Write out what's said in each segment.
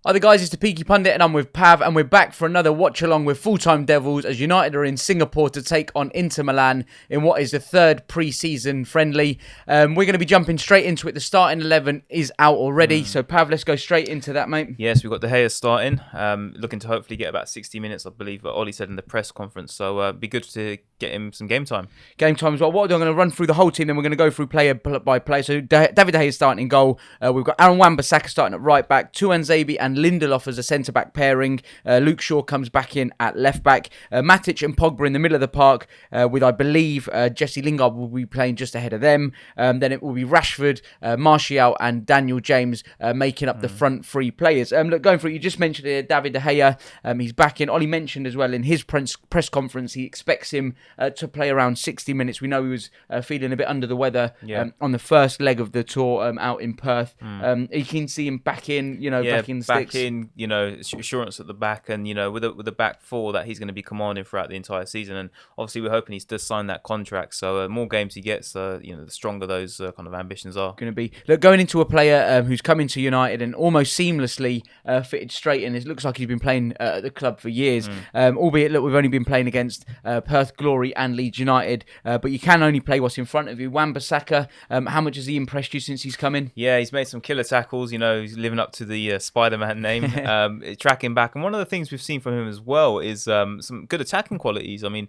Hi the guys, it's the Peaky Pundit and I'm with Pav, and we're back for another watch-along with Full-Time Devils as United are in Singapore to take on Inter Milan in what is the third pre-season friendly. We're going to be jumping straight into it. The starting 11 is out already, so Pav, let's go straight into that, mate. Yes, we've got De Gea starting, looking to hopefully get about 60 minutes, I believe, what Ollie said in the press conference, so it'd be good to get him some game time. Game time as well. What I'm going to run through the whole team, then we're going to go through player by player. So David De Gea is starting in goal. We've got Aaron Wan-Bissaka starting at right back, Tuanzebe and Lindelof as a centre-back pairing. Luke Shaw comes back in at left-back. Matic and Pogba in the middle of the park, with, I believe, Jesse Lingard will be playing just ahead of them. Then it will be Rashford, Martial and Daniel James making up the front three players. Look, going through it, you just mentioned it, David De Gea. He's back in. Ollie mentioned as well in his press conference he expects him to play around 60 minutes. We know he was feeling a bit under the weather on the first leg of the tour out in Perth. You can see him back in, back in the sticks. Back in, assurance at the back, and with a back four that he's going to be commanding throughout the entire season. And obviously we're hoping he does sign that contract, so more games he gets, the stronger those kind of ambitions are going to be. Look, going into a player who's come into United and almost seamlessly fitted straight in. It looks like he's been playing at the club for years, albeit look, we've only been playing against Perth Glory and Leeds United, but you can only play what's in front of you. Wan-Bissaka, how much has he impressed you since he's come in? Yeah, he's made some killer tackles. He's living up to the Spider-Man name. Tracking back, and one of the things we've seen from him as well is some good attacking qualities. I mean,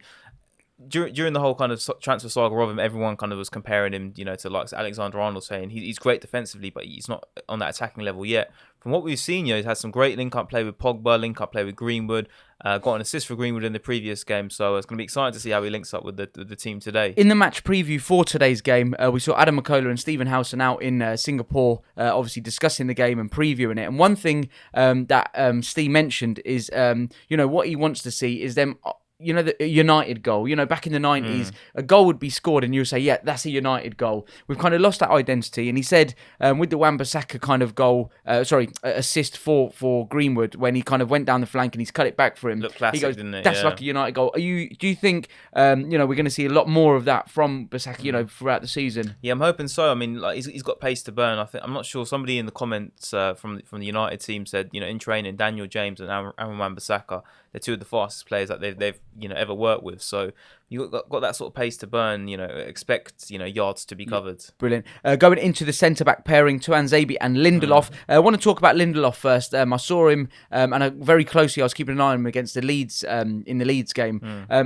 during the whole kind of transfer saga of him, everyone kind of was comparing him, to like Alexander-Arnold, saying he's great defensively, but he's not on that attacking level yet. From what we've seen, he's had some great link-up play with Pogba, link-up play with Greenwood, got an assist for Greenwood in the previous game, so it's going to be exciting to see how he links up with the team today. In the match preview for today's game, we saw Adam McCullough and Stephen Howson out in Singapore, obviously discussing the game and previewing it. And one thing that Steve mentioned is, what he wants to see is them... the United goal. Back in the 90s, a goal would be scored and you would say, yeah, that's a United goal. We've kind of lost that identity. And he said, with the Wan-Bissaka kind of goal, assist for Greenwood, when he kind of went down the flank and he's cut it back for him. Looked classic, he goes, didn't it? That's like a United goal. Do you think, we're going to see a lot more of that from Bissaka, throughout the season? Yeah, I'm hoping so. I mean, he's got pace to burn. I'm not sure. Somebody in the comments from the United team said, in training, Daniel James and Aaron Wan-Bissaka, they're two of the fastest players that they've ever worked with. So you got that sort of pace to burn. Expect yards to be covered. Brilliant. Going into the centre back pairing, Tuanzebe and Lindelof. I want to talk about Lindelof first. I saw him and very closely. I was keeping an eye on him against the Leeds in the Leeds game.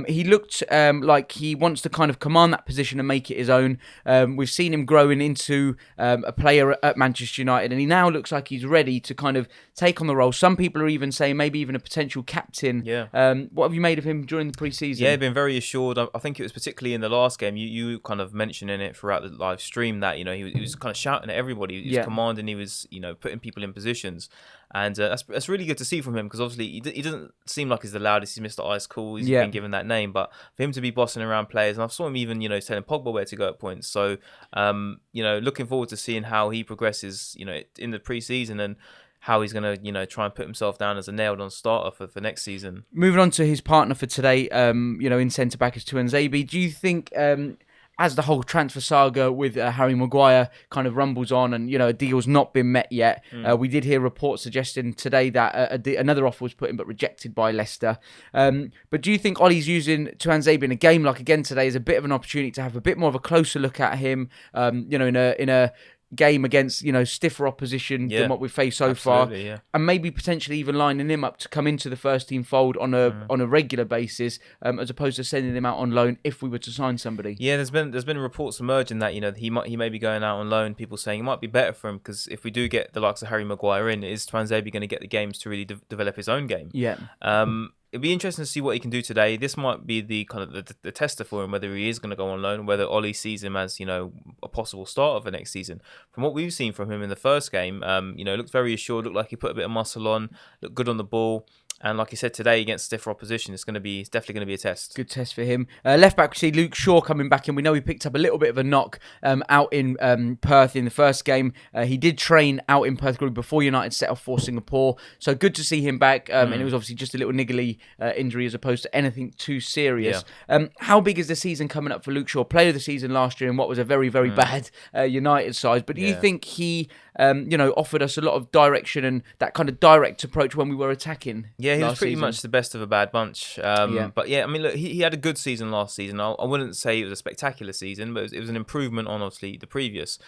He looked like he wants to kind of command that position and make it his own. We've seen him growing into a player at Manchester United, and he now looks like he's ready to kind of take on the role. Some people are even saying maybe even a potential captain. Yeah. What have you made of him during the pre-season? Yeah, been very assured. I think it was particularly in the last game. You kind of mentioning it throughout the live stream that he was kind of shouting at everybody. He was commanding. He was putting people in positions, and that's really good to see from him, because obviously he doesn't seem like he's the loudest. He's Mr. Ice Cool. He's been given that name, but for him to be bossing around players, and I saw him even telling Pogba where to go at points. So looking forward to seeing how he progresses in the pre-season, and how he's going to, try and put himself down as a nailed-on starter for next season. Moving on to his partner for today, in centre-back is Tuanzebe. Do you think, as the whole transfer saga with Harry Maguire kind of rumbles on and, a deal's not been met yet, we did hear reports suggesting today that another offer was put in but rejected by Leicester. But do you think Ollie's using Tuanzebe in a game like again today as a bit of an opportunity to have a bit more of a closer look at him, in a game against stiffer opposition than what we've faced so far, and maybe potentially even lining him up to come into the first team fold on a regular basis, as opposed to sending him out on loan if we were to sign somebody? Yeah, there's been reports emerging that he may be going out on loan. People saying it might be better for him, because if we do get the likes of Harry Maguire in, is Tuanzebe going to get the games to really develop his own game? Yeah. It'd be interesting to see what he can do today. This might be the kind of the tester for him, whether he is going to go on loan, whether Ollie sees him as a possible starter for next season. From what we've seen from him in the first game, looked very assured, looked like he put a bit of muscle on, looked good on the ball. And like you said, today against stiffer opposition, it's definitely going to be a test. Good test for him. Left back, we see Luke Shaw coming back in. We know he picked up a little bit of a knock out in Perth in the first game. He did train out in Perth Glory before United set off for Singapore. So good to see him back. And it was obviously just a little niggly injury as opposed to anything too serious. Yeah. How big is the season coming up for Luke Shaw? Player of the season last year in what was a very, very bad United side. But do you think he offered us a lot of direction and that kind of direct approach when we were attacking. Yeah, he was pretty season. much the best of a bad bunch. But yeah, I mean, look, he had a good season last season. I wouldn't say it was a spectacular season, but it was an improvement on obviously the previous.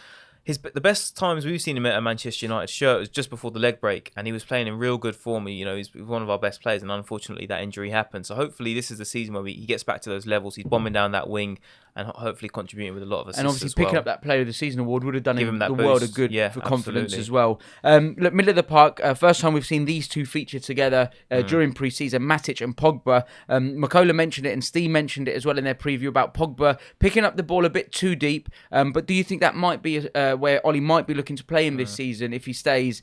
The best times we've seen him at a Manchester United shirt was just before the leg break, and he was playing in real good form. He's one of our best players, and unfortunately that injury happened. So hopefully this is the season where he gets back to those levels. He's bombing down that wing and hopefully contributing with a lot of assists. And obviously picking up that Player of the Season award would have done him the world of good for confidence as well. Look, middle of the park, first time we've seen these two feature together during pre-season, Matic and Pogba. Makola mentioned it and Steve mentioned it as well in their preview about Pogba picking up the ball a bit too deep. But do you think that might be where Ollie might be looking to play him this season if he stays,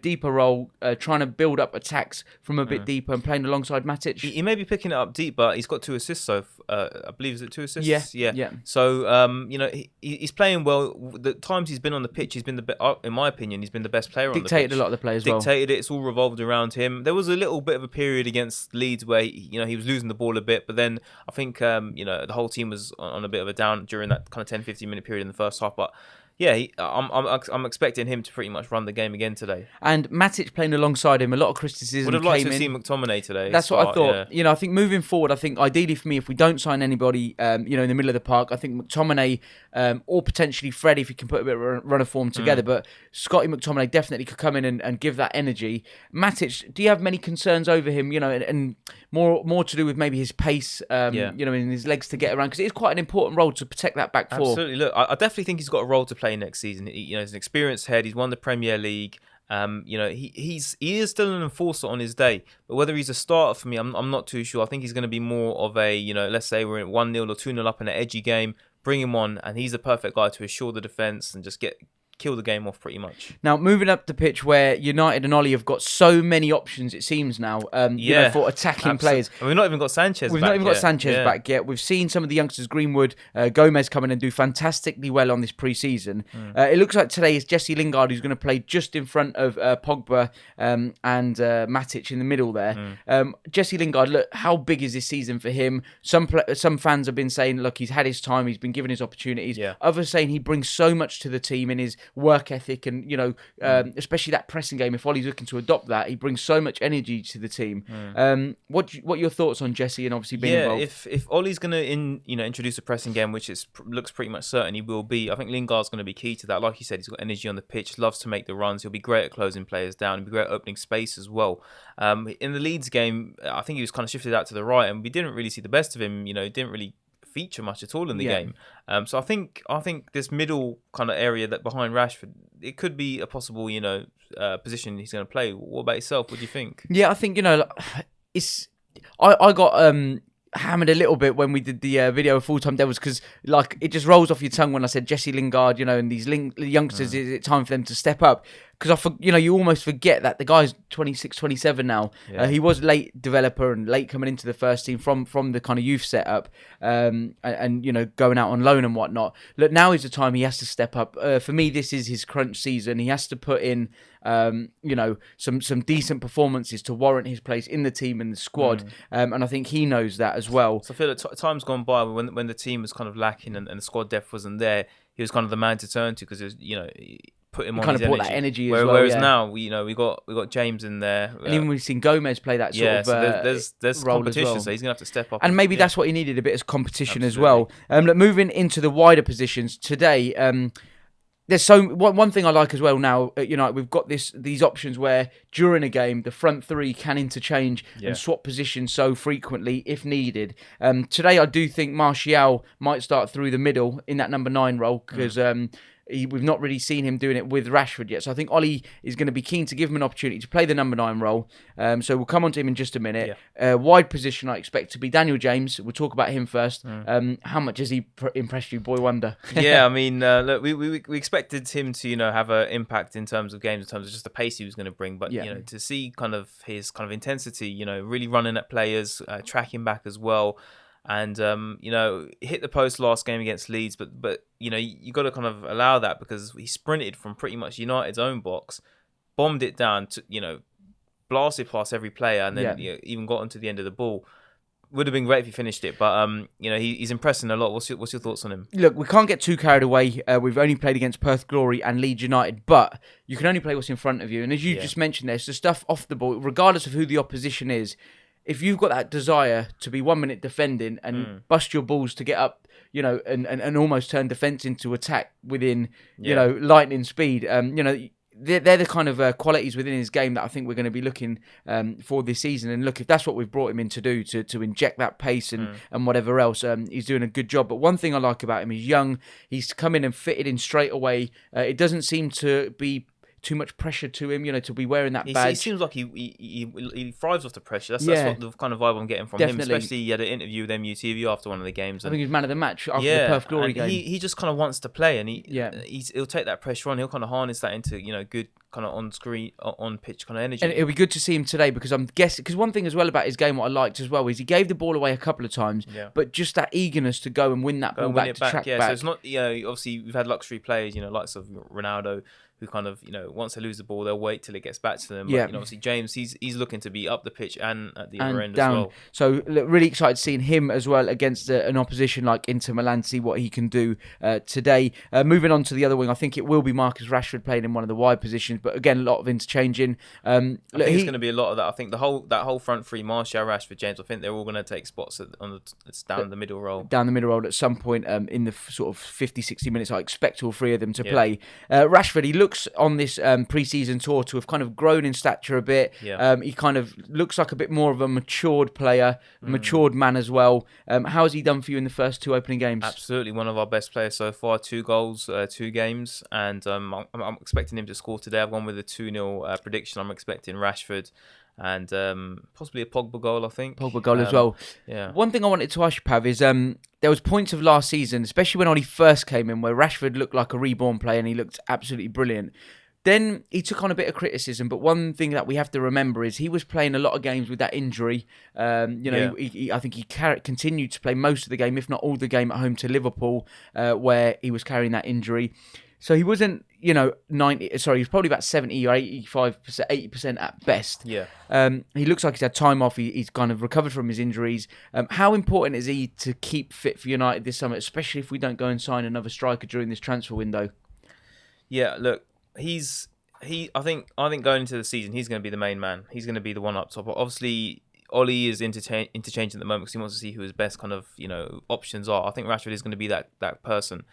deeper role, trying to build up attacks from a bit deeper and playing alongside Matic? He may be picking it up deep, but he's got 2 assists, so I believe, is it 2 assists? Yeah. So, he's playing well. The times he's been on the pitch, he's been in my opinion, he's been the best player on the pitch. Dictated a lot of the players Dictated it. It's all revolved around him. There was a little bit of a period against Leeds where, he was losing the ball a bit, but then I think, the whole team was on a bit of a down during that kind of 10-15 minute period in the first half, but yeah, I'm expecting him to pretty much run the game again today. And Matic playing alongside him, a lot of criticism would have liked to see McTominay today. That's what I thought. Yeah. I think moving forward, I think ideally for me, if we don't sign anybody, in the middle of the park, I think McTominay or potentially Fred, if he can put a bit of a run of form together. But Scotty McTominay definitely could come in and give that energy. Matic, do you have many concerns over him? And more to do with maybe his pace, in his legs to get around, because it is quite an important role to protect that back four. Absolutely. Look, I definitely think he's got a role to play next season. He's an experienced head. He's won the Premier League. He is still an enforcer on his day, but whether he's a starter for me, I'm not too sure. I think he's going to be more of a, let's say we're in 1-0 or 2-0 up in an edgy game, bring him on, and he's the perfect guy to assure the defence and just kill the game off pretty much. Now, moving up the pitch where United and Ollie have got so many options, it seems now, for attacking players. And we've not even got Sanchez back yet. We've seen some of the youngsters, Greenwood, Gomez come in and do fantastically well on this pre-season. It looks like today is Jesse Lingard who's going to play just in front of Pogba and Matic in the middle there. Jesse Lingard, look, how big is this season for him? Some fans have been saying, look, he's had his time, he's been given his opportunities. Others saying he brings so much to the team in his work ethic and especially that pressing game. If Ollie's looking to adopt that, he brings so much energy to the team. What are your thoughts on Jesse and obviously being involved? If Ollie's going to introduce a pressing game, which looks pretty much certain he will be, I think Lingard's going to be key to that. Like you said, he's got energy on the pitch, loves to make the runs. He'll be great at closing players down. He'll be great at opening space as well. In the Leeds game, I think he was kind of shifted out to the right, and we didn't really see the best of him. He didn't really feature much at all in the game. So I think this middle kind of area that behind Rashford, it could be a possible position he's going to play. What about yourself? What do you think? Yeah, I think it's I got hammered a little bit when we did the video of Full-Time Devils, because it just rolls off your tongue when I said Jesse Lingard, and these youngsters, is it time for them to step up? Because you almost forget that the guy's 26, 27 now. He was late developer and late coming into the first team from the kind of youth setup, and going out on loan and whatnot. Look, now is the time he has to step up. For me, this is his crunch season. He has to put in, some decent performances to warrant his place in the team and the squad. And I think he knows that as well. So I feel that time's gone by when the team was kind of lacking and the squad depth wasn't there. He was kind of the man to turn to because put him on kind his of brought energy. That energy as well. Whereas now we got James in there, and even we've seen Gomez play that sort of there's role competition, as well. so he's gonna have to step up. And maybe that's what he needed, a bit of competition as well. Look, moving into the wider positions today. There's one thing I like as well now. We've got these options where during a game the front three can interchange and swap positions so frequently if needed. Today I do think Martial might start through the middle in that number 9 role because we've not really seen him doing it with Rashford yet. So I think Ollie is going to be keen to give him an opportunity to play the number 9 role. So we'll come on to him in just a minute. Wide position I expect to be Daniel James. We'll talk about him first. How much has he impressed you, boy wonder? I mean, look, we expected him to have an impact in terms of games, in terms of just the pace he was going to bring. But to see kind of his kind of intensity, really running at players, tracking back as well. And hit the post last game against Leeds, but you got to kind of allow that because he sprinted from pretty much United's own box, bombed it down to blasted past every player, and then even got onto the end of the ball. would have been great if he finished it, but he's impressing a lot. What's your thoughts on him? Look, we can't get too carried away. We've only played against Perth Glory and Leeds United, but you can only play what's in front of you. And as you just mentioned, there's the stuff off the ball, regardless of who the opposition is. If you've got that desire to be 1 minute defending and bust your balls to get up, and almost turn defence into attack within, lightning speed, they're the kind of qualities within his game that I think we're going to be looking for this season. And look, if that's what we've brought him in to do, to inject that pace and whatever else, he's doing a good job. But one thing I like about him, he's young, he's come in and fitted in straight away. It doesn't seem to be too much pressure to him, to be wearing that badge. He seems like he thrives off the pressure. That's what the kind of vibe I'm getting from him. Especially he had an interview with MUTV after one of the games. I think he was man of the match after the Perth Glory game. He just kind of wants to play, and he'll take that pressure on. He'll kind of harness that into good kind of on screen, on pitch kind of energy. And it'll be good to see him today because I'm guessing, because one thing as well about his game, what I liked as well, is he gave the ball away a couple of times, but just that eagerness to go and win that ball back, to track back. So it's not, obviously we've had luxury players, likes of Ronaldo, who kind of, once they lose the ball, they'll wait till it gets back to them. But, obviously James, he's looking to be up the pitch and at the other end down as well. So really excited seeing him as well against an opposition like Inter Milan, see what he can do today. Moving on to the other wing, I think it will be Marcus Rashford playing in one of the wide positions, but again, a lot of interchanging. I think it's going to be a lot of that. I think that whole front three, Martial, Rashford, James, I think they're all going to take spots down the middle role. Down the middle role at some point in the sort of 50, 60 minutes, I expect all three of them to play. Rashford, he looks on this pre-season tour to have kind of grown in stature a bit. He kind of looks like a bit more of a matured player, matured man as well. How has he done for you in the first two opening games? Absolutely, one of our best players so far. 2 goals, 2 games, and I'm expecting him to score today. I've gone with a 2-0 prediction. I'm expecting Rashford and possibly a Pogba goal, I think. Pogba goal as well. Yeah. One thing I wanted to ask you, Pav, is there was points of last season, especially when Ollie first came in, where Rashford looked like a reborn player and he looked absolutely brilliant. Then he took on a bit of criticism, but one thing that we have to remember is he was playing a lot of games with that injury. I think he continued to play most of the game, if not all the game, at home to Liverpool, where he was carrying that injury. So he wasn't, 90. Sorry, he was probably about 70 or 85%, 80% at best. Yeah. He looks like he's had time off. He's kind of recovered from his injuries. How important is he to keep fit for United this summer, especially if we don't go and sign another striker during this transfer window? Yeah, look, I think going into the season, he's going to be the main man. He's going to be the one up top. Obviously, Ollie is interchanging at the moment because he wants to see who his best kind of options are. I think Rashford is going to be that person.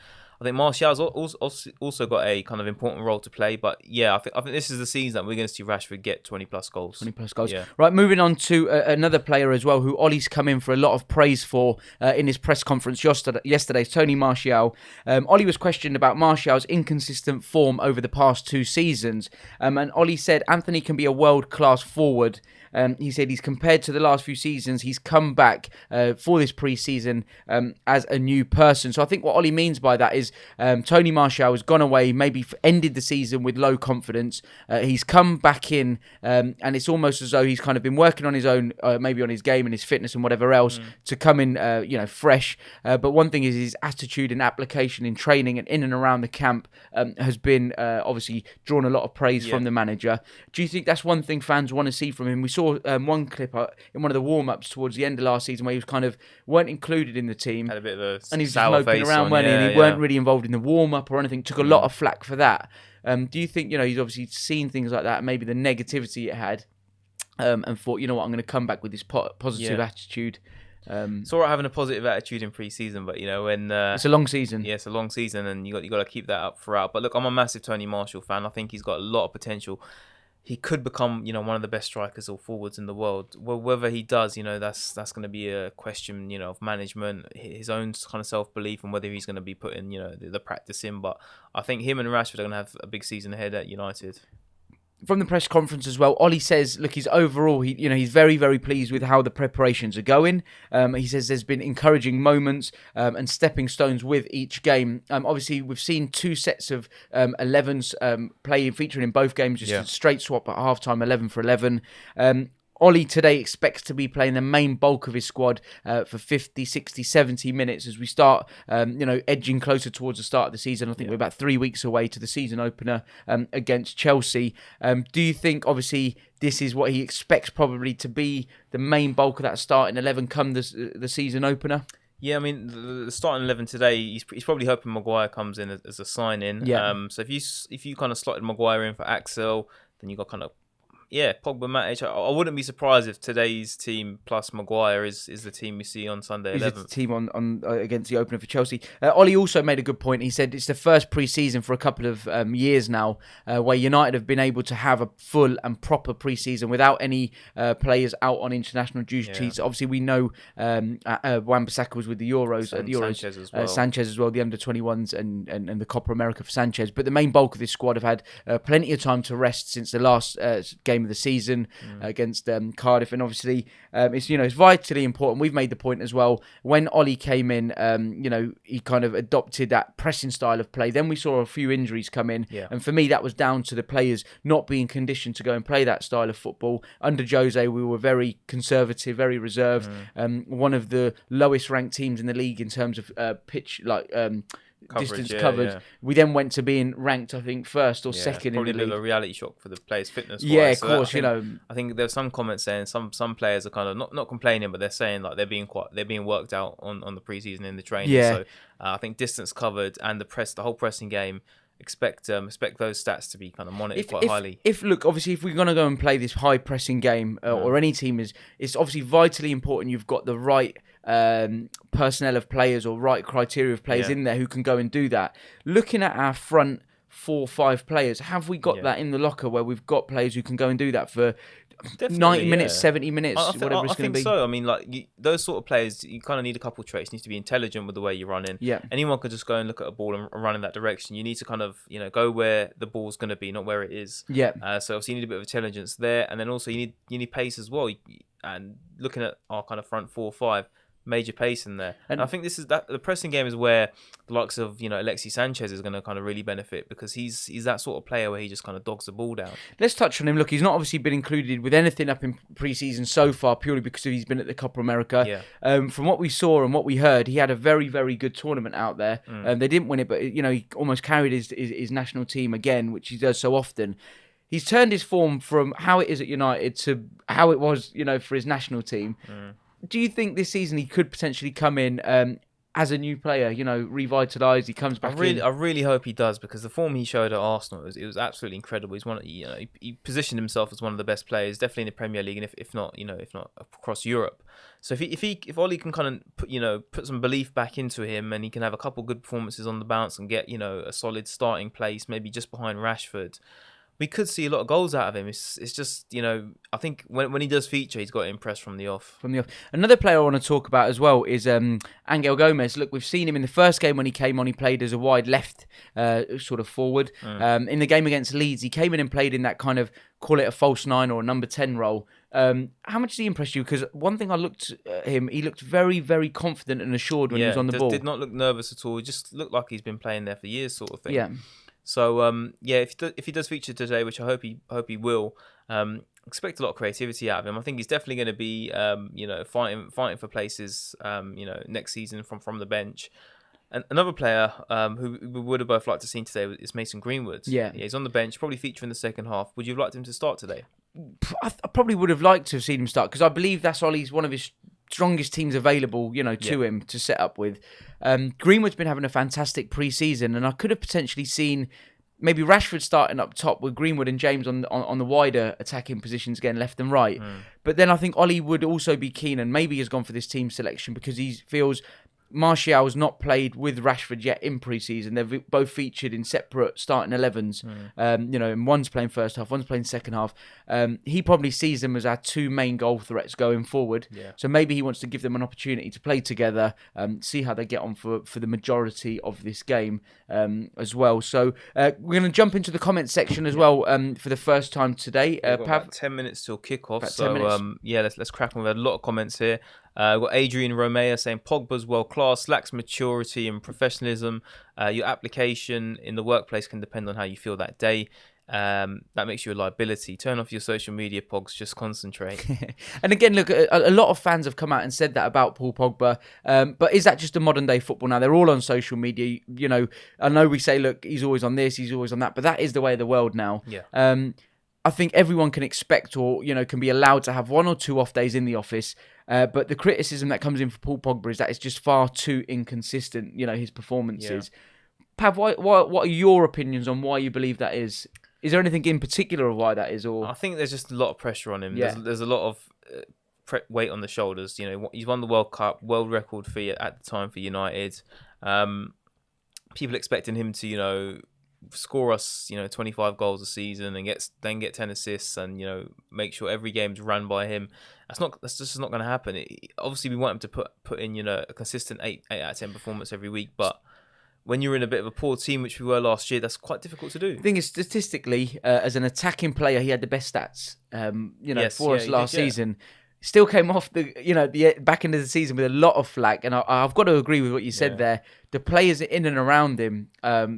I think Martial's also got a kind of important role to play, but I think this is the season that we're going to see Rashford get 20 plus goals. 20 plus goals. Yeah. Right, moving on to another player as well, who Ollie's come in for a lot of praise for in his press conference yesterday, Tony Martial. Ollie was questioned about Martial's inconsistent form over the past 2 seasons, and Ollie said Anthony can be a world-class forward. He said he's compared to the last few seasons, he's come back for this pre-season as a new person. So I think what Ollie means by that is Tony Martial has gone away, maybe ended the season with low confidence. He's come back in, and it's almost as though he's kind of been working on his own, maybe on his game and his fitness and whatever else, to come in, fresh. But one thing is his attitude and application in training and in and around the camp has been obviously drawn a lot of praise from the manager. Do you think that's one thing fans want to see from him? We saw one clip in one of the warm-ups towards the end of last season where he was kind of weren't included in the team. Had a bit of a and he was just moping around, and he weren't really involved in the warm-up or anything. Took a lot of flack for that. Do you think, he's obviously seen things like that, maybe the negativity it had, and thought, I'm going to come back with this positive attitude. It's all right having a positive attitude in pre-season, but when it's a long season. Yeah, it's a long season, and you got to keep that up throughout. But look, I'm a massive Tony Martial fan. I think he's got a lot of potential. He could become, one of the best strikers or forwards in the world. Well, whether he does, that's going to be a question, of management, his own kind of self-belief, and whether he's going to be putting, the practice in. But I think him and Rashford are going to have a big season ahead at United. From the press conference as well, Ollie says, look, he's overall, he's very, very pleased with how the preparations are going. He says there's been encouraging moments and stepping stones with each game. Obviously, we've seen 2 sets of 11s featuring in both games, just a straight swap at halftime, 11 for 11. Ollie today expects to be playing the main bulk of his squad for 50, 60, 70 minutes as we start, edging closer towards the start of the season. I think we're about 3 weeks away to the season opener against Chelsea. Do you think, obviously, this is what he expects probably to be the main bulk of that starting 11 come the season opener? Yeah, I mean, the starting 11 today, he's probably hoping Maguire comes in as a sign-in. Yeah. So if you kind of slotted Maguire in for Axel, then you got kind of, Pogba, Matic. I wouldn't be surprised if today's team plus Maguire is the team we see on Sunday 11th. Is the team on against the opener for Chelsea. Ollie also made a good point. He said it's the first pre-season for a couple of years now where United have been able to have a full and proper pre-season without any players out on international duties. Yeah. Obviously, we know Wan-Bissaka was with the Euros. Sanchez as well, the under-21s and the Copa America for Sanchez. But the main bulk of this squad have had plenty of time to rest since the last game of the season against Cardiff, and obviously it's vitally important. We've made the point as well when Ollie came in. He kind of adopted that pressing style of play. Then we saw a few injuries come in, and for me that was down to the players not being conditioned to go and play that style of football. Under Jose, we were very conservative, very reserved. One of the lowest ranked teams in the league in terms of pitch distance covered. Yeah. We then went to being ranked, I think, first or second in the league. Probably a reality shock for the players' fitness. Yeah, of course. I think there's some comments saying some players are kind of not complaining, but they're saying like they're being worked out on the preseason in the training. Yeah. So I think distance covered and the whole pressing game. Expect those stats to be kind of monitored quite highly. Obviously, if we're going to go and play this high pressing game, or any team it's obviously vitally important you've got the right personnel of players or right criteria of players in there who can go and do that. Looking at our front 4-5 players, have we got that in the locker where we've got players who can go and do that for Definitely, 90 minutes, 70 minutes, whatever it's going to be? I think so. I mean, those sort of players, you kind of need a couple of traits. You need to be intelligent with the way you're running. Yeah. Anyone could just go and look at a ball and run in that direction. You need to kind of, go where the ball's going to be, not where it is. Yeah. So obviously you need a bit of intelligence there, and then also you need pace as well. And looking at our kind of front 4-5. Major pace in there, and I think the pressing game is where the likes of Alexis Sanchez is going to kind of really benefit, because he's that sort of player where he just kind of dogs the ball down. Let's touch on him. Look, he's not obviously been included with anything up in pre-season so far, purely because he's been at the Copa America. Yeah. From what we saw and what we heard, he had a very, very good tournament out there. They didn't win it, but he almost carried his national team again, which he does so often. He's turned his form from how it is at United to how it was, for his national team. Do you think this season he could potentially come in as a new player, revitalised? He comes back in. I really hope he does, because the form he showed at Arsenal it was absolutely incredible. He's he positioned himself as one of the best players, definitely in the Premier League, and if not across Europe. So if Ollie can kind of put some belief back into him, and he can have a couple good performances on the bounce and get a solid starting place, maybe just behind Rashford, we could see a lot of goals out of him. It's just, I think when he does feature, he's got to impress from the off. Another player I want to talk about as well is Angel Gomez. Look, we've seen him in the first game when he came on. He played as a wide left sort of forward. In the game against Leeds, he came in and played in that kind of, call it a false 9 or a number 10 role. How much did he impress you? Because one thing I looked at him, he looked very, very confident and assured when he was on the ball. Did not look nervous at all. He just looked like he's been playing there for years, sort of thing. Yeah. So if he does feature today, which I hope he will, expect a lot of creativity out of him. I think he's definitely going to be fighting for places next season from the bench. And another player who we would have both liked to see today is Mason Greenwood. Yeah, he's on the bench, probably feature in the second half. Would you have liked him to start today? I probably would have liked to have seen him start, because I believe that's Ollie's one of his strongest teams available, to him to set up with. Greenwood's been having a fantastic pre-season, and I could have potentially seen maybe Rashford starting up top with Greenwood and James on the wider attacking positions again, left and right. But then I think Ollie would also be keen, and maybe has gone for this team selection because he feels Martial's not played with Rashford yet in pre-season. They've both featured in separate starting 11s. And one's playing first half, one's playing second half. He probably sees them as our two main goal threats going forward. Yeah. So maybe he wants to give them an opportunity to play together, see how they get on for the majority of this game as well. So we're going to jump into the comments section as well for the first time today. Pav, about 10 minutes till kickoff. So let's crack on. We've had a lot of comments here. We've got Adrian Romea saying Pogba's world class, lacks maturity and professionalism. Your application in the workplace can depend on how you feel that day. that makes you a liability. Turn off your social media, Pogs. Just concentrate. And again, look, a lot of fans have come out and said that about Paul Pogba. But is that just a modern day football now? They're all on social media. You know, I know we say, look, he's always on this, he's always on that, but that is the way of the world now. Yeah. I think everyone can expect, or can be allowed to have 1 or 2 off days in the office. But the criticism that comes in for Paul Pogba is that it's just far too inconsistent. His performances. Yeah. Pav, what are your opinions on why you believe that is? Is there anything in particular of why that is? Or I think there's just a lot of pressure on him. Yeah. There's a lot of weight on the shoulders. He's won the World Cup, world record at the time for United. People expecting him to, score us, 25 goals a season and get 10 assists and make sure every game's run by him. That's just not going to happen. Obviously, we want him to put in a consistent 8 out of 10 performance every week, but when you're in a bit of a poor team, which we were last year, that's quite difficult to do. The thing is, statistically, as an attacking player, he had the best stats. For us last season. Still came off the back end of the season with a lot of flack, and I've got to agree with what you said there. The players in and around him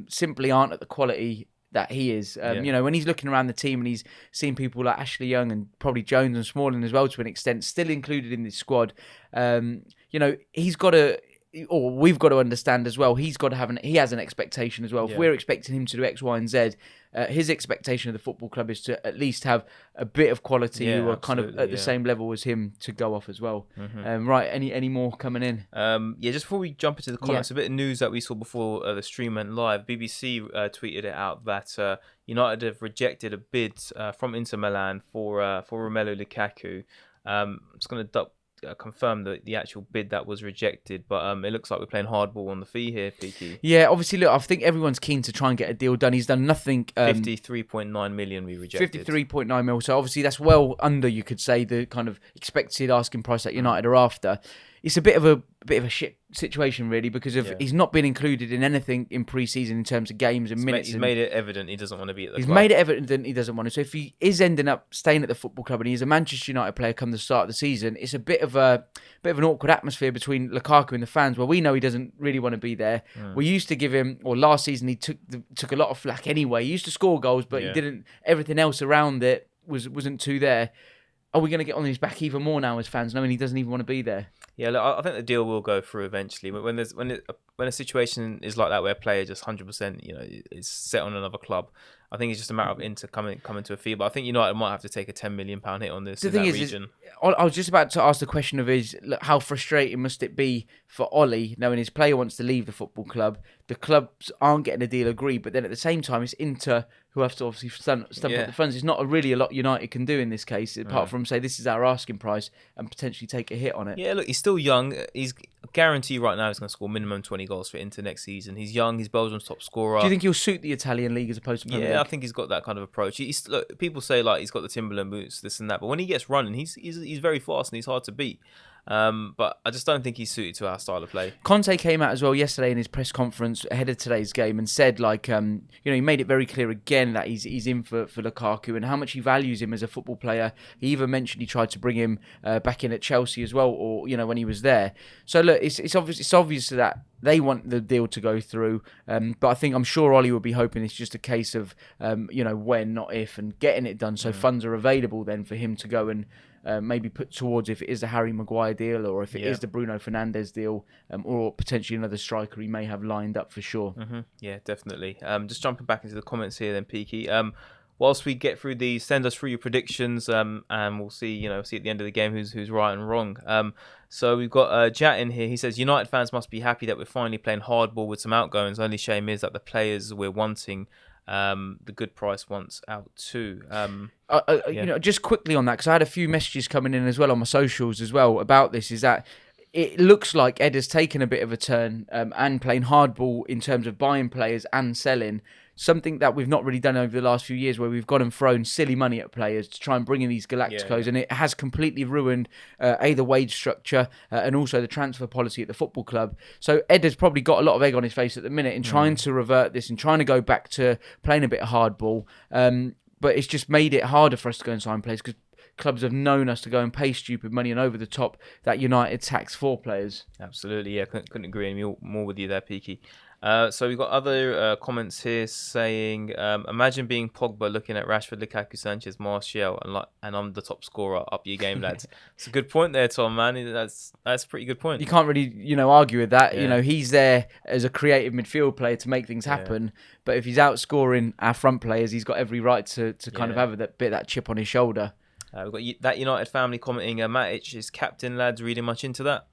simply aren't at the quality that he is. When he's looking around the team and he's seeing people like Ashley Young and probably Jones and Smalling as well to an extent, still included in this squad. He's got to. Or we've got to understand as well, he has an expectation as well. If we're expecting him to do X, Y, and Z, his expectation of the football club is to at least have a bit of quality who are kind of at the same level as him to go off as well. Mm-hmm. Right, any more coming in? Just before we jump into the comments, a bit of news that we saw before the stream went live. BBC tweeted it out that United have rejected a bid from Inter Milan for Romelu Lukaku. I'm just going to confirm the actual bid that was rejected, but it looks like we're playing hardball on the fee here, Peaky. Yeah, obviously, look, I think everyone's keen to try and get a deal done. He's done nothing. 53.9 million we rejected. 53.9 mil. So obviously that's well under, you could say, the kind of expected asking price that United are after. It's a bit of a shit situation, really, because he's not been included in anything in pre-season in terms of games and minutes. He's made it evident he doesn't want to be at the club. He's made it evident he doesn't want to. So if he is ending up staying at the football club and he's a Manchester United player come the start of the season, it's a bit of an awkward atmosphere between Lukaku and the fans, where we know he doesn't really want to be there. We used to give him, or last season he took a lot of flack anyway. He used to score goals, but he didn't. Everything else around it wasn't too there. Are we going to get on his back even more now as fans, knowing he doesn't even want to be there? Yeah, look, I think the deal will go through eventually. But when a situation is like that, where a player just 100%, is set on another club, I think it's just a matter of Inter coming to a fee. But I think United might have to take a £10 million hit on this. The thing is, I was just about to ask the question of how frustrating must it be for Ollie, knowing his player wants to leave the football club. The clubs aren't getting a deal agreed, but then at the same time, it's Inter who have to obviously stump up the funds. It's not really a lot United can do in this case, apart from say this is our asking price and potentially take a hit on it. Yeah, look, he's still young. He's guaranteed right now he's going to score minimum 20 goals for Inter next season. He's young. He's Belgium's top scorer. Do you think he'll suit the Italian league as opposed to Premier League? I think he's got that kind of approach. Look, people say like he's got the Timberland boots, this and that, but when he gets running, he's very fast and he's hard to beat. But I just don't think he's suited to our style of play. Conte came out as well yesterday in his press conference ahead of today's game and said, he made it very clear again that he's in for Lukaku and how much he values him as a football player. He even mentioned he tried to bring him back in at Chelsea as well, or when he was there. So look, it's obvious that they want the deal to go through, but I'm sure Ollie will be hoping it's just a case of when, not if, and getting it done so funds are available then for him to go and maybe put towards, if it is the Harry Maguire deal or if it is the Bruno Fernandes deal, or potentially another striker he may have lined up for sure. Mm-hmm. Yeah, definitely. Just jumping back into the comments here then, Peaky. Whilst we get through these, send us through your predictions, and we'll see at the end of the game who's right and wrong. So we've got Jat in here. He says, United fans must be happy that we're finally playing hardball with some outgoings. Only shame is that the players we're wanting, the good price wants out too. Just quickly on that, because I had a few messages coming in as well on my socials as well about this, is that it looks like Ed has taken a bit of a turn and playing hardball in terms of buying players and selling. Something that we've not really done over the last few years, where we've gone and thrown silly money at players to try and bring in these Galacticos, and it has completely ruined the wage structure and also the transfer policy at the football club. So Ed has probably got a lot of egg on his face at the minute in trying to revert this and trying to go back to playing a bit of hardball. But it's just made it harder for us to go and sign players because clubs have known us to go and pay stupid money and over the top that United tax for players. Absolutely, yeah. Couldn't agree any more with you there, Peaky. So we've got other comments here saying, imagine being Pogba looking at Rashford, Lukaku, Sanchez, Martial, and I'm the top scorer. Up your game, lads. It's a good point there, Tom, man. That's a pretty good point. You can't really, argue with that. Yeah. He's there as a creative midfield player to make things happen. But if he's outscoring our front players, he's got every right to kind of have that chip on his shoulder. We've got that United family commenting, Matic is captain, lads. Reading much into that?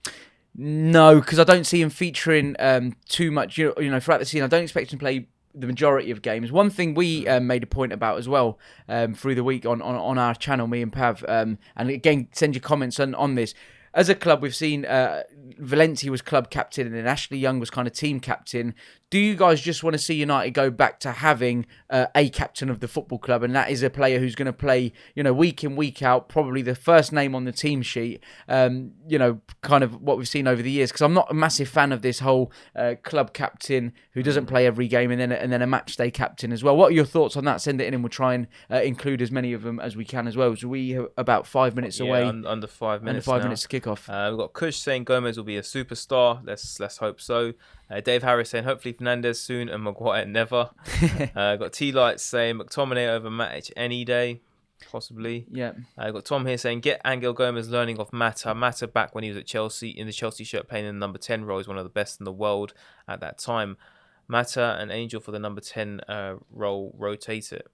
No, because I don't see him featuring too much. Throughout the season, I don't expect him to play the majority of games. One thing we made a point about as well through the week on our channel, me and Pav, and again, send your comments on this. As a club, we've seen Valencia was club captain and then Ashley Young was kind of team captain. Do you guys just want to see United go back to having a captain of the football club, and that is a player who's going to play, week in, week out, probably the first name on the team sheet, kind of what we've seen over the years? Because I'm not a massive fan of this whole club captain who doesn't play every game and then a match day captain as well. What are your thoughts on that? Send it in and we'll try and include as many of them as we can as well. So we are about 5 minutes away. Under 5 minutes. Under 5 minutes to kick off. We've got Kush saying Gomez will be a superstar. Let's hope so. Dave Harris saying hopefully Fernandes soon and Maguire never. Got T-Light saying McTominay over Matic any day, possibly. Yeah. Got Tom here saying get Angel Gomez learning off Mata. Mata back when he was at Chelsea in the Chelsea shirt playing in the number 10 role. He's one of the best in the world at that time. Mata and Angel for the number 10 role, rotate it.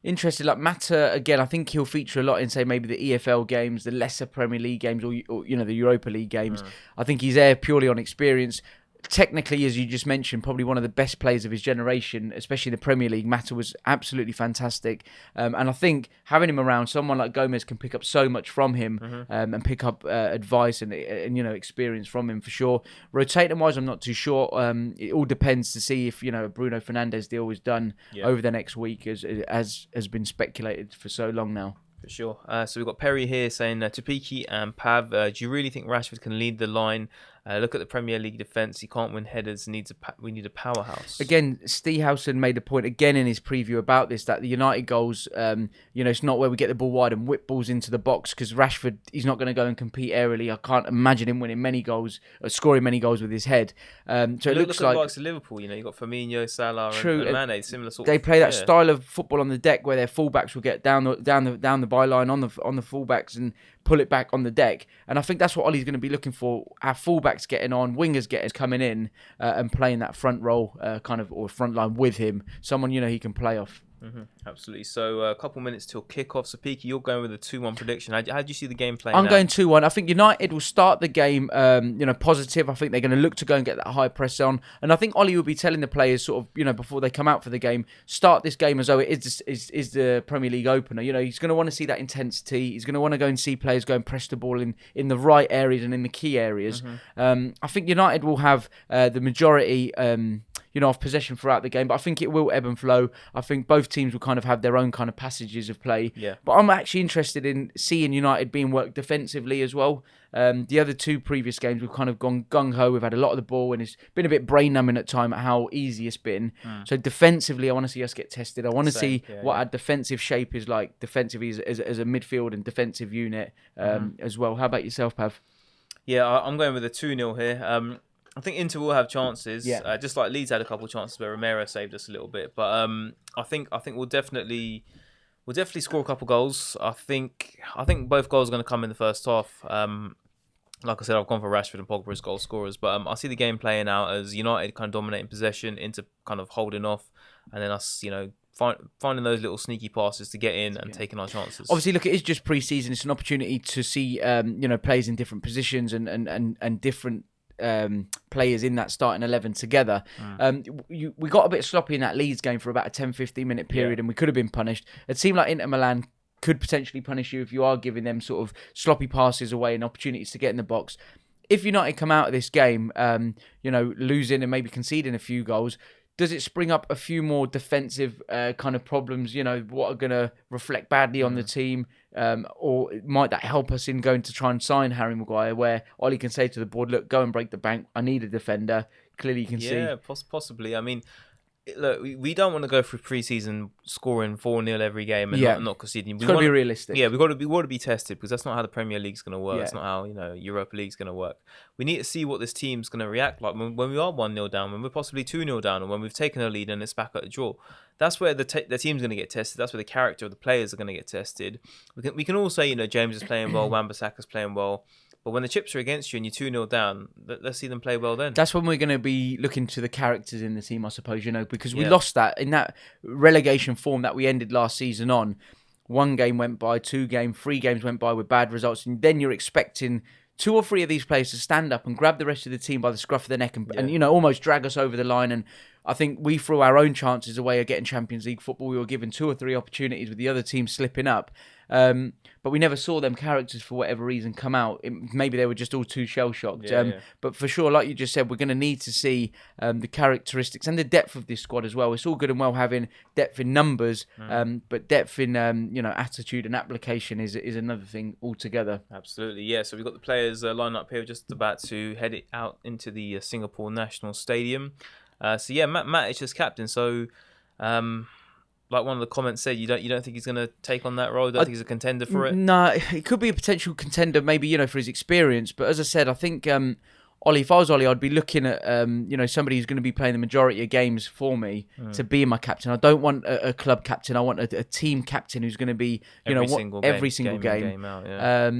Interested, like Mata again. I think he'll feature a lot in, say, maybe the EFL games, the lesser Premier League games, or the Europa League games. I think he's there purely on experience. Technically, as you just mentioned, probably one of the best players of his generation, especially in the Premier League. Mata was absolutely fantastic. And I think having him around, someone like Gomez can pick up so much from him and pick up advice and experience from him for sure. Rotating-wise, I'm not too sure. It all depends to see if, Bruno Fernandes deal is done over the next week, as has been speculated for so long now. For sure. So we've got Perry here saying to Peaky and Pav, do you really think Rashford can lead the line? Look at the Premier League defence. He can't win headers. We need a powerhouse. Again, Stehausen made a point again in his preview about this, that the United goals, it's not where we get the ball wide and whip balls into the box, because Rashford, he's not going to go and compete aerially. I can't imagine him winning many goals or scoring many goals with his head. So it looks like... Look at Liverpool, you got Firmino, Salah and Mane, similar sort They play that style of football on the deck where their fullbacks will get down the byline on the fullbacks and pull it back on the deck. And I think that's what Ollie's going to be looking for. Our fullbacks getting on, wingers coming in and playing that front role or front line with him. Someone, he can play off. Absolutely. So a couple minutes till kickoff. So Peaky, you're going with a 2-1 prediction. How do you see the game playing? I'm going 2-1. I think United will start the game, positive. I think they're going to look to go and get that high press on, and I think Ollie will be telling the players sort of, before they come out for the game, start this game as though it is the Premier League opener. He's going to want to see that intensity. He's going to want to go and see players go and press the ball in the right areas and in the key areas. I think United will have the majority. Of possession throughout the game, but I think it will ebb and flow. I think both teams will kind of have their own kind of passages of play. Yeah. But I'm actually interested in seeing United being worked defensively as well. The other two previous games, we've kind of gone gung-ho. We've had a lot of the ball, and it's been a bit brain-numbing at time at how easy it's been. So defensively, I want to see us get tested. I want to see what our defensive shape is like, defensively as a midfield and defensive unit as well. How about yourself, Pav? Yeah, I'm going with a 2-0 here. I think Inter will have chances, just like Leeds had a couple of chances where Romero saved us a little bit. But I think we'll definitely score a couple of goals. I think both goals are going to come in the first half. Like I said, I've gone for Rashford and Pogba as goal scorers, but I see the game playing out as United kind of dominating possession, Inter kind of holding off, and then us, finding those little sneaky passes to get in and taking our chances. Obviously, look, it is just pre-season. It's an opportunity to see players in different positions and different players in that starting 11 together. We got a bit sloppy in that Leeds game for about a 10-15 minute period, and we could have been punished. It seemed like Inter Milan could potentially punish you if you are giving them sort of sloppy passes away and opportunities to get in the box. If United come out of this game, losing and maybe conceding a few goals, does it spring up a few more defensive kind of problems, what are going to reflect badly on the team? Or might that help us in going to try and sign Harry Maguire, where Ollie can say to the board, look, go and break the bank. I need a defender. Clearly you can see. Yeah, possibly. I mean, look, we don't want to go through pre-season scoring 4-0 every game and not conceding. It's got to be realistic. Yeah, we want to be tested, because that's not how the Premier League's going to work. It's not how Europa League's going to work. We need to see what this team's going to react like when we are 1-0 down, when we're possibly 2-0 down, or when we've taken a lead and it's back at a draw. That's where the team's going to get tested. That's where the character of the players are going to get tested. We can all say, James is playing well, Wan-Bissaka's playing well. But when the chips are against you and you're 2-0 down, let's see them play well then. That's when we're going to be looking to the characters in the team, I suppose, because we lost that in that relegation form that we ended last season on. 1 game went by, 3 games went by with bad results. And then you're expecting 2 or 3 of these players to stand up and grab the rest of the team by the scruff of the neck and almost drag us over the line. And I think we threw our own chances away of getting Champions League football. We were given 2 or 3 opportunities with the other team slipping up. But we never saw them characters, for whatever reason, come out. Maybe they were just all too shell-shocked. But for sure, like you just said, we're going to need to see the characteristics and the depth of this squad as well. It's all good and well having depth in numbers, but depth in attitude and application is another thing altogether. Absolutely, yeah. So we've got the players lined up here, just about to head it out into the Singapore National Stadium. Matic is captain. So, like one of the comments said, you don't think he's going to take on that role? You don't think he's a contender for it? No, he could be a potential contender, maybe for his experience. But as I said, I think Ollie, if I was Ollie, I'd be looking at somebody who's going to be playing the majority of games for me to be my captain. I don't want a club captain. I want a team captain who's going to be every single game out, yeah.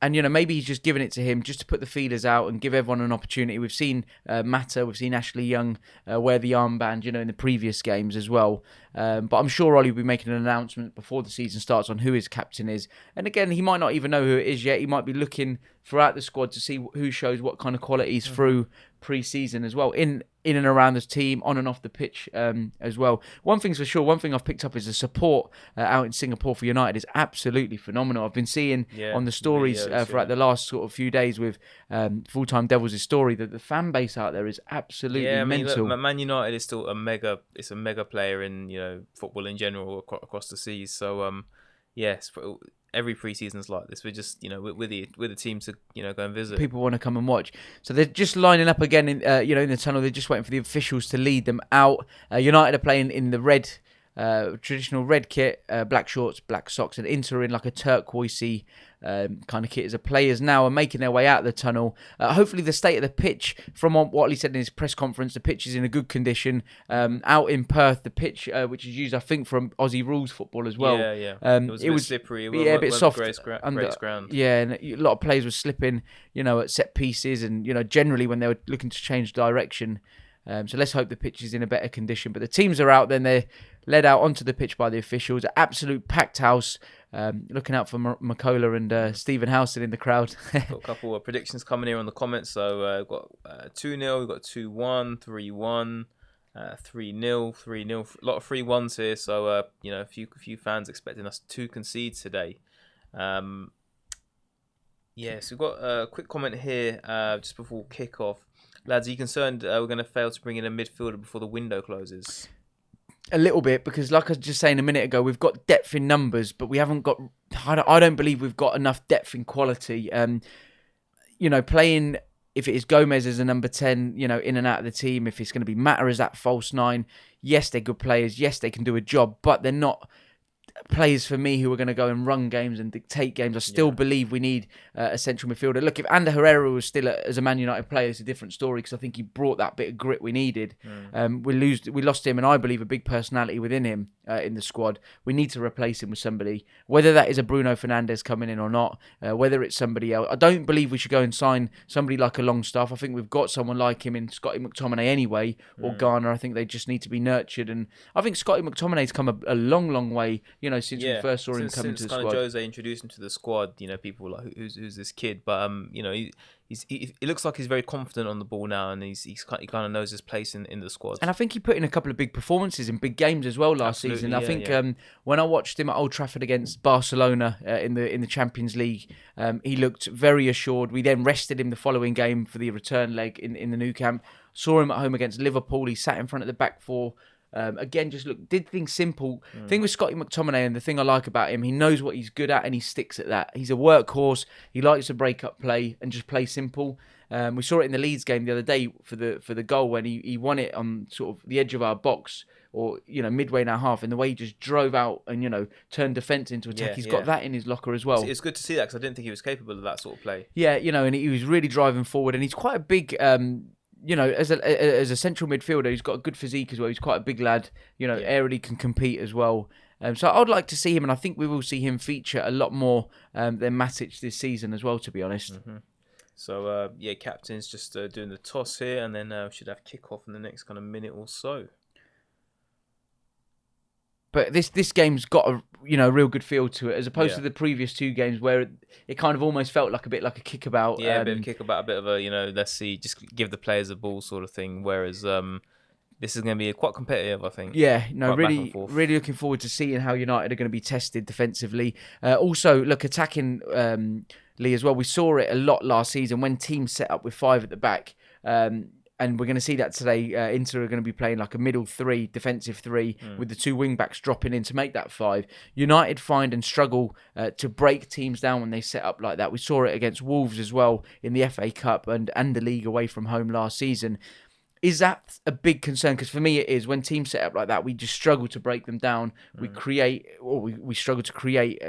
And maybe he's just giving it to him just to put the feelers out and give everyone an opportunity. We've seen Mata, we've seen Ashley Young wear the armband, in the previous games as well. But I'm sure Ollie will be making an announcement before the season starts on who his captain is. And again, he might not even know who it is yet. He might be looking throughout the squad to see who shows what kind of qualities through pre-season as well, in and around the team, on and off the pitch as well. One thing's for sure, one thing I've picked up is the support out in Singapore for United is absolutely phenomenal. I've been seeing on the stories throughout the last sort of few days with FullTimeDEVILS' story that the fan base out there is absolutely mental. Look, Man United is still a mega player in football in general across the seas. So every pre-season's like this. We're just we're the team to go and visit. People want to come and watch, so they're just lining up again in the tunnel. They're just waiting for the officials to lead them out. United are playing in the red, traditional red kit, black shorts, black socks, and Inter in like a turquoisey kind of kit as the players now are making their way out of the tunnel. Hopefully the state of the pitch, from what he said in his press conference, the pitch is in a good condition. Out in Perth, the pitch, which is used I think from Aussie rules football as well. It was a bit slippery. A bit soft. Grace ground. Yeah, and a lot of players were slipping, at set pieces and, generally when they were looking to change direction. So let's hope the pitch is in a better condition. But the teams are out, then they're led out onto the pitch by the officials. Absolute packed house. Looking out for Makola and Stephen Howson in the crowd. Got a couple of predictions coming here on the comments. So we've got 2-0, we've got 2-1, 3-1, 3-0, 3-0. A lot of 3-1s here. So a few fans expecting us to concede today. So we've got a quick comment here just before kickoff. Lads, are you concerned we're going to fail to bring in a midfielder before the window closes? A little bit, because like I was just saying a minute ago, we've got depth in numbers, but we haven't got... I don't believe we've got enough depth in quality. Playing, if it is Gomez as a number 10, in and out of the team, if it's going to be Mata as that false 9, yes, they're good players, yes, they can do a job, but they're not players for me who are going to go and run games and dictate games. I still believe we need a central midfielder. Look, if Ander Herrera was still as a Man United player, it's a different story, because I think he brought that bit of grit we needed. We lost him, and I believe a big personality within him in the squad. We need to replace him with somebody, whether that is a Bruno Fernandes coming in or not, whether it's somebody else. I don't believe we should go and sign somebody like a Longstaff. I think we've got someone like him in Scotty McTominay anyway, or Garner. I think they just need to be nurtured, and I think Scotty McTominay's come a long, long way, since we first saw him come into the squad. Since Jose introduced him to the squad, people were like, who's this kid? But he looks like he's very confident on the ball now, and he kind of knows his place in the squad. And I think he put in a couple of big performances in big games as well last season. I think when I watched him at Old Trafford against Barcelona in the Champions League, he looked very assured. We then rested him the following game for the return leg in the Nou Camp. Saw him at home against Liverpool. He sat in front of the back four. Again, just did things simple. Thing with Scotty McTominay, and the thing I like about him, he knows what he's good at and he sticks at that. He's a workhorse. He likes to break up play and just play simple. We saw it in the Leeds game the other day for the goal when he won it on sort of the edge of our box, or midway in our half, and the way he just drove out and turned defence into attack. He's got that in his locker as well. It's good to see that, because I didn't think he was capable of that sort of play. Yeah, and he was really driving forward, and he's quite a big. As a central midfielder, he's got a good physique as well. He's quite a big lad. Aerially can compete as well. So I'd like to see him, and I think we will see him feature a lot more than Matic this season as well, to be honest. Mm-hmm. So, captain's just doing the toss here, and then we should have kickoff in the next kind of minute or so. But this game's got a real good feel to it, as opposed to the previous two games where it kind of almost felt like a bit like a kickabout. Yeah, a bit of a kickabout, a bit of a let's see, just give the players the ball sort of thing. Whereas this is going to be quite competitive, I think. Yeah, really looking forward to seeing how United are going to be tested defensively. Also, look, attacking Lee as well. We saw it a lot last season when teams set up with 5 at the back. And we're going to see that today. Inter are going to be playing like a middle 3, defensive 3, with the 2 wing-backs dropping in to make that 5. United find and struggle to break teams down when they set up like that. We saw it against Wolves as well in the FA Cup and the league away from home last season. Is that a big concern? Because for me it is. When teams set up like that, we just struggle to break them down. We struggle to create,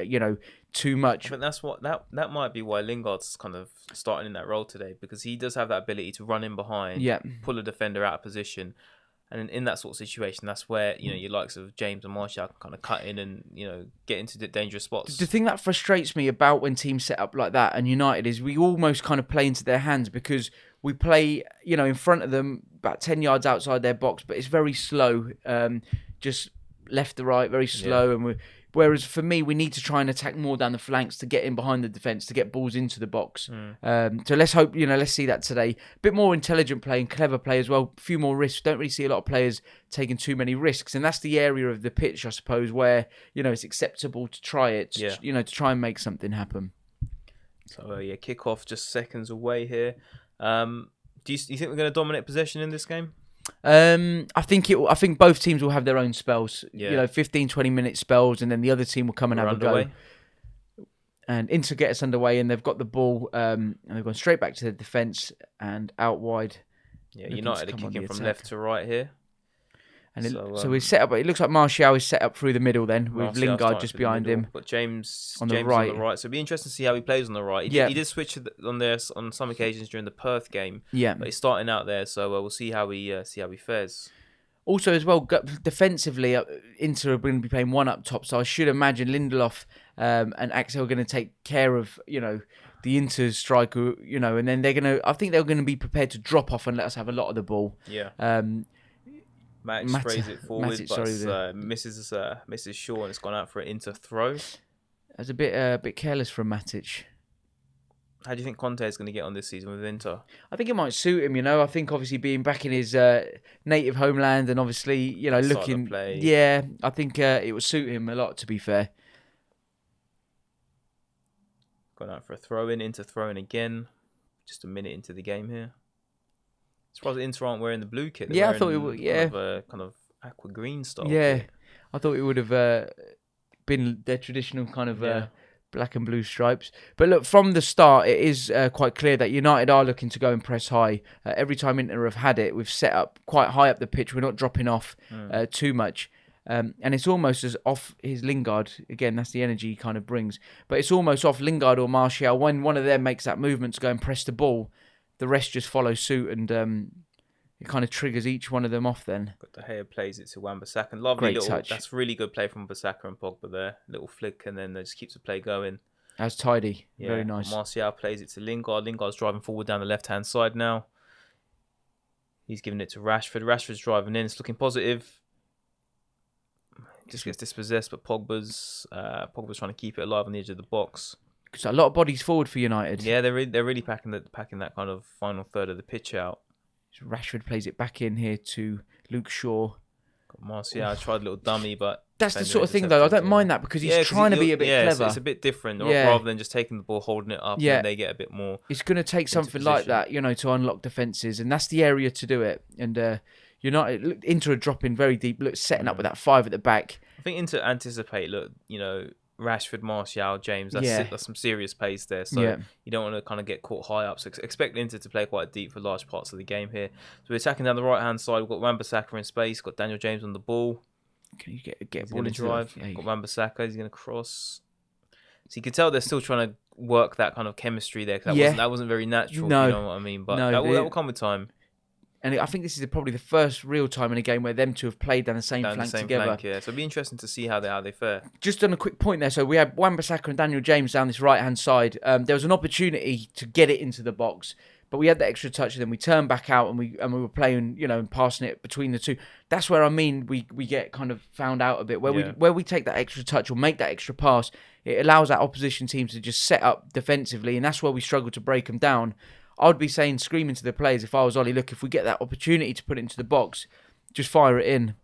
too much. I think that's what that might be why Lingard's kind of starting in that role today, because he does have that ability to run in behind, pull a defender out of position, and in that sort of situation, that's where your likes of James and Martial can kind of cut in and get into the dangerous spots. The thing that frustrates me about when teams set up like that and United is we almost kind of play into their hands, because we play in front of them about 10 yards outside their box, but it's very slow, just left to right, very slow, and whereas for me, we need to try and attack more down the flanks to get in behind the defence, to get balls into the box. So let's hope, let's see that today. A bit more intelligent play and clever play as well. A few more risks. Don't really see a lot of players taking too many risks. And that's the area of the pitch, I suppose, where, it's acceptable to try it, to try and make something happen. So, kickoff just seconds away here. Do you think we're going to dominate possession in this game? I think both teams will have their own spells. 15-20 minute spells, and then the other team will come and have a go. And Inter get us underway, and they've got the ball, and they've gone straight back to the defence and out wide. Yeah, United are kicking from left to right here. And so we're set up. It looks like Martial is set up through the middle then, with Lingard just behind him. But James on the right. So it'll be interesting to see how he plays on the right. He did switch on some occasions during the Perth game. Yeah, but he's starting out there, so we'll see how he fares. Also, as well, defensively, Inter are going to be playing one up top, so I should imagine Lindelof and Axel are going to take care of the Inter striker, and then I think they're going to be prepared to drop off and let us have a lot of the ball. Yeah. Matic sprays it forward, but misses short, and it's gone out for an Inter throw. That's a bit careless from Matic. How do you think Conte is going to get on this season with Inter? I think it might suit him. I think obviously being back in his native homeland and obviously looking, yeah, I think it would suit him a lot. To be fair, gone out for a throw in. Inter throwing again. Just a minute into the game here. Surprised Inter aren't wearing the blue kit. They're I thought it would. Yeah, kind of aqua green style. Yeah, kit. I thought it would have been their traditional kind of black and blue stripes. But look, from the start, it is quite clear that United are looking to go and press high. Every time Inter have had it, we've set up quite high up the pitch. We're not dropping off too much. And it's almost as off his Lingard. Again, that's the energy he kind of brings. But it's almost off Lingard or Martial. When one of them makes that movement to go and press the ball, the rest just follow suit, and it kind of triggers each one of them off then. But De Gea plays it to Wan-Bissaka. Lovely little touch. That's really good play from Bissaka and Pogba there. Little flick, and then just keeps the play going. That's tidy. Yeah. Very nice. Martial plays it to Lingard. Lingard's driving forward down the left-hand side now. He's giving it to Rashford. Rashford's driving in. It's looking positive. Just gets dispossessed, but Pogba's trying to keep it alive on the edge of the box. So a lot of bodies forward for United. Yeah, they're really packing that kind of final third of the pitch out. So Rashford plays it back in here to Luke Shaw. Got Martial tried a little dummy, but that's the sort of thing though. I don't mind that because he's trying to be a bit clever. It's a bit different, rather than just taking the ball, holding it up, and then they get a bit more. It's going to take something like that, to unlock defences, and that's the area to do it. And Inter are dropping very deep, setting up with that 5 at the back. I think Inter anticipate, Rashford, Martial, James. That's some serious pace there. So you don't want to kind of get caught high up. So expect Inter to play quite deep for large parts of the game here. So we're attacking down the right-hand side. We've got Wan-Bissaka in space. Got Daniel James on the ball. Can you get a ball into into drive? Got Wan-Bissaka. He's going to cross. So you can tell they're still trying to work that kind of chemistry there. That wasn't very natural. No. You know what I mean? But that will come with time. And I think this is probably the first real time in a game where them two have played down the same flank together. So it'll be interesting to see how they fare. Just on a quick point there, so we had Wan-Bissaka and Daniel James down this right-hand side. There was an opportunity to get it into the box, but we had that extra touch, and then we turned back out and we were playing, and passing it between the two. That's where we get kind of found out a bit, where we take that extra touch or make that extra pass. It allows that opposition team to just set up defensively, and that's where we struggle to break them down. I would be screaming to the players if I was Ollie, look, if we get that opportunity to put it into the box, just fire it in.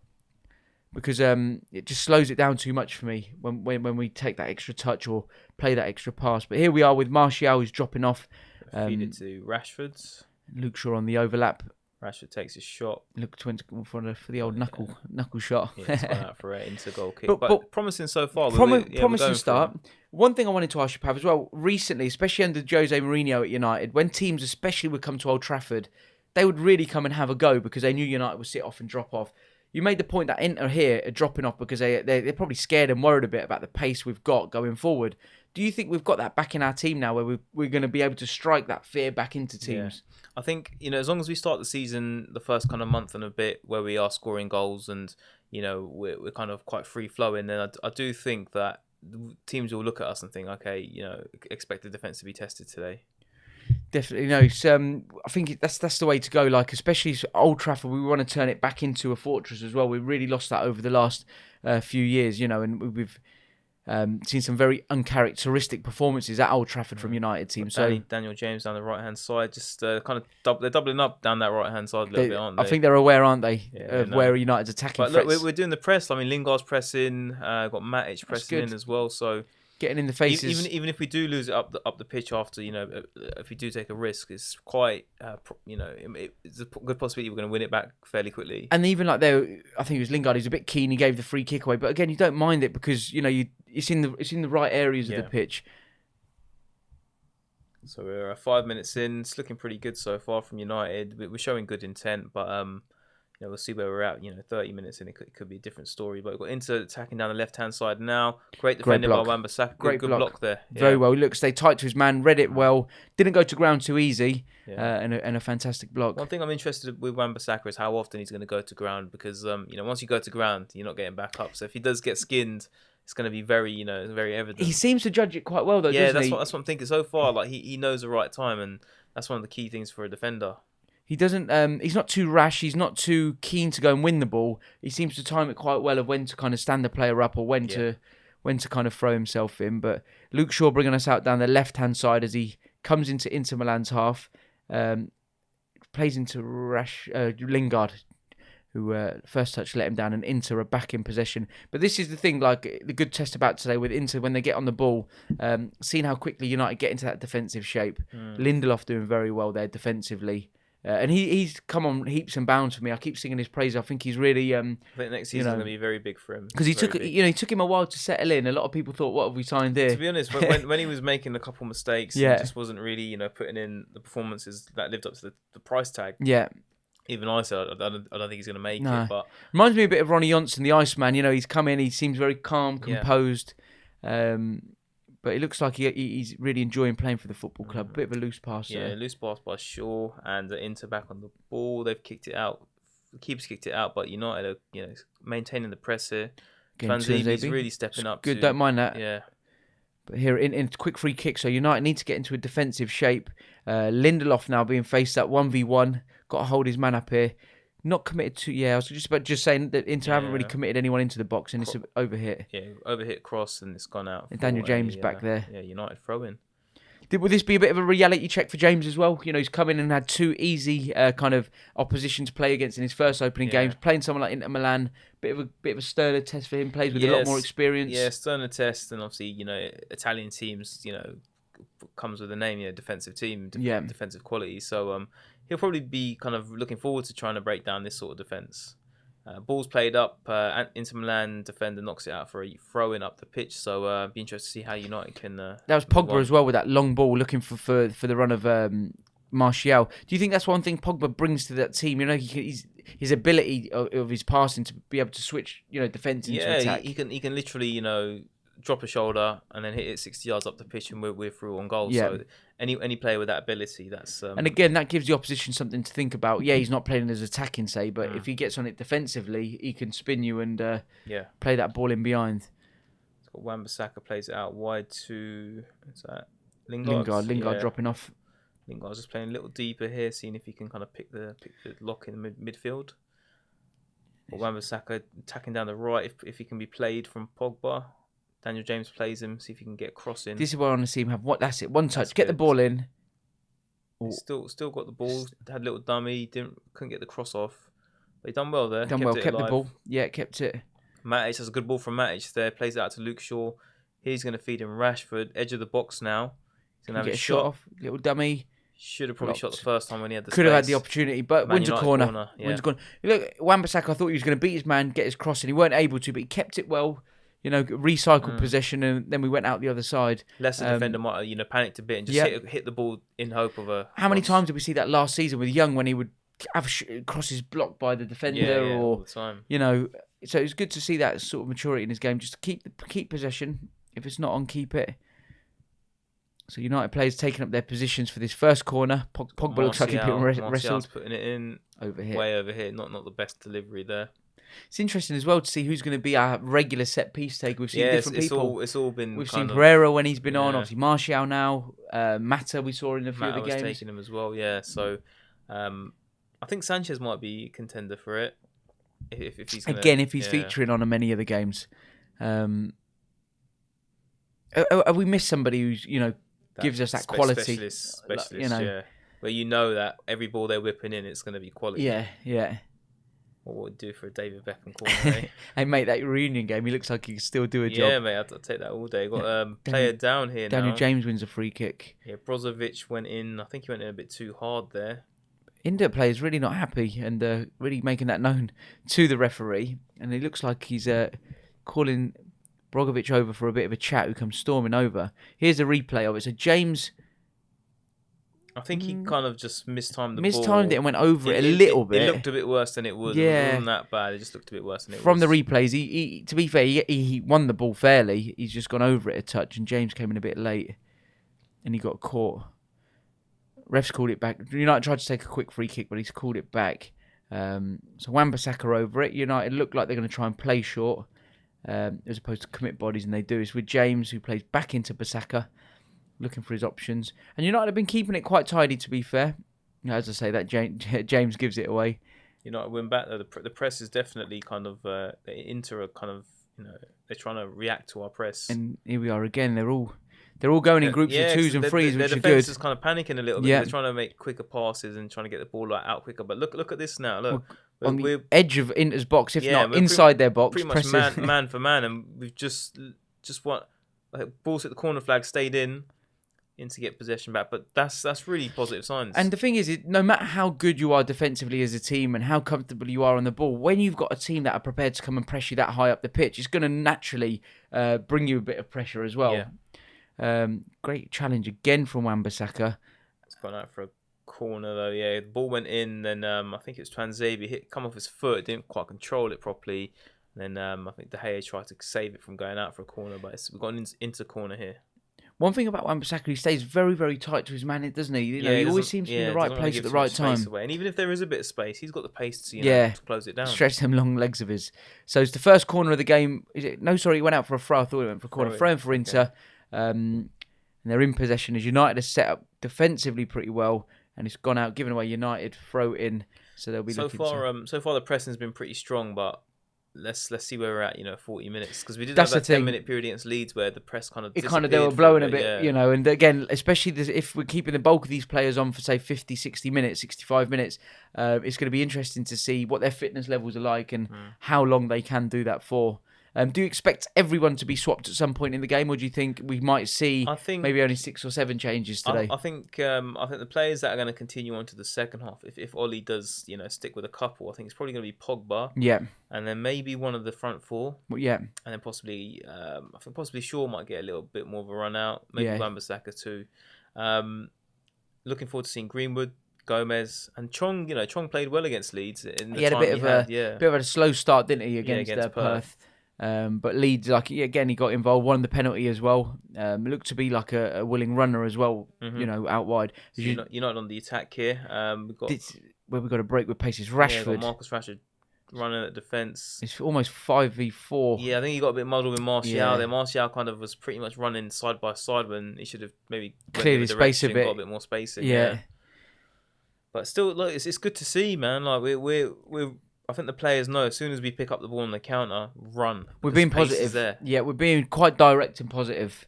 Because it just slows it down too much for me when we take that extra touch or play that extra pass. But here we are with Martial, who's dropping off. Feed it to Rashford. Luke Shaw on the overlap. Rashford takes his shot. Look for the old knuckle shot. Yeah, it's gone out for an into goal kick. But promising so far. Promising start. One thing I wanted to ask you, Pav, as well, recently, especially under Jose Mourinho at United, when teams especially would come to Old Trafford, they would really come and have a go because they knew United would sit off and drop off. You made the point that Inter here are dropping off because they're probably scared and worried a bit about the pace we've got going forward. Do you think we've got that back in our team now where we're going to be able to strike that fear back into teams? Yeah. I think, as long as we start the season, the first kind of month and a bit where we are scoring goals and, we're kind of quite free-flowing, then I do think that teams will look at us and think, okay, expect the defence to be tested today. Definitely, no. I think that's the way to go. Like, especially Old Trafford, we want to turn it back into a fortress as well. We really lost that over the last few years, and we've seen some very uncharacteristic performances at Old Trafford from United teams. So Daniel James down the right hand side, just they're doubling up down that right hand side a little bit, aren't they? I think they're aware, aren't they, where United's attacking. But look, we're doing the press. I mean, Lingard's pressing, got Matic pressing in as well. So getting in the faces. Even if we do lose it up the pitch after, if we do take a risk, it's quite, it's a good possibility we're going to win it back fairly quickly. And even like there, I think it was Lingard who's a bit keen. He gave the free kick away, but again, you don't mind it because it's in the right areas of the pitch. So we're 5 minutes in. It's looking pretty good so far from United. We're showing good intent, but we'll see where we're at. 30 minutes in, it could be a different story. But we've got Inter attacking down the left-hand side now. Great defending by Wan-Bissaka. Good block there. Yeah. Very well. He looked stayed tight to his man, read it well. Didn't go to ground too easy, and a fantastic block. One thing I'm interested with Wan-Bissaka is how often he's going to go to ground because, once you go to ground, you're not getting back up. So if he does get skinned, it's going to be very, very evident. He seems to judge it quite well, though, doesn't he? That's what I'm thinking so far. Like, he knows the right time, and that's one of the key things for a defender. He doesn't. He's not too rash. He's not too keen to go and win the ball. He seems to time it quite well of when to kind of stand the player up or when to kind of throw himself in. But Luke Shaw bringing us out down the left-hand side as he comes into Inter Milan's half, plays into Lingard, who first touch let him down, and Inter are back in possession. But this is the thing, like the good test about today with Inter when they get on the ball, seeing how quickly United get into that defensive shape. Lindelof doing very well there defensively. And he's come on heaps and bounds for me. I keep singing his praise. I think he's really. I think next season's going to be very big for him because he took him a while to settle in. A lot of people thought, "What have we signed here?" To be honest, when he was making a couple mistakes, he just wasn't really putting in the performances that lived up to the price tag. Yeah. Even I said I don't think he's going to make it. But reminds me a bit of Ronnie Johnson, the Iceman. He's come in. He seems very calm, composed. But it looks like he's really enjoying playing for the football club. A bit of a loose pass. Yeah, loose pass by Shaw and Inter back on the ball. They've kicked it out. The keeper's kicked it out, but United are maintaining the press here. Tuanzebe's really stepping up. Good, don't mind that. Yeah. But here in quick free kick, so United need to get into a defensive shape. Lindelof now being faced up 1v1. Got to hold his man up here. Not committed to. I was just saying that Inter haven't really committed anyone into the box, and it's an overhit. Yeah, overhit cross, and it's gone out. And Daniel James back there. Yeah, United throw in. Would this be a bit of a reality check for James as well? He's come in and had two easy kind of opposition to play against in his first opening games. Playing someone like Inter Milan, bit of a sterner test for him. Plays with a lot more experience. Yeah, sterner test, and obviously Italian teams comes with a name, defensive team, defensive quality. So he'll probably be kind of looking forward to trying to break down this sort of defence. Ball's played up. Inter Milan defender knocks it out for a throw-in up the pitch. So be interested to see how United can. That was Pogba as well with that long ball, looking for the run of Martial. Do you think that's one thing Pogba brings to that team? You know, his ability of his passing to be able to switch, defence into attack. He can literally, drop a shoulder and then hit it 60 yards up the pitch, and we're through on goal. Yeah. So any player with that ability, that's and again, that gives the opposition something to think about. Yeah, he's not playing as attacking, say, but if he gets on it defensively, he can spin you and play that ball in behind. It's got Wan-Bissaka plays it out wide to Lingard. Lingard dropping off. Lingard's just playing a little deeper here, seeing if he can kind of pick the lock in the midfield. Wan-Bissaka attacking down the right if he can be played from Pogba. Daniel James plays him, see if he can get a cross in. This is where I want to see him have that's it. One touch, get the ball in. Still got the ball. Had a little dummy. Couldn't get the cross off. But he done well there. Kept the ball. Yeah, kept it. Matic has a good ball from Matic there. Plays it out to Luke Shaw. He's going to feed him Rashford. Edge of the box now. He's going to have a shot off. Little dummy. Should have probably shot the first time when he had the Could space. have had the opportunity, but wins a corner. Yeah. Wins a corner. Look, Wan-Bissaka, I thought he was going to beat his man, get his cross, and he weren't able to, but he kept it well. Recycled possession, and then we went out the other side. Leicester defender might have, panicked a bit and just hit the ball in hope of a. How many times did we see that last season with Young when he would have crosses blocked by the defender, all the time. So it's good to see that sort of maturity in his game. Just to keep possession. If it's not on, keep it. So United players taking up their positions for this first corner. Pogba looks like he's being wrestled. Putting it in way over here. Not the best delivery there. It's interesting as well to see who's going to be our regular set piece taker. We've seen different people. It's all been. We've seen Pereira when he's been on. Obviously Martial now. Mata we saw in a few of the games. Mata was taking him as well. Yeah. So I think Sanchez might be a contender for it. If he's if he's featuring on many of the games. Have we missed somebody who's gives us that quality? Specialist, yeah. Where that every ball they're whipping in, it's going to be quality. Yeah. What would it do for a David Beckham corner, eh? Hey, mate, that reunion game, he looks like he can still do a job. Yeah, mate, I'd take that all day. Got player down here Daniel James wins a free kick. Yeah, Brozovic went in. I think he went in a bit too hard there. Inter player's really not happy and really making that known to the referee. And it looks like he's calling Brozovic over for a bit of a chat, who comes storming over. Here's a replay of it. So James... I think he kind of just mistimed the ball. Mistimed it and went over it a little bit. It looked a bit worse than it was. Yeah. It wasn't that bad. It just looked a bit worse than it was. From the replays, he to be fair, he won the ball fairly. He's just gone over it a touch, and James came in a bit late, and he got caught. Refs called it back. United tried to take a quick free kick, but he's called it back. So Wan-Bissaka over it. United look like they're going to try and play short, as opposed to commit bodies, and they do. It's with James, who plays back into Bissaka, looking for his options. And United have been keeping it quite tidy, to be fair. As I say, that James gives it away. United win back, though. The press is definitely kind of... Inter are kind of... they're trying to react to our press. And here we are again. They're all going in groups of twos and threes, which is good. Their defence is kind of panicking a little bit. They're trying to make quicker passes and trying to get the ball out quicker. But look at this now. Look. On the edge of Inter's box, if not inside their box. Pretty much man for man. And we've just what... balls at the corner flag, stayed in to get possession back, but that's really positive signs. And the thing is, no matter how good you are defensively as a team and how comfortable you are on the ball, when you've got a team that are prepared to come and press you that high up the pitch, it's going to naturally bring you a bit of pressure as well. Yeah. Great challenge again from Wan-Bissaka. It's gone out for a corner though. Yeah, the ball went in, then I think it was Tuanzebe come off his foot, didn't quite control it properly. And then I think De Gea tried to save it from going out for a corner, but we've got an into corner here. One thing about Wan-Bissaka, he stays very, very tight to his man, doesn't he? He always seems to be in the right place at the right time. Away. And even if there is a bit of space, he's got the pace to, to close it down. Stretch them long legs of his. So it's the first corner of the game. He went out for a throw. I thought he went for a corner. Throwing for Inter. And they're in possession as United are set up defensively pretty well. And it's gone out, giving away United, throw in. So they'll be so far the pressing's been pretty strong, but let's see where we're at, 40 minutes, because we did have that 10-minute period against Leeds where the press kind of they were blowing a bit, and again, especially if we're keeping the bulk of these players on for say 50, 60 minutes, 65 minutes, it's going to be interesting to see what their fitness levels are like and how long they can do that for. Do you expect everyone to be swapped at some point in the game, or do you think we might see maybe only 6 or 7 changes today? I think the players that are going to continue on to the second half, if Ollie does stick with a couple, I think it's probably going to be Pogba. Yeah. And then maybe one of the front four. Well, yeah. And then possibly, I think possibly Shaw might get a little bit more of a run out. Maybe Wan-Bissaka too. Looking forward to seeing Greenwood, Gomez, and Chong. Chong played well against Leeds. He had a bit of a slow start, didn't he, against Perth? But Leeds, again, he got involved, won the penalty as well. Looked to be like a willing runner as well, out wide. So United on the attack here. We've got a break with pace is Rashford. Marcus Rashford running at defence. It's almost 5v4. Yeah, I think he got a bit muddled with Martial there. Martial kind of was pretty much running side by side when he should have maybe cleared his space a bit. Got a bit more spacing. Yeah. But still, look, it's good to see, man. Like we're I think the players know as soon as we pick up the ball on the counter, run. We're being positive. Yeah, we're being quite direct and positive.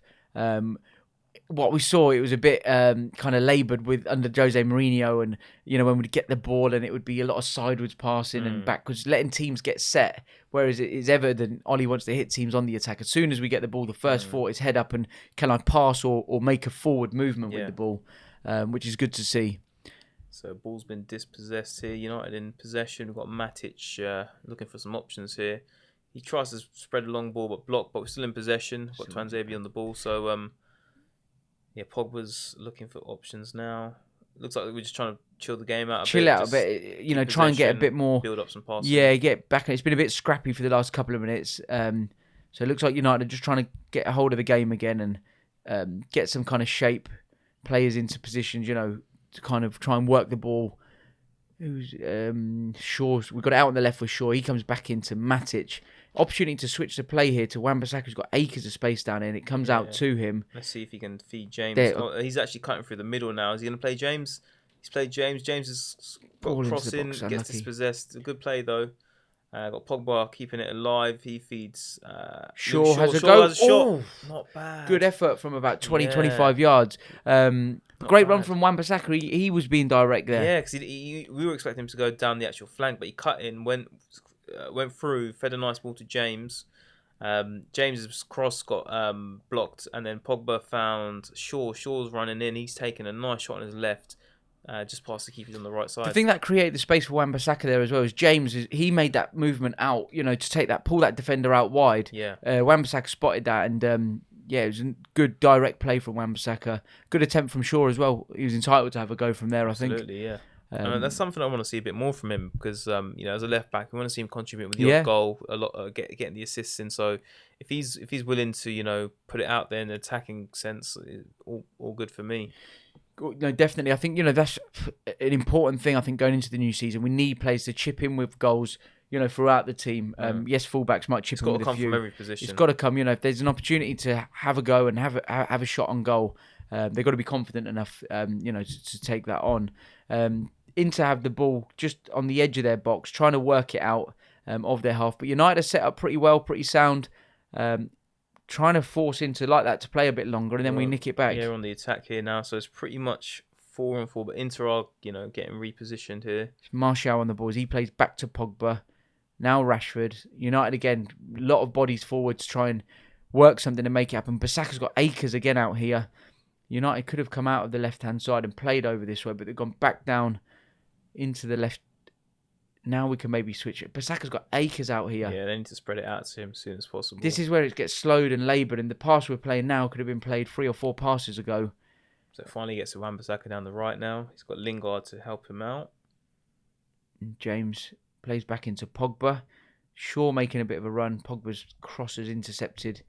What we saw, it was a bit kind of laboured with under Jose Mourinho, and when we'd get the ball and it would be a lot of sideways passing and backwards, letting teams get set. Whereas it's evident Ollie wants to hit teams on the attack. As soon as we get the ball, the first thought is head up and can I pass or make a forward movement with the ball, which is good to see. So ball's been dispossessed here. United in possession. We've got Matic looking for some options here. He tries to spread a long ball but blocked, but we're still in possession. We've got Tuanzebe on the ball. So, Pogba's looking for options now. Looks like we're just trying to chill the game out a bit. Chill out a bit, try and get a bit more... Build up some passes. Yeah, get back. It's been a bit scrappy for the last couple of minutes. So it looks like United are just trying to get a hold of the game again and get some kind of shape, players into positions, to kind of try and work the ball. Who's Shaw? We've got it out on the left with Shaw. He comes back into Matic. Opportunity to switch the play here to Wan-Bissaka, who's got acres of space down there, and it comes out to him. Let's see if he can feed James. He's actually cutting through the middle now. Is he going to play James? He's played James. James has got a cross in, gets dispossessed. A good play though. Got Pogba keeping it alive. He feeds. Shaw has a go. Shot. Not bad. Good effort from about 20-25 yards. Great run from Wan-Bissaka. He was being direct there. Yeah, because we were expecting him to go down the actual flank, but he cut in, went through, fed a nice ball to James. James's cross got blocked, and then Pogba found Shaw. Shaw's running in. He's taking a nice shot on his left, just past the keepers on the right side. The thing that created the space for Wan-Bissaka there as well is James. He made that movement out, to take that, pull that defender out wide. Yeah. Wan-Bissaka spotted that, and it was a good direct play from Wan-Bissaka. Good attempt from Shaw as well. He was entitled to have a go from there, I think. Absolutely, yeah. That's something I want to see a bit more from him because, as a left back, we want to see him contribute with the odd goal, a lot, getting the assists in. So if he's willing to, put it out there in an attacking sense, all good for me. No, definitely. I think that's an important thing. I think going into the new season, we need players to chip in with goals. Throughout the team. Yes, fullbacks might chip in with a few. It's got to come from every position. It's got to come. If there's an opportunity to have a go and have a shot on goal, they've got to be confident enough, to take that on. Inter have the ball just on the edge of their box, trying to work it out of their half. But United are set up pretty well, pretty sound, trying to force Inter like that to play a bit longer, and then we nick it back. Yeah, we're on the attack here now, so it's pretty much 4-4. But Inter are, getting repositioned here. Martial on the balls. He plays back to Pogba. Now Rashford. United again, a lot of bodies forward to try and work something to make it happen. Bissaka's got acres again out here. United could have come out of the left-hand side and played over this way, but they've gone back down into the left. Now we can maybe switch it. Bissaka's got acres out here. Yeah, they need to spread it out to him as soon as possible. This is where it gets slowed and laboured, and the pass we're playing now could have been played 3 or 4 passes ago. So it finally gets to Wan-Bissaka down the right now. He's got Lingard to help him out. James plays back into Pogba. Shaw making a bit of a run. Pogba's cross is intercepted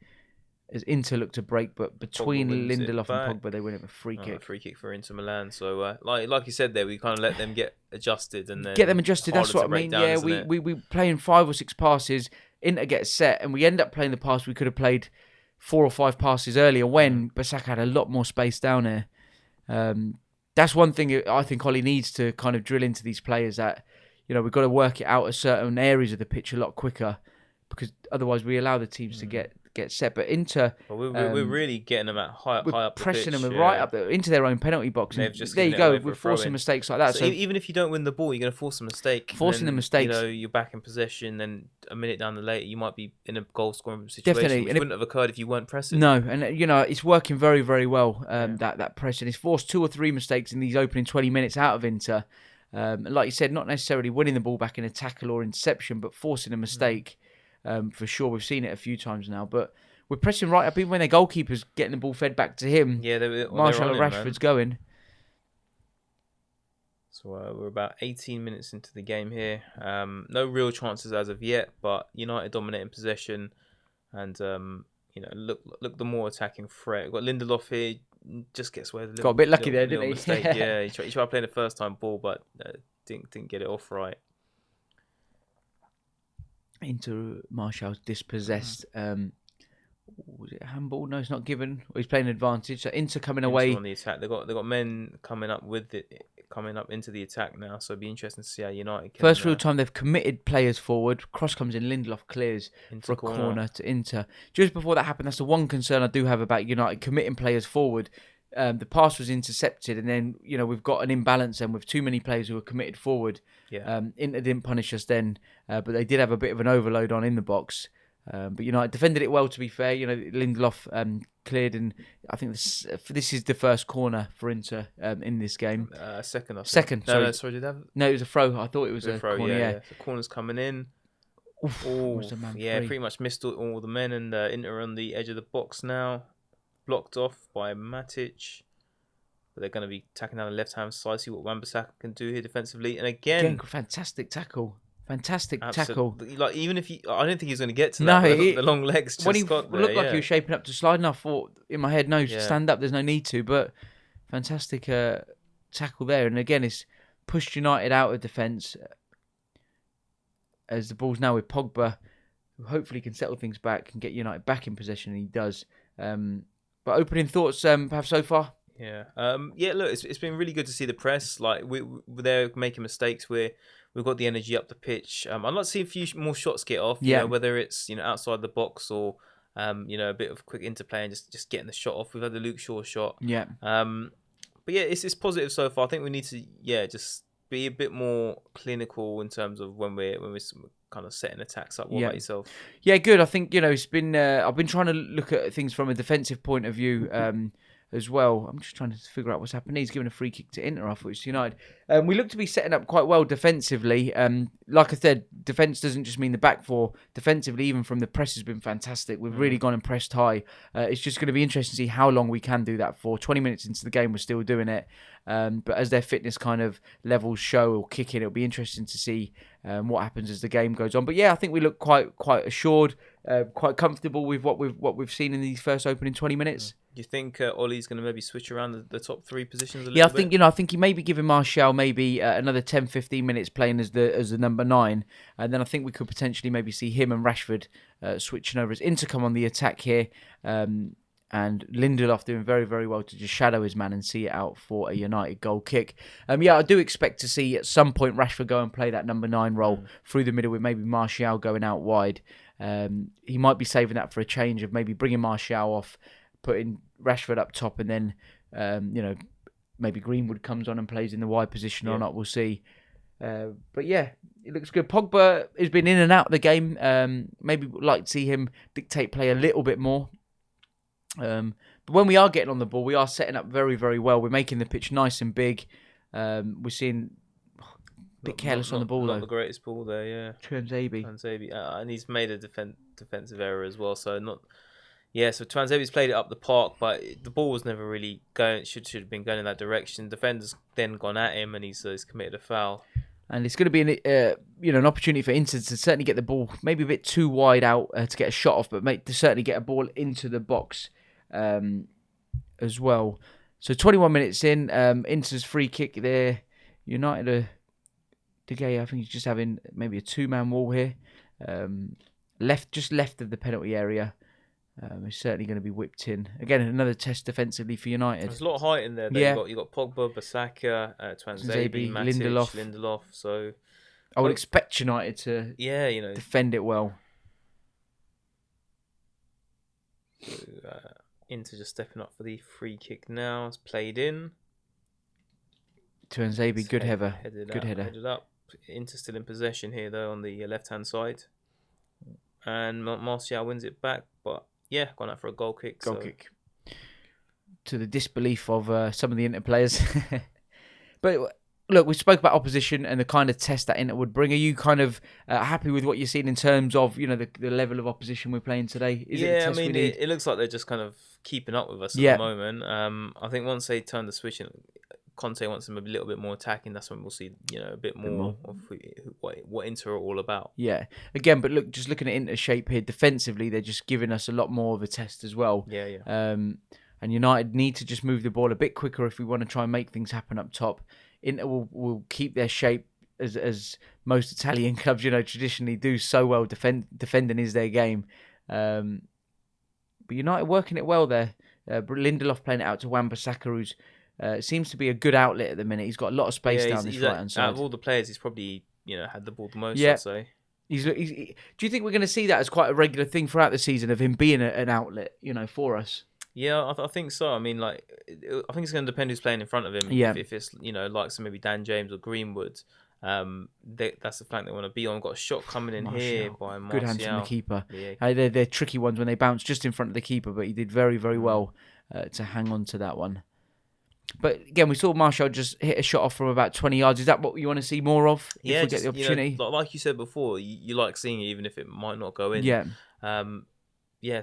as Inter look to break, but between Lindelof and Pogba, they win it with a free kick. Free kick for Inter Milan. So, like you said there, we kind of let them get adjusted and then get them adjusted. That's what I mean. Yeah, we playing 5 or 6 passes. Inter gets set, and we end up playing the pass we could have played 4 or 5 passes earlier when Bissaka had a lot more space down there. That's one thing I think Ollie needs to kind of drill into these players that. We've got to work it out at certain areas of the pitch a lot quicker because otherwise we allow the teams to get get set. But Inter, Well, we're really getting them high up the pressing pitch, them right up there, into their own penalty box. They've And just there you given it go, away for we're a forcing throw-in. mistakes like that. So even if you don't win the ball, you're going to force a mistake. Forcing the mistakes. You're back in possession. Then a minute down the later, you might be in a goal scoring situation, Definitely. which wouldn't have occurred if you weren't pressing. No, and it's working very, very well. That pressing. It's forced 2 or 3 mistakes in these opening 20 minutes out of Inter. Like you said, not necessarily winning the ball back in a tackle or interception, but forcing a mistake. For sure, we've seen it a few times now, but we're pressing right up even when their goalkeeper's getting the ball fed back to him. Yeah, Martial and Rashford's going. So we're about 18 minutes into the game here. No real chances as of yet, but United dominating possession, and look the more attacking threat. We've got Lindelof here, just gets away with got a bit lucky there, didn't he? Mistake. Yeah, he tried playing the first time ball, but didn't get it off right. Inter Martial's dispossessed. Was it a handball? No, it's not given. He's playing advantage. So Inter coming away on the attack. They got men coming up into the attack now. So it'll be interesting to see how United can. First real time they've committed players forward. Cross comes in. Lindelof clears for a corner to Inter. Just before that happened, that's the one concern I do have about United committing players forward. The pass was intercepted, and then we've got an imbalance then with too many players who are committed forward. Yeah. Inter didn't punish us then, but they did have a bit of an overload on in the box. But United defended it well, to be fair. Lindelof cleared, and I think this is the first corner for Inter in this game. Second, I think. Second. No, sorry, did they have? No, it was a throw. I thought it was a throw. corner. Yeah. The corner's coming in. Oof, pretty much missed all the men, and Inter on the edge of the box now, blocked off by Matic. But they're going to be attacking down the left-hand side, see what Wan-Bissaka can do here defensively. And again fantastic tackle. Fantastic tackle. tackle. Even if I don't think he's going to get to that. The long legs just when he got there. Looked like he was shaping up to slide, and I thought in my head, no, stand up. There's no need to. But fantastic tackle there. And again, it's pushed United out of defence as the ball's now with Pogba, who hopefully can settle things back and get United back in possession, and he does. But opening thoughts, perhaps so far. Yeah. Look, it's been really good to see the press. Like they're making mistakes. We've got the energy up the pitch. I'd like to see a few more shots get off. Whether it's outside the box or a bit of quick interplay and just getting the shot off. We've had the Luke Shaw shot. Yeah. But yeah, it's positive so far. I think we need to just be a bit more clinical in terms of when we're kind of setting attacks up. What about yourself? Yeah, good. I think it's been. I've been trying to look at things from a defensive point of view. As well. I'm just trying to figure out what's happened. He's given a free kick to Inter off which United. We look to be setting up quite well defensively. Like I said, defence doesn't just mean the back four. Defensively, even from the press has been fantastic. We've really gone and pressed high. It's just going to be interesting to see how long we can do that for. 20 minutes into the game, we're still doing it. But as their fitness kind of levels show or kick in, it'll be interesting to see what happens as the game goes on. But yeah, I think we look quite assured, quite comfortable with what we've seen in these first opening 20 minutes. Do you think Ollie's going to maybe switch around the top three positions a little bit? Yeah, I think he maybe giving Martial maybe another 10-15 minutes playing as the number 9, and then I think we could potentially maybe see him and Rashford switching over as Inter come on the attack here, and Lindelof doing very, very well to just shadow his man and see it out for a United goal kick. I do expect to see at some point Rashford go and play that number 9 role through the middle with maybe Martial going out wide. He might be saving that for a change of maybe bringing Martial off, putting Rashford up top, and then maybe Greenwood comes on and plays in the wide position or not. We'll see. But yeah, it looks good. Pogba has been in and out of the game. Maybe would like to see him dictate play a little bit more. But when we are getting on the ball, we are setting up very, very well. We're making the pitch nice and big. We're seeing a bit careless on the ball, though. Not the greatest ball there, yeah. Tuanzebe. And he's made a defensive error as well, so not... Yeah, so Tuanzebe's played it up the park, but the ball was never really going. Should have been going in that direction. Defenders then gone at him, and he's committed a foul. And it's going to be an opportunity for Inter to certainly get the ball maybe a bit too wide out to get a shot off, but to certainly get a ball into the box as well. So 21 minutes in, Inter's free kick there. United, De Gea, I think he's just having maybe a 2-man wall here, left of the penalty area. It's certainly going to be whipped in. Again, another test defensively for United. There's a lot of height in there. Yeah. You got Pogba, Bissaka, Tuanzebe, Matic, Lindelof. So I would expect United to defend it well. So, Inter just stepping up for the free kick now. It's played in. Tuanzebe, good header. Good header. Headed up. Inter still in possession here, though, on the left-hand side. And Martial wins it back. But, yeah, gone out for a goal kick. Goal kick. To the disbelief of some of the Inter players. But, look, we spoke about opposition and the kind of test that Inter would bring. Are you kind of happy with what you're seeing in terms of, the level of opposition we're playing today? Is it the test we need? It looks like they're just kind of keeping up with us at the moment. I think once they turn the switch, Conte wants them a little bit more attacking. That's when we'll see, a bit more of what Inter are all about. Yeah. Again, but look, just looking at Inter's shape here, defensively, they're just giving us a lot more of a test as well. Yeah. And United need to just move the ball a bit quicker if we want to try and make things happen up top. Inter will keep their shape as most Italian clubs, traditionally do so well. Defending is their game. But United working it well there. Lindelof playing it out to Wan-Bissaka, who's seems to be a good outlet at the minute. He's got a lot of space down this right-hand side. Out of all the players, he's probably had the ball the most, I'd say. Do you think we're going to see that as quite a regular thing throughout the season of him being an outlet, for us? Yeah, I think so. I mean, I think it's going to depend who's playing in front of him. Yeah. If it's, like maybe Dan James or Greenwood, that's the flank they want to be on. Got a shot coming in here by Martial. Good hands from the keeper. Yeah. They're tricky ones when they bounce just in front of the keeper, but he did very, very well to hang on to that one. But again, we saw Martial just hit a shot off from about 20 yards. Is that what you want to see more of? Yeah, if we get the opportunity. Like you said before, you like seeing it even if it might not go in. Yeah.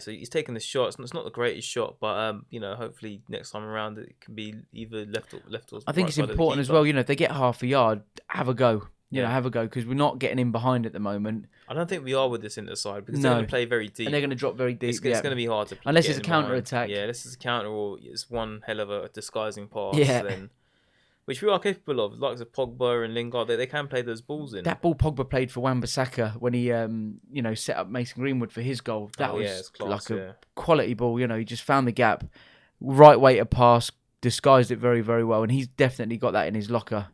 So he's taking the shot. It's not the greatest shot, but hopefully next time around it can be either left or I think it's important as well. If they get half a yard, have a go. Have a go, because we're not getting in behind at the moment. I don't think we are with this Inter side, because they're going to play very deep. And they're going to drop very deep. It's going to be hard to play. Unless it's a counter-attack. Yeah, this is a counter, or it's one hell of a disguising pass. Yeah. Which we are capable of. Like the Pogba and Lingard, they can play those balls in. That ball Pogba played for Wan-Bissaka when he set up Mason Greenwood for his goal. That was class, like a quality ball. He just found the gap. Right way to pass, disguised it very, very well. And he's definitely got that in his locker.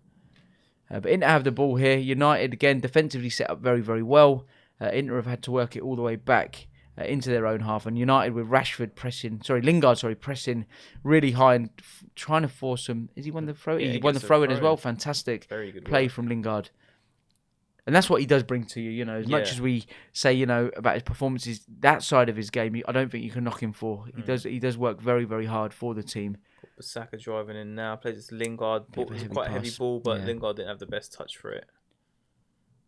But Inter have the ball here. United, again, defensively set up very, very well. Inter have had to work it all the way back into their own half. And United with Lingard pressing really high and trying to force him. Is he won the throw? He won the throw in as well. Fantastic very good play work from Lingard. And that's what he does bring to you, As much as we say, about his performances, that side of his game, I don't think you can knock him for. He does work very, very hard for the team. Bissaka driving in now, plays this Lingard. It was quite a heavy ball, but Lingard didn't have the best touch for it.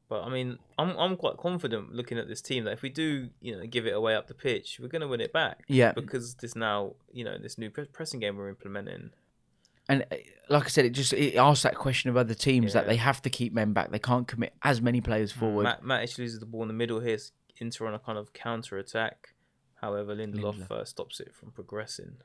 But I mean, I'm quite confident looking at this team that if we do, give it away up the pitch, we're going to win it back. Yeah. Because this now, this new pressing game we're implementing. And like I said, it asks that question of other teams that they have to keep men back. They can't commit as many players forward. Matic loses the ball in the middle here. Inter on a kind of counter attack. However, Lindelof stops it from progressing.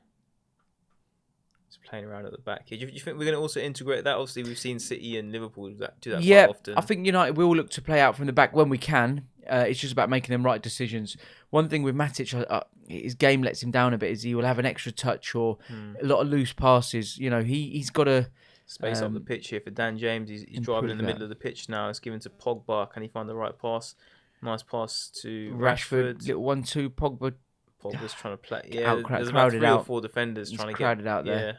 Just playing around at the back here. Do you think we're going to also integrate that? Obviously, we've seen City and Liverpool do that quite often. I think United will look to play out from the back when we can. It's just about making them right decisions. One thing with Matic, his game lets him down a bit, is he will have an extra touch or a lot of loose passes. He's got to space up the pitch here for Dan James. He's driving in the middle of the pitch now. It's given to Pogba. Can he find the right pass? Nice pass to Rashford. Little 1-2. Pogba's trying to play. Yeah, there's about 3 or 4 defenders trying to get crowded out there. Yeah.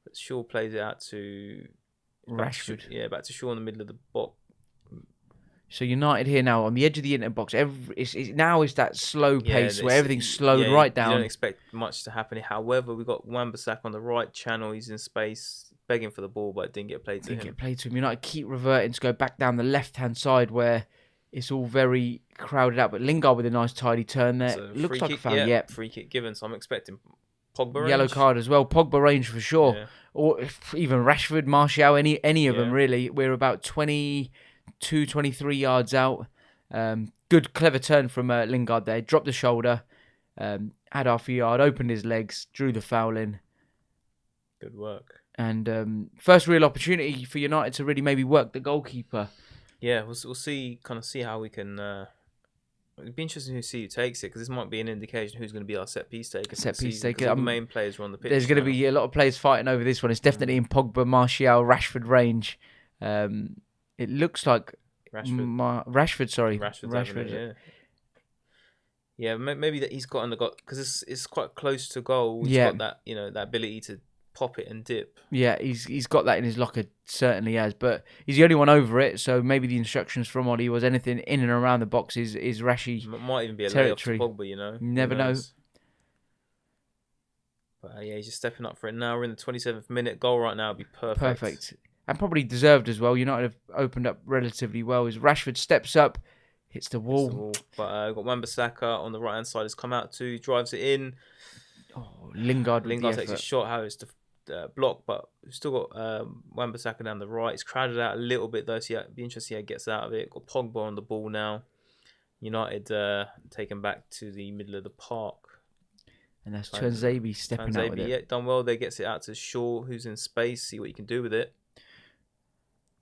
But Shaw plays it out to Rashford. Back to Shaw in the middle of the box. So United here now on the edge of the Inter box. Now is that slow pace where everything's slowed right down. You don't expect much to happen. However, we've got Wan-Bissaka on the right channel. He's in space, begging for the ball, but it didn't get played to him. United keep reverting to go back down the left-hand side where it's all very crowded out. But Lingard with a nice tidy turn there. Looks like a foul. Yeah, free kick given. So I'm expecting Pogba range. Yellow card as well. Pogba range for sure. Yeah. Or even Rashford, Martial, any of them really. We're about 22, 23 yards out. Good, clever turn from Lingard there. Dropped the shoulder. Had half a yard. Opened his legs. Drew the foul in. Good work. And first real opportunity for United to really maybe work the goalkeeper. Yeah, we'll see how we can. It'd be interesting to see who takes it, because this might be an indication who's going to be our set piece taker. The main players are on the pitch. There's going to be a lot of players fighting over this one. It's definitely in Pogba, Martial, Rashford range. It looks like Rashford. Rashford. Sorry, Rashford. Yeah, maybe that he's got because it's quite close to goal. He's got that that ability to pop it and dip. Yeah, he's got that in his locker, certainly has. But he's the only one over it, so maybe the instructions from Ollie was anything in and around the box is Rashi might even be a territory. layoff to Pogba, you know. You never know. But yeah, he's just stepping up for it now. We're in the 27th minute. Goal right now would be perfect. Perfect. And probably deserved as well. United have opened up relatively well as Rashford steps up, hits the wall. But got Wan-Bissaka on the right-hand side has come out too, drives it in. Oh, Lingard takes a shot. How it's the block, but we've still got Wan-Bissaka down the right. He's crowded out a little bit though, so it'd be interesting to see how he gets out of it. Got Pogba on the ball now. United taken back to the middle of the park. And that's Tuanzebe stepping out with it. Yeah, done well there. Gets it out to Shaw, who's in space. See what you can do with it.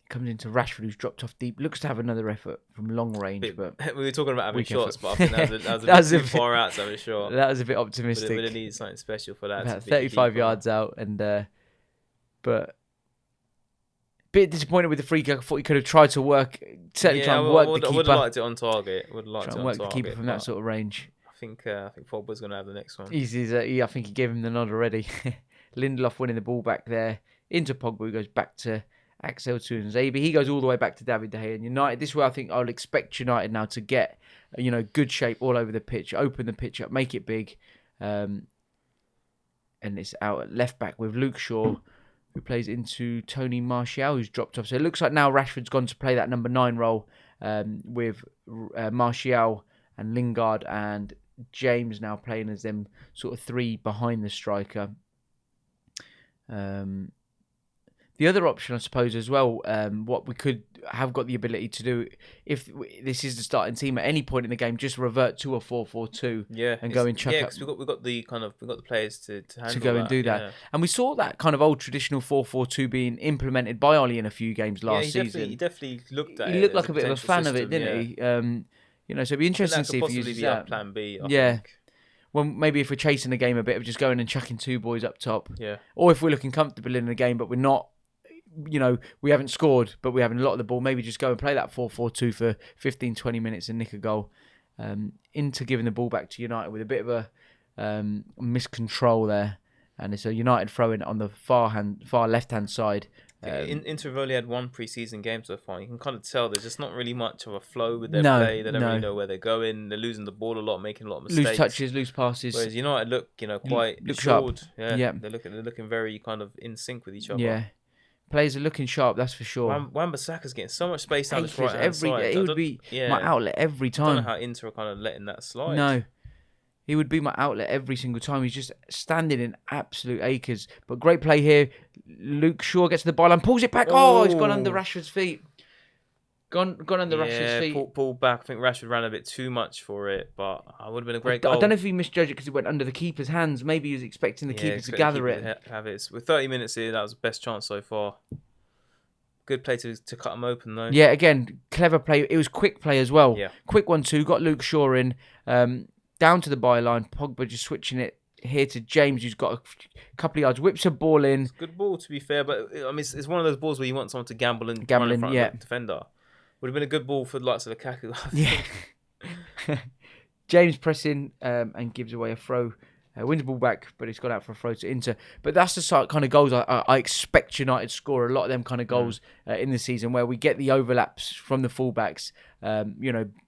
Comes into Rashford, who's dropped off deep. Looks to have another effort from long range. But we were talking about having shots, but I think that was a bit too far out to have a shot. That was a bit optimistic. But it needed something special for that. About 35 yards out. And but a bit disappointed with the free kick. I thought he could have tried to work, certainly try and work the keeper. I would have liked it on target. Work the keeper from that sort of range. I think Pogba's going to have the next one. I think he gave him the nod already. Lindelof winning the ball back there. Into Pogba, who goes back to Axel Tuanzebe. He goes all the way back to David De Gea. And United, this is where I think I'll expect United now to get, good shape all over the pitch, open the pitch up, make it big. And it's out at left back with Luke Shaw, who plays into Tony Martial, who's dropped off. So it looks like now Rashford's gone to play that number 9 role with Martial and Lingard and James now playing as them sort of 3 behind the striker. The other option, I suppose, as well, what we could have got the ability to do, if this is the starting team at any point in the game, just revert to a 4-4-2, and go and chuck up. Yeah, because we've got the players to handle to go that, and do that. Yeah. And we saw that kind of old traditional 4-4-2 being implemented by Ollie in a few games last season. He definitely looked at it. He looked like a bit of a fan of it, didn't he? So it'd be interesting to see if he uses that. Plan B. I think. Well, maybe if we're chasing the game a bit of just going and chucking 2 boys up top. Yeah. Or if we're looking comfortable in the game, but we're not, we haven't scored, but we're having a lot of the ball, maybe just go and play that 4-4-2 for 15, 20 minutes and nick a goal. Into giving the ball back to United with a bit of a miscontrol there. And it's a United throw-in on the far left-hand side. Inter have only had 1 pre-season game so far. You can kind of tell there's just not really much of a flow with their play. They don't really know where they're going. They're losing the ball a lot, making a lot of mistakes. Loose touches, loose passes. Whereas United look, quite sharp. Yeah, they're looking very kind of in sync with each other. Yeah, players are looking sharp. That's for sure. Wan-Bissaka's getting so much space down his right-hand side. It would be my outlet every time. I don't know how Inter are kind of letting that slide. No. He would be my outlet every single time. He's just standing in absolute acres. But great play here. Luke Shaw gets to the byline, pulls it back. Oh, he's gone under Rashford's feet. Gone under Rashford's feet. Pull back. I think Rashford ran a bit too much for it, but it would have been a great goal. I don't know if he misjudged it because it went under the keeper's hands. Maybe he was expecting the keeper to gather it. Have it. With 30 minutes here, that was the best chance so far. Good play to cut him open, though. Yeah, again, clever play. It was quick play as well. Yeah. Quick 1-2. Got Luke Shaw in. Down to the byline. Pogba just switching it here to James, who's got a couple of yards. Whips a ball in. It's a good ball, to be fair, but it's one of those balls where you want someone to gamble in front of the defender. Would have been a good ball for the likes of Lukaku. Yeah. James pressing and gives away a throw. Wins the ball back, but it's gone out for a throw to Inter. But that's the sort kind of goals I expect United to score. A lot of them kind of goals in the season where we get the overlaps from the fullbacks.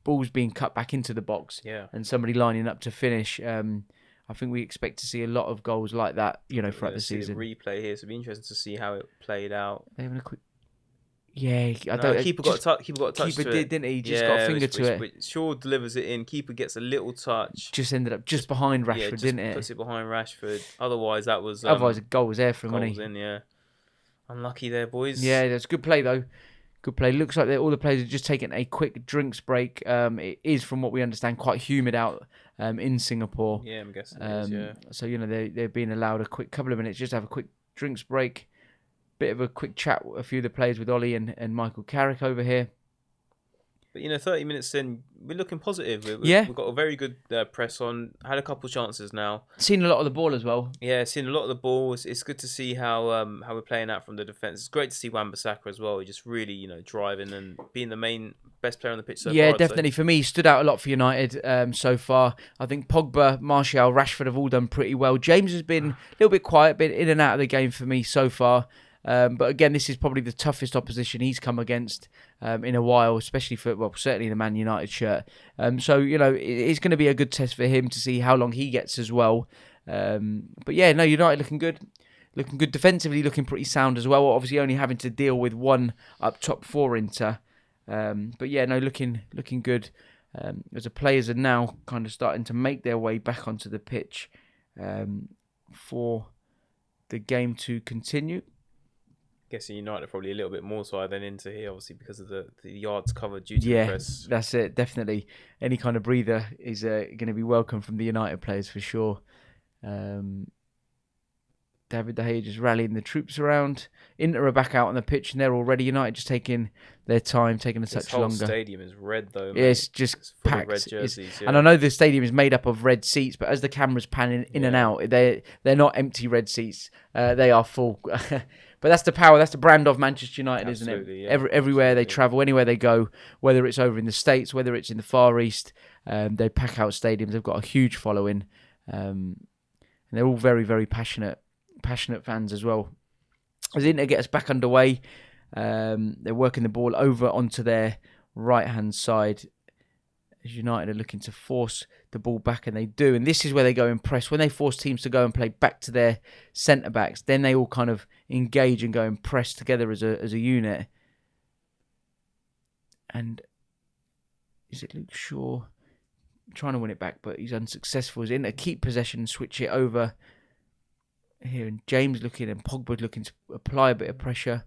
Balls being cut back into the box, and somebody lining up to finish. I think we expect to see a lot of goals like that, throughout the season. The replay here, so it'll be interesting to see how it played out. They're having a quick. Yeah, Keeper got a touch. Keeper did, didn't he? Just got a finger to it. Shaw delivers it in. Keeper gets a little touch. Just ended up just behind Rashford, didn't it? Puts it behind Rashford. Otherwise, that was. Otherwise, a goal was there for him, wasn't he? In, yeah. Unlucky there, boys. Yeah, that's a good play though. Good play. Looks like all the players have just taken a quick drinks break. It is, from what we understand, quite humid out in Singapore. Yeah, I'm guessing it is, yeah. So, they're being allowed a quick couple of minutes just to have a quick drinks break. Bit of a quick chat with a few of the players with Ollie and Michael Carrick over here. But 30 minutes in, we're looking positive. We've got a very good press on. Had a couple chances now. Seen a lot of the ball as well. Yeah, seen a lot of the ball. It's good to see how we're playing out from the defence. It's great to see Wan-Bissaka as well. He's just really driving and being the main best player on the pitch so far. Yeah, definitely. For me, he stood out a lot for United so far. I think Pogba, Martial, Rashford have all done pretty well. James has been a little bit quiet, been in and out of the game for me so far. But again, this is probably the toughest opposition he's come against in a while, especially for, well, certainly the Man United shirt. So, it's going to be a good test for him to see how long he gets as well. But yeah, no, United looking good. Looking good defensively, looking pretty sound as well. Obviously, only having to deal with one up top for Inter. But yeah, no, looking good. As the players are now kind of starting to make their way back onto the pitch for the game to continue. Guessing United are probably a little bit more so than Inter here, obviously, because of the yards covered due to the press. Yeah, that's it, definitely. Any kind of breather is going to be welcome from the United players for sure. David De Gea just rallying the troops around. Inter are back out on the pitch and they're already United just taking their time, taking a touch longer. This whole stadium is red though. Yeah, it's just full packed. Of red jerseys, And I know the stadium is made up of red seats, but as the cameras pan in and out, they're not empty red seats. They are full. But that's the power, that's the brand of Manchester United, Absolutely, isn't it? Everywhere they travel, anywhere they go, whether it's over in the States, whether it's in the Far East, they pack out stadiums. They've got a huge following. And they're all very, very passionate fans as well. As Inter get us back underway, they're working the ball over onto their right-hand side. As United are looking to force the ball back, and they do. And this is where they go and press. When they force teams to go and play back to their centre-backs, then they all kind of engage and go and press together as a unit. And is it Luke Shaw trying to win it back, but he's unsuccessful. As Inter keep possession and switch it over here, and James looking and Pogba looking to apply a bit of pressure.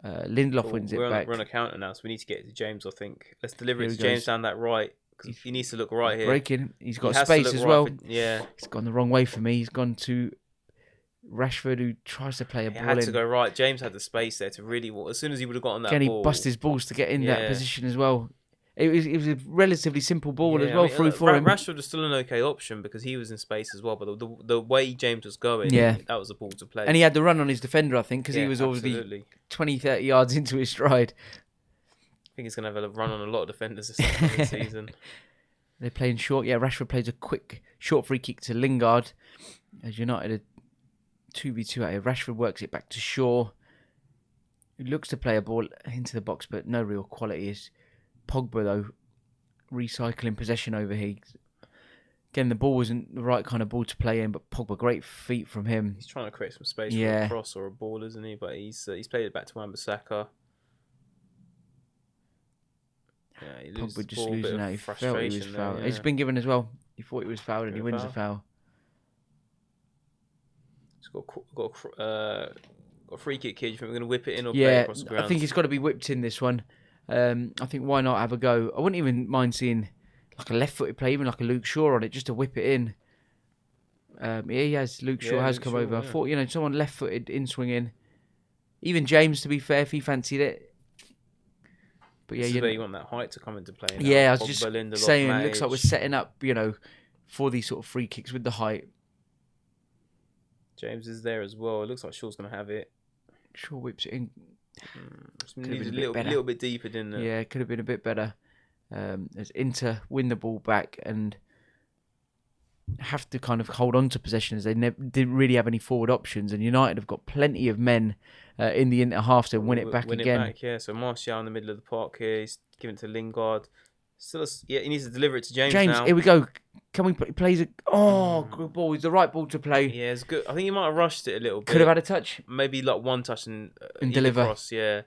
Lindelof wins it back. We're on a counter now, so we need to get it to James, I think. Let's deliver it to James down that right, because he needs to look right here. Breaking. He's got space as well. Yeah. He's gone the wrong way for me. He's gone to Rashford, who tries to play a ball in. He had to go right. James had the space there to really... As soon as he would have gotten that ball... He bust his balls to get in that position as well. It was a relatively simple ball as well through for him. Rashford was still an okay option because he was in space as well. But the way James was going, that was a ball to play. And he had the run on his defender, I think, because he was obviously 20, 30 yards into his stride. I think he's going to have a run on a lot of defenders this season. They're playing short. Yeah, Rashford plays a quick short free kick to Lingard. As United are 2v2 out here. Rashford works it back to Shaw, who looks to play a ball into the box, but no real quality. Is Pogba, though, recycling possession over here. Again, the ball wasn't the right kind of ball to play in, but Pogba, great feet from him. He's trying to create some space for a cross or a ball, isn't he? But he's played it back to Wan-Bissaka. Yeah, Pogba just losing out. He felt he was fouled. It's been given as well. He thought he was fouled and he wins the foul. He's got a free kick here. Do you think we're going to whip it in or play it across the ground? I think it's got to be whipped in this one. I think why not have a go? I wouldn't even mind seeing like a left-footed play, even like a Luke Shaw on it, just to whip it in. He has. Luke Shaw has come over. I thought, someone left-footed in swinging. Even James, to be fair, if he fancied it. But yeah, you want that height to come into play. Now. Yeah, I was just saying, it looks like we're setting up, for these sort of free kicks with the height. James is there as well. It looks like Shaw's going to have it. Shaw whips it in. Needs a little bit deeper, didn't it? Yeah, it could have been a bit better. As Inter win the ball back and have to kind of hold on to possession as they didn't really have any forward options. And United have got plenty of men in the Inter half to win it back again. So Martial in the middle of the park here. He's giving it to Lingard. He needs to deliver it to James now. Here we go. Can we play? Good ball. It's the right ball to play. Yeah, it's good. I think he might have rushed it a little bit. Could have had a touch. Maybe like one touch and deliver. Cross, yeah.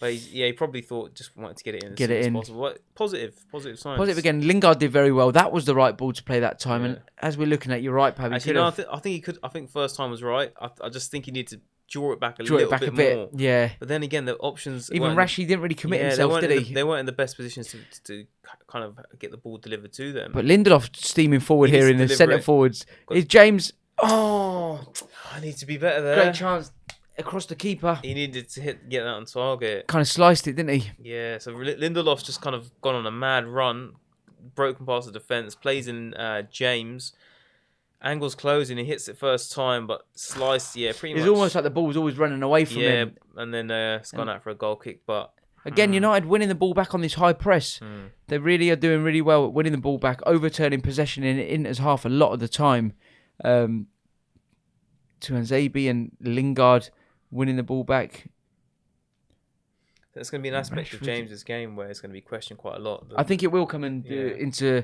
But he probably thought just wanted to get it in as possible. Positive signs. Positive again. Lingard did very well. That was the right ball to play that time. And as we're looking at, you're right, Pav. Actually, no, I think he could. I think first time was right. I just think he needed to draw it back a little bit more. Yeah. But then again, the options. Even Rashie didn't really commit himself, did he? They weren't in the best positions to kind of get the ball delivered to them. But Lindelof steaming forward here in the centre forwards. Is James? I need to be better there. Great chance. Across the keeper. He needed to get that on target. Kind of sliced it, didn't he? Yeah, so Lindelof's just kind of gone on a mad run, broken past the defence, plays in James, angles closing, he hits it first time, but sliced, pretty much. It's almost like the ball was always running away from him. Yeah, and then it's gone out for a goal kick, but Again, United winning the ball back on this high press. They really are doing really well at winning the ball back, overturning possession in Inter's half a lot of the time. Tuanzebe and Lingard winning the ball back. There's going to be an aspect of James's game where it's going to be questioned quite a lot. I think it will come into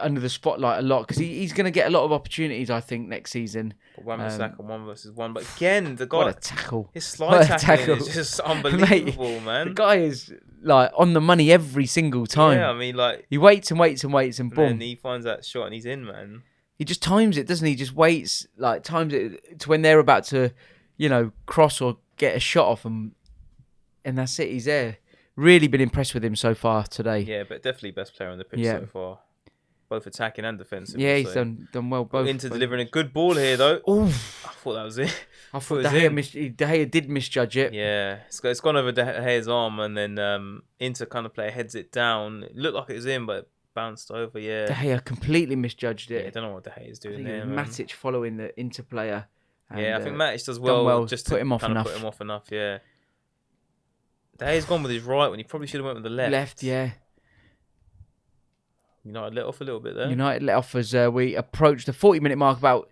under the spotlight a lot because he's going to get a lot of opportunities, I think, next season. Wan-Bissaka 1v1, but again, the guy, what a tackle! His slide tackling is just unbelievable, man. The guy is like on the money every single time. Yeah, I mean, like he waits and waits and waits and boom, and he finds that shot and he's in, man. He just times it, doesn't he? Just waits, like times it to when they're about to, cross or get a shot off him, and that's it. He's there. Really been impressed with him so far today. Yeah, but definitely best player on the pitch so far. Both attacking and defensive. Yeah, he's done well both. Inter delivering a good ball here, though. Ooh. I thought that was it. I thought De Gea did misjudge it. Yeah, it's gone over De Gea's arm, and then Inter kind of player heads it down. It looked like it was in, but it bounced over, yeah. De Gea completely misjudged it. Yeah, I don't know what De Gea's doing there. Matic following the Inter player. And, I think Matic does well just to put him off enough, yeah. De Gea's gone with his right when he probably should have went with the left. Left, yeah. United let off a little bit there. United let off as we approached the 40-minute mark. About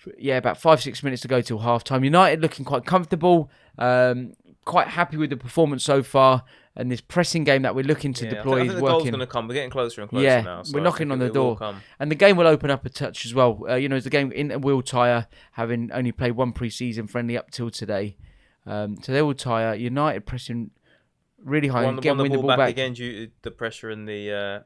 5-6 minutes to go till half time. United looking quite comfortable, quite happy with the performance so far, and this pressing game that we're looking to deploy I think is the working. goal's going to come. We're getting closer and closer now. So we're knocking on the door, and the game will open up a touch as well. As the game Inter will tire, having only played one pre-season friendly up till today, so they will tire. United pressing really high and again win the ball back again due to the pressure and the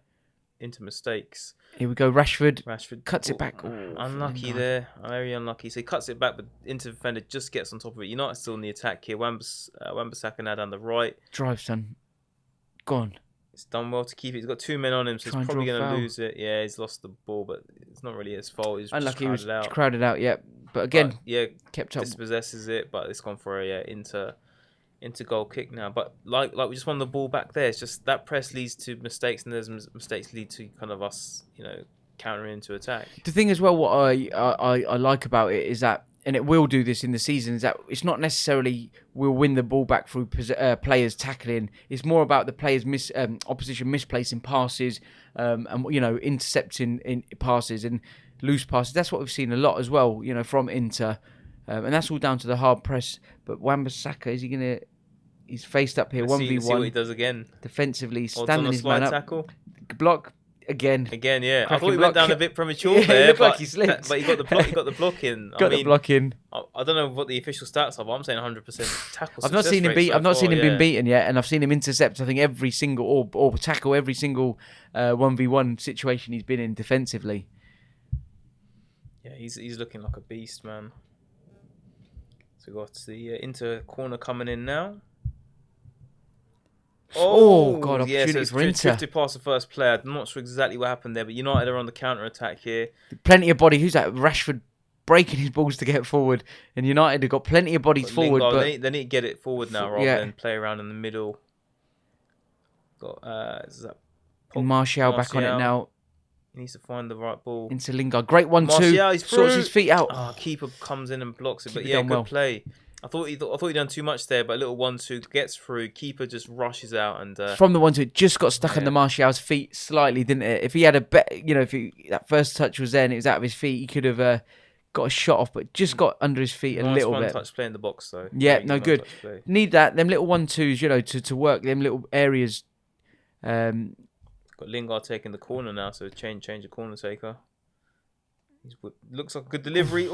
Inter mistakes. Here we go. Rashford cuts it back. Unlucky there. Very unlucky. So he cuts it back, but Inter defender just gets on top of it. United still in the attack here. Wan-Bissaka now down the right. Drive, son. Gone. It's done well to keep it. He's got 2 men on him, so he's probably going to lose it. Yeah, he's lost the ball, but it's not really his fault. He's unlucky. Just crowded out. Crowded out, yeah. But again, kept up. Dispossesses it, but it's gone for a Inter goal kick now. But like we just won the ball back there. It's just that press leads to mistakes, and those mistakes lead to kind of us, countering into attack. The thing as well, what I like about it is that, and it will do this in the season, is that it's not necessarily we'll win the ball back through players tackling. It's more about the players opposition misplacing passes, and intercepting in passes and loose passes. That's what we've seen a lot as well, from Inter, and that's all down to the hard press. But Wan-Bissaka, is he gonna? He's faced up here 1v1. See what he does again. Defensively, standing his man up. Tackle. Block. Again, yeah. I thought he went down a bit premature there. It looked like he slipped. But he got the block. He got the block in. The block in. I don't know what the official stats are, but I'm saying 100% tackle. I've not seen him beat. I've not seen him been beaten yet, and I've seen him intercept. I think every single or tackle every single 1v1 situation he's been in defensively. Yeah, he's looking like a beast, man. So we got the Inter corner coming in now. Oh God! Opportunity for Inter. Drifted past the first player. I'm not sure exactly what happened there, but United are on the counter attack here. Plenty of body. Who's that? Rashford breaking his balls to get forward, and United have got plenty of bodies forward. Lingard, they need to get it forward now rather than play around in the middle. Got is that Martial back on it now. He needs to find the right ball. Into Lingard. Great 1-2. Sorts his feet out. Keeper comes in and blocks it. But yeah, good play. I thought he done too much there, but a little 1-2 gets through. Keeper just rushes out and from the 1-2, it just got stuck on the Martial's feet slightly, didn't it? If he had that first touch was there and it was out of his feet, he could have got a shot off, but just got under his feet a little bit. Touch play in the box though. Yeah, no good. Need that. Them little 1-2s, to work them little areas. Got Lingard taking the corner now, so change the corner taker. Looks like a good delivery.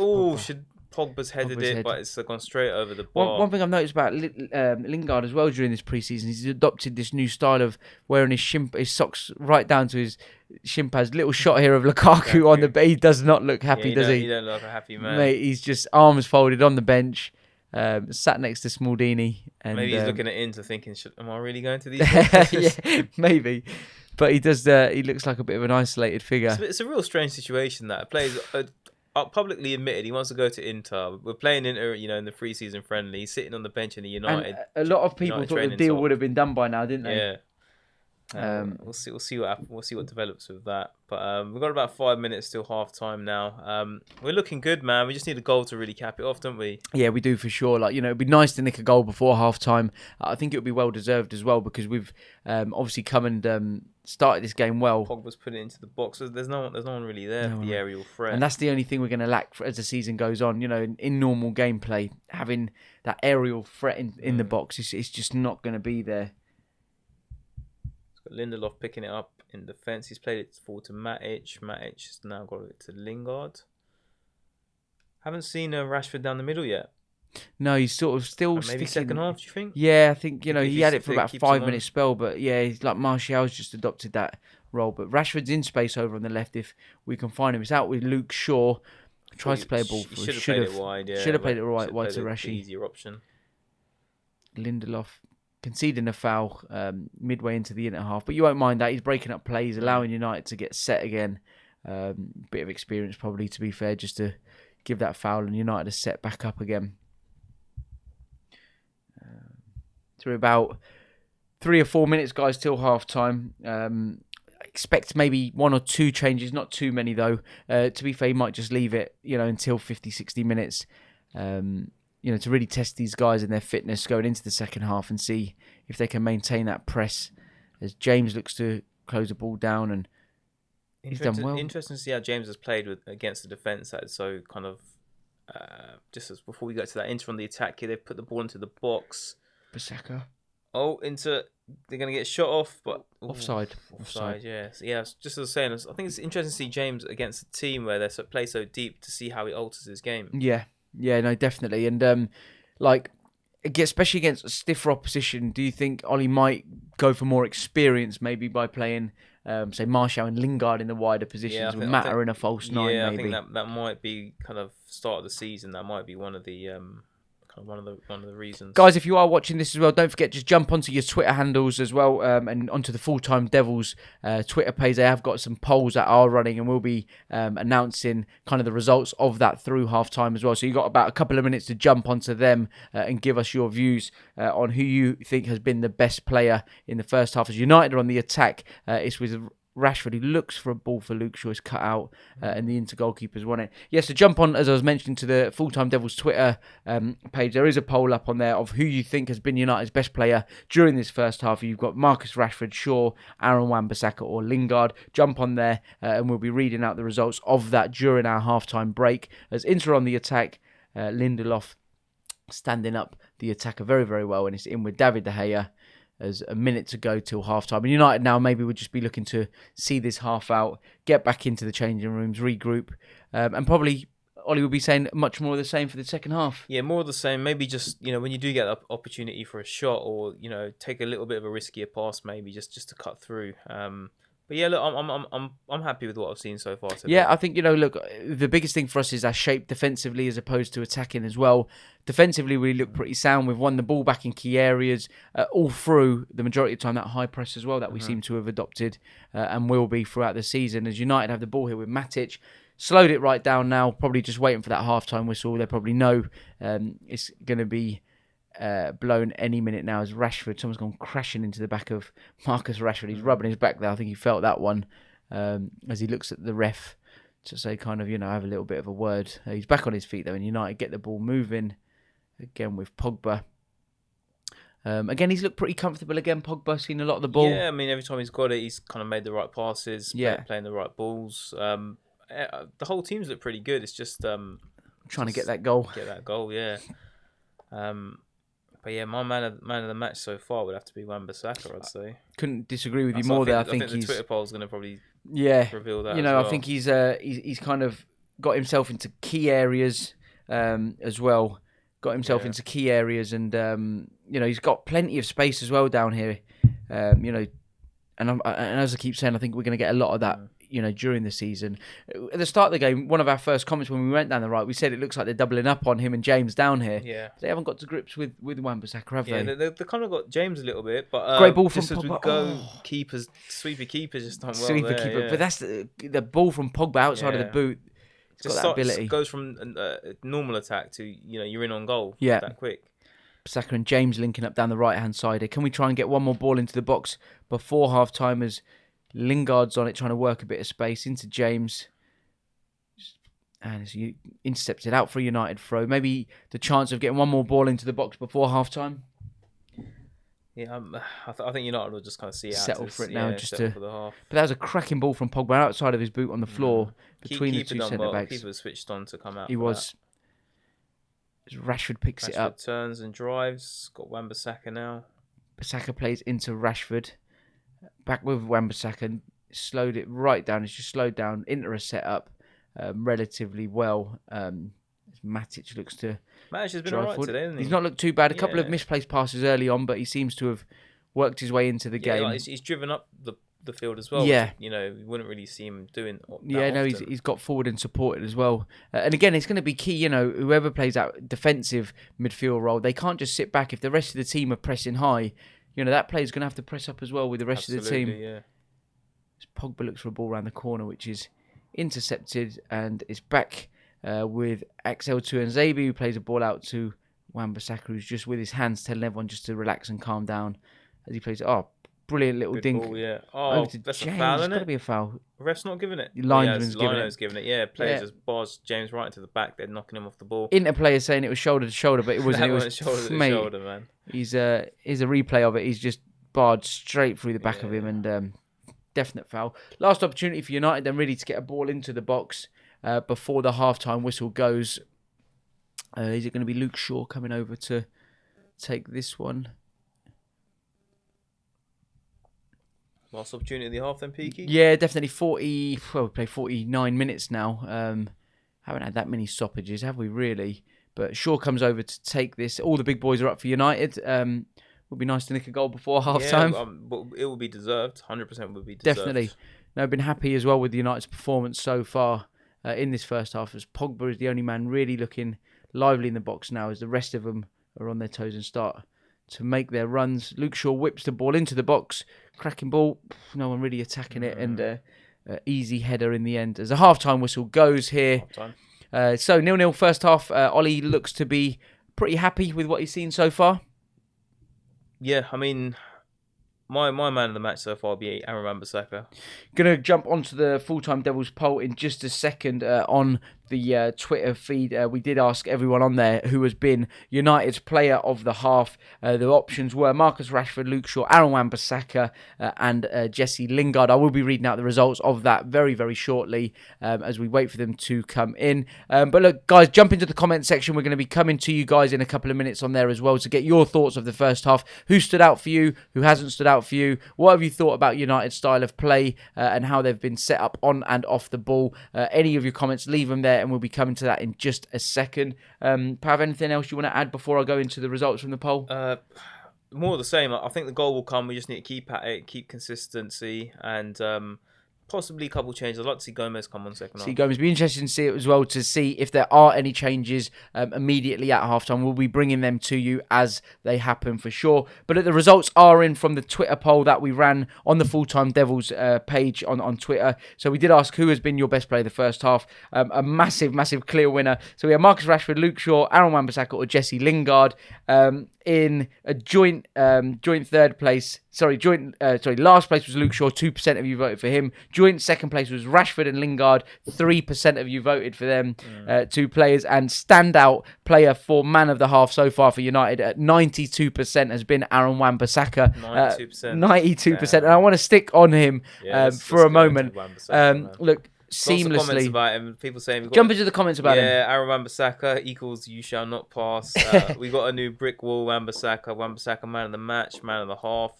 Pogba's headed it, but it's gone straight over the bar. One thing I've noticed about Lingard as well during this pre-season is he's adopted this new style of wearing his socks right down to his shin pads. Little shot here of Lukaku on the bench. He does not look happy, does he? He don't look like a happy man. Mate, he's just arms folded on the bench, sat next to Smaldini. And, maybe he's looking at Inter thinking, am I really going to these matches? Yeah, maybe. But he does. He looks like a bit of an isolated figure. It's a real strange situation that players publicly admitted he wants to go to Inter. We're playing Inter, in the pre-season friendly. He's sitting on the bench in the United. And a lot of people thought the deal would have been done by now, didn't they? Yeah. We'll see what happens. We'll see what develops with that. But we've got about 5 minutes till half time now. We're looking good, man. We just need a goal to really cap it off, don't we? Yeah, we do for sure. Like, it'd be nice to nick a goal before half time. I think it would be well deserved as well, because we've obviously come and started this game well. Pogba's put it into the box. There's no one really there for the aerial threat, and that's the only thing we're going to lack as the season goes on. In normal gameplay, having that aerial threat in the box is just not going to be there. Lindelof picking it up in defence. He's played it forward to Matic. Matic has now got it to Lingard. Haven't seen Rashford down the middle yet. No, he's sort of still maybe sticking. Second half, do you think? Yeah, I think, he had it for about a 5-minute spell, but yeah, he's like Martial's just adopted that role. But Rashford's in space over on the left if we can find him. It's out with Luke Shaw. Tries to play a ball for Should have played it wide, yeah. Should have played it wide to Rashi. Easier option. Lindelof conceding a foul midway into the Inter half, but you won't mind that. He's breaking up plays, allowing United to get set again. Bit of experience probably, to be fair, just to give that foul, and United are set back up again. Through about 3 or 4 minutes, guys, till half time. Expect maybe 1 or 2 changes, not too many though. To be fair, he might just leave it, until 50, 60 minutes. To really test these guys and their fitness going into the second half and see if they can maintain that press as James looks to close the ball down, and he's done well. Interesting to see how James has played against the defence. That is so kind of just as before we go to that Inter on the attack here, they've put the ball into the box. Basaka. Oh, Inter, they're going to get shot off, but offside. Yeah, just as I was saying, I think it's interesting to see James against a team where they play so deep to see how he alters his game. Yeah, no, definitely. And especially against a stiffer opposition, do you think Ollie might go for more experience, maybe by playing, say, Martial and Lingard in the wider positions, with Mata in a false 9? Yeah, maybe? I think that might be kind of start of the season. That might be one of the one of the reasons. Guys, if you are watching this as well, don't forget, just jump onto your Twitter handles as well, and onto the Full-Time Devils Twitter page. They have got some polls that are running, and we'll be announcing kind of the results of that through half-time as well. So you've got about a couple of minutes to jump onto them and give us your views on who you think has been the best player in the first half. As United are on the attack, it's with Rashford, who looks for a ball for Luke Shaw, is cut out, and the Inter goalkeeper's won it. Yes, so jump on, as I was mentioning, to the Full-Time Devils Twitter page. There is a poll up on there of who you think has been United's best player during this first half. You've got Marcus Rashford, Shaw, Aaron Wan-Bissaka or Lingard. Jump on there and we'll be reading out the results of that during our half-time break. As Inter on the attack, Lindelof standing up the attacker very, very well, and it's in with David De Gea. As a minute to go till half-time. And United now maybe would just be looking to see this half out, get back into the changing rooms, regroup, and probably Ollie will be saying much more of the same for the second half. Yeah, more of the same. Maybe just, when you do get an opportunity for a shot, or, take a little bit of a riskier pass, maybe just to cut through. But yeah, look, I'm happy with what I've seen so far today. Yeah, I think, look, the biggest thing for us is our shape defensively as opposed to attacking as well. Defensively, we look pretty sound. We've won the ball back in key areas all through the majority of the time. That high press as well that we seem to have adopted and will be throughout the season. As United have the ball here with Matic. Slowed it right down now, probably just waiting for that half-time whistle. They probably know it's going to be blown any minute now as Rashford, someone's gone crashing into the back of Marcus Rashford. He's rubbing his back there. I think he felt that one as he looks at the ref to say kind of, have a little bit of a word. He's back on his feet though, and United get the ball moving again with Pogba. Again, he's looked pretty comfortable again. Pogba seen a lot of the ball. Yeah, I mean, every time he's got it, he's kind of made the right passes, playing the right balls. The whole team's looked pretty good. It's just trying to get that goal. Yeah. But yeah, my man of the match so far would have to be Wan-Bissaka, I'd say. Couldn't disagree with you more there. I think the Twitter poll's going to probably reveal that. I think he's kind of got himself into key areas as well. Got himself into key areas, and he's got plenty of space as well down here. And as I keep saying, I think we're going to get a lot of that. During the season. At the start of the game, one of our first comments when we went down the right, we said it looks like they're doubling up on him and James down here. Yeah. They haven't got to grips with Wan-Bissaka, have they? Yeah, they kind of got James a little bit, but great ball from Pogba. Sweeper keepers just done well there. Keeper, yeah. but that's the ball from Pogba outside of the boot. It's got that ability. Goes from a normal attack to, you're in on goal. Yeah. That quick. Wan-Bissaka and James linking up down the right-hand side here. Can we try and get one more ball into the box before half-time as Lingard's on it, trying to work a bit of space into James? And as you intercepted out for a United throw. Maybe the chance of getting one more ball into the box before half-time? Yeah, I think United will just kind of see settle for it now, just to. For the half. But that was a cracking ball from Pogba outside of his boot on the floor between the two centre backs. Keeper was switched on to come out. He was. Rashford picks it up. Turns and drives. Got Wan-Bissaka now. Bissaka plays into Rashford. Back with Wan-Bissaka. Slowed it right down. It's just slowed down into a setup relatively well. Matic looks to. Matic has been alright today, hasn't he? He's not looked too bad. A couple of misplaced passes early on, but he seems to have worked his way into the game. Like he's driven up the field as well. Yeah. Which, you wouldn't really see him doing that often. He's got forward and supported as well. And again, it's going to be key, whoever plays that defensive midfield role, they can't just sit back. If the rest of the team are pressing high, that player's going to have to press up as well with the rest of the team. Yeah. Pogba looks for a ball around the corner, which is intercepted, and it's back with Axel Tuanzebe, who plays a ball out to Wan-Bissaka, who's just with his hands telling everyone just to relax and calm down as he plays. Oh, brilliant little dink. Ball, yeah. Oh, that's James. a foul, isn't it? It's got to be a foul. The ref's not giving it. Linesman's giving it. Yeah, players just bars James right into the back. They're knocking him off the ball. Inter players saying it was shoulder to shoulder, but it wasn't. It was shoulder to shoulder, man. Here's a replay of it. He's just barred straight through the back of him, and definite foul. Last opportunity for United then really to get a ball into the box before the half-time whistle goes. Is it going to be Luke Shaw coming over to take this one? Last opportunity of the half then, Peaky? Yeah, definitely. We played 49 minutes now. Haven't had that many stoppages, have we, really? But Shaw comes over to take this. All the big boys are up for United. Would be nice to nick a goal before half-time. But it will be deserved. 100% would be deserved. Definitely. No, I've been happy as well with United's performance so far in this first half, as Pogba is the only man really looking lively in the box now, as the rest of them are on their toes and start to make their runs. Luke Shaw whips the ball into the box. Cracking ball. No one really attacking it, and easy header in the end. As a half-time whistle goes here. So 0-0 first half. Ollie looks to be pretty happy with what he's seen so far. Yeah, I mean, my man of the match so far will be Aaron Wan-Bissaka. Going to jump onto the Full-Time Devils poll in just a second on the Twitter feed. We did ask everyone on there who has been United's player of the half. The options were Marcus Rashford, Luke Shaw, Aaron Wan-Bissaka and Jesse Lingard. I will be reading out the results of that very, very shortly as we wait for them to come in. But look, guys, jump into the comment section. We're going to be coming to you guys in a couple of minutes on there as well to get your thoughts of the first half. Who stood out for you? Who hasn't stood out for you? What have you thought about United's style of play and how they've been set up on and off the ball? Any of your comments, leave them there, and we'll be coming to that in just a second. Pav, anything else you want to add before I go into the results from the poll? More of the same. I think the goal will come. We just need to keep at it, keep consistency, and possibly a couple of changes. I'd like to see Gomez come on second half. Gomez. Be interesting to see it as well, to see if there are any changes immediately at halftime. We'll be bringing them to you as they happen for sure. But the results are in from the Twitter poll that we ran on the Full-Time Devils page on Twitter. So we did ask who has been your best player the first half. A massive, massive clear winner. So we have Marcus Rashford, Luke Shaw, Aaron Wan-Bissaka or Jesse Lingard. In a joint third place. Last place was Luke Shaw. 2% of you voted for him. Joint second place was Rashford and Lingard. 3% of you voted for them. Two players. And standout player for man of the half so far for United at 92% has been Aaron Wan-Bissaka. 92%. And I want to stick on him for a moment. Look. Seamlessly. Lots of comments about him. People saying jump into the comments about him. Yeah, Aaron Wan-Bissaka equals you shall not pass. We got a new brick wall. Wan-Bissaka man of the match, man of the half.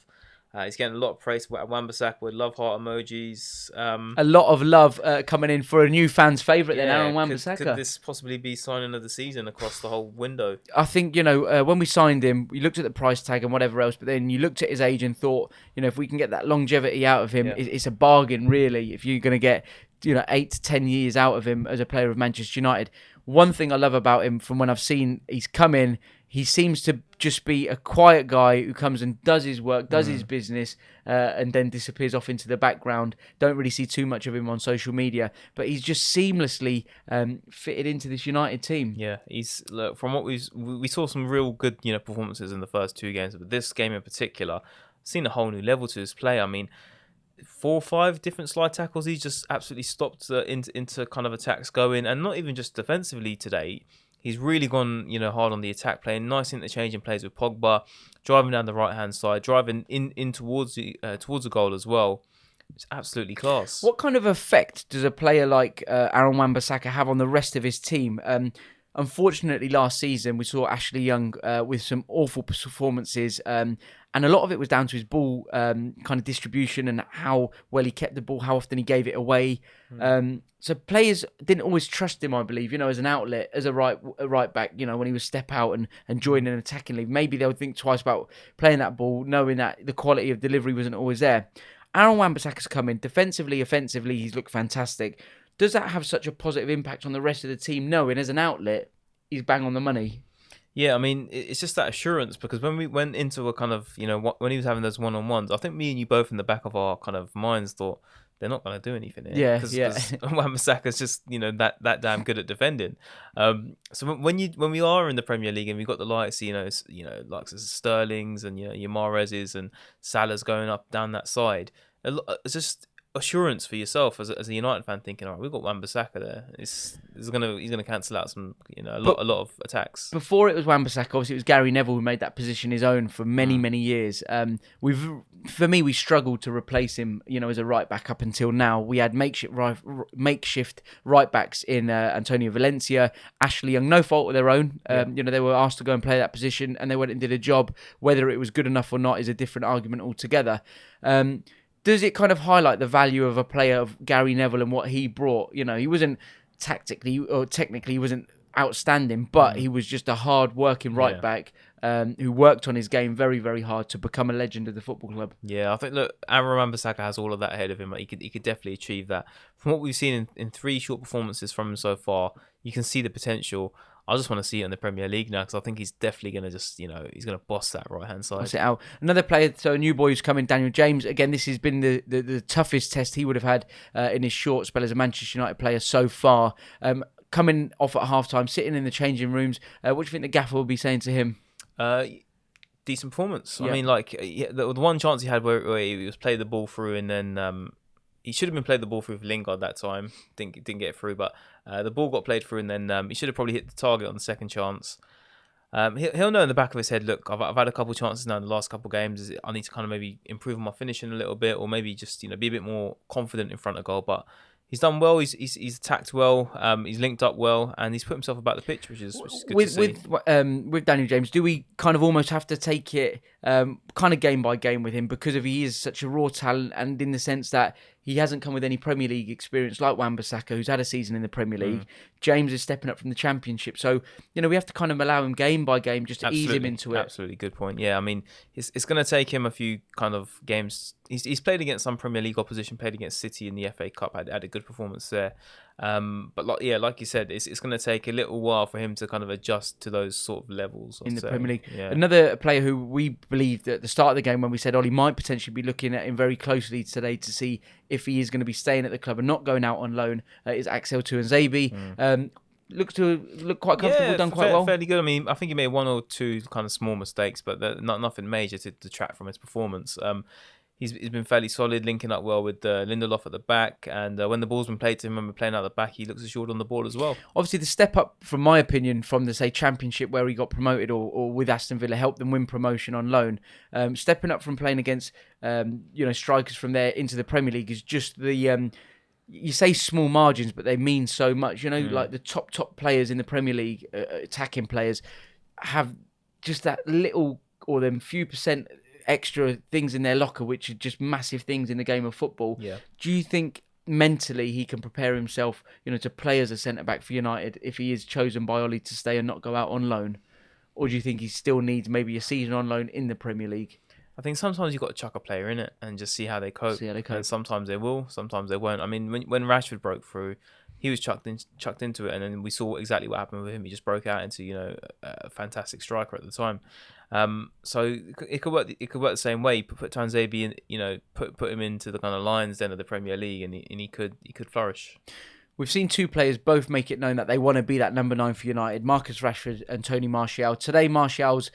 He's getting a lot of praise. Wan-Bissaka with love heart emojis. A lot of love coming in for a new fan's favourite then, Aaron Wan-Bissaka. Could this possibly be signing of the season across the whole window? I think, when we signed him, we looked at the price tag and whatever else, but then you looked at his age and thought, if we can get that longevity out of him, it's a bargain, really, if you're going to get 8 to 10 years out of him as a player of Manchester United. One thing I love about him from when I've seen he's come in, he seems to just be a quiet guy who comes and does his work, does his business, and then disappears off into the background. Don't really see too much of him on social media, but he's just seamlessly fitted into this United team. Yeah, from what we saw some real good performances in the first 2 games, but this game in particular, seen a whole new level to his play. I mean, 4 or 5 different slide tackles. He's just absolutely stopped into kind of attacks going, and not even just defensively today. He's really gone, hard on the attack, playing nice interchanging plays with Pogba, driving down the right hand side, driving in towards the goal as well. It's absolutely class. What kind of effect does a player like Aaron Wan-Bissaka have on the rest of his team? Unfortunately, last season we saw Ashley Young with some awful performances, and a lot of it was down to his ball kind of distribution and how well he kept the ball, how often he gave it away. So players didn't always trust him, I believe, as an outlet, as a right back, when he would step out and join an attacking league. Maybe they would think twice about playing that ball, knowing that the quality of delivery wasn't always there. Aaron Wan-Bissaka's come in, defensively, offensively, he's looked fantastic. Does that have such a positive impact on the rest of the team, knowing as an outlet, he's bang on the money? Yeah, I mean, it's just that assurance, because when we went into a kind of, when he was having those one-on-ones, I think me and you both in the back of our kind of minds thought, they're not going to do anything here. Yeah. Because Wan-Bissaka's just, that damn good at defending. So when we are in the Premier League and we've got the likes, likes of Sterling's and your Mahrez's and Salah's going up down that side, it's just assurance for yourself as a United fan, thinking, all right, we've got Wan-Bissaka there. He's gonna cancel out some, a lot of attacks. Before it was Wan-Bissaka, obviously it was Gary Neville who made that position his own for many years. We struggled to replace him, as a right back up until now. We had makeshift right backs in Antonio Valencia, Ashley Young, no fault of their own. They were asked to go and play that position, and they went and did a job. Whether it was good enough or not is a different argument altogether. Does it kind of highlight the value of a player of Gary Neville and what he brought? He wasn't tactically or technically, he wasn't outstanding, but he was just a hard-working right back who worked on his game very, very hard to become a legend of the football club. Yeah, I think, look, Aaron Wan-Bissaka has all of that ahead of him. He could definitely achieve that. From what we've seen in 3 short performances from him so far, you can see the potential. I just want to see it in the Premier League now, because I think he's definitely going to just, he's going to boss that right-hand side. That's it out. Another player, so a new boy who's coming, Daniel James. Again, this has been the toughest test he would have had in his short spell as a Manchester United player so far. Coming off at half-time, sitting in the changing rooms. What do you think the gaffer will be saying to him? Decent performance. Yeah. I mean, the one chance he had where he was played the ball through, and then he should have been played the ball through with Lingard that time. Didn't get through, but the ball got played through, and then he should have probably hit the target on the second chance. He'll know in the back of his head, look, I've had a couple of chances now in the last couple of games. I need to kind of maybe improve my finishing a little bit, or maybe just be a bit more confident in front of goal. But he's done well. He's attacked well. He's linked up well, and he's put himself about the pitch, which is good to see. With Daniel James, do we kind of almost have to take it kind of game by game with him, because he is such a raw talent, and in the sense that he hasn't come with any Premier League experience like Wan-Bissaka, who's had a season in the Premier League. James is stepping up from the Championship, so we have to kind of allow him game by game just to ease him into it. Absolutely, good point. Yeah, I mean, it's going to take him a few kind of games. He's played against some Premier League opposition, played against City in the FA Cup, had a good performance there. But like you said, it's going to take a little while for him to kind of adjust to those sort of levels in the Premier League. Yeah. Another player who we believed at the start of the game, when we said Ollie might potentially be looking at him very closely today to see if he is going to be staying at the club and not going out on loan, is Axel Tuanzebe. Look quite comfortable, done quite well. Fairly good. I mean, I think he made 1 or 2 kind of small mistakes, but nothing major to detract from his performance. He's been fairly solid, linking up well with Lindelof at the back, and when the ball's been played to him when we're playing out the back, he looks assured on the ball as well. Obviously, the step up, from my opinion, from the Championship where he got promoted, or with Aston Villa, helped them win promotion on loan. Stepping up from playing against strikers from there into the Premier League is just the you say small margins, but they mean so much. Like the top players in the Premier League, attacking players, have just that little, or them few percent extra things in their locker, which are just massive things in the game of football. Yeah. Do you think mentally he can prepare himself, to play as a centre-back for United if he is chosen by Ollie to stay and not go out on loan? Or do you think he still needs maybe a season on loan in the Premier League? I think sometimes you've got to chuck a player in it and just see how they cope. And sometimes they will, sometimes they won't. I mean, when Rashford broke through, he was chucked into it, and then we saw exactly what happened with him. He just broke out into a fantastic striker at the time. So it could work. It could work the same way. Put Tuanzebe in, put him into the kind of lions then of the Premier League, and he could flourish. We've seen two players both make it known that they want to be that number 9 for United, Marcus Rashford and Tony Martial. Today, Martial's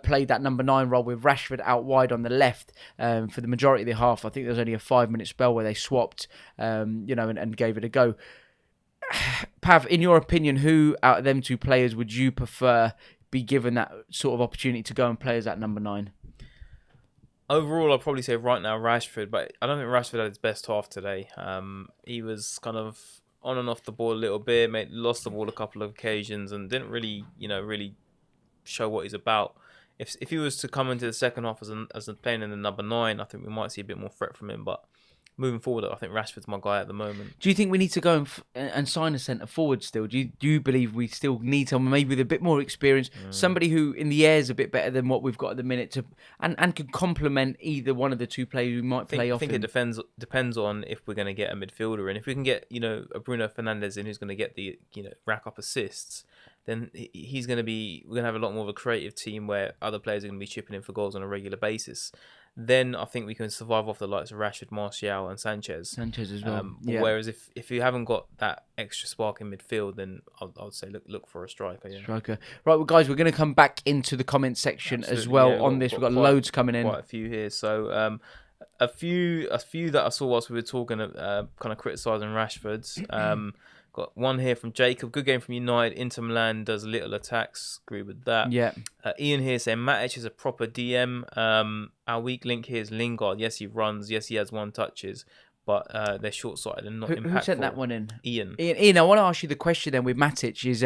played that number 9 role with Rashford out wide on the left for the majority of the half. I think there was only a 5-minute spell where they swapped, and gave it a go. Pav, in your opinion, who out of them two players would you prefer be given that sort of opportunity to go and play as that number 9? Overall, I'd probably say right now Rashford, but I don't think Rashford had his best half today. He was kind of on and off the ball a little bit, lost the ball a couple of occasions, and didn't really, really show what he's about. If he was to come into the second half as playing in the number 9, I think we might see a bit more threat from him. But moving forward, I think Rashford's my guy at the moment. Do you think we need to go and sign a centre forward still? Do you believe we still need someone maybe with a bit more experience, somebody who in the air is a bit better than what we've got at the minute and can complement either one of the two players who might play off him? I think it depends on if we're going to get a midfielder in. If we can get a Bruno Fernandes in who's going to get the rack up assists, then we're going to have a lot more of a creative team where other players are going to be chipping in for goals on a regular basis. Then I think we can survive off the likes of Rashford, Martial and Sanchez. Sanchez as well. Whereas if you haven't got that extra spark in midfield, then I would say look for a striker. Yeah. Striker. Right, well, guys, we're going to come back into the comment section as well on this. We've got loads coming in. Quite a few here. So a few that I saw whilst we were talking, kind of criticising Rashford's. Got one here from Jacob. Good game from United. Inter Milan does little attacks. Agree with that. Yeah. Ian here saying Matic is a proper DM. Our weak link here is Lingard. Yes, he runs. Yes, he has 1 touches. But they're short-sighted and not impactful. Who sent that one in? Ian, I want to ask you the question then with Matic is...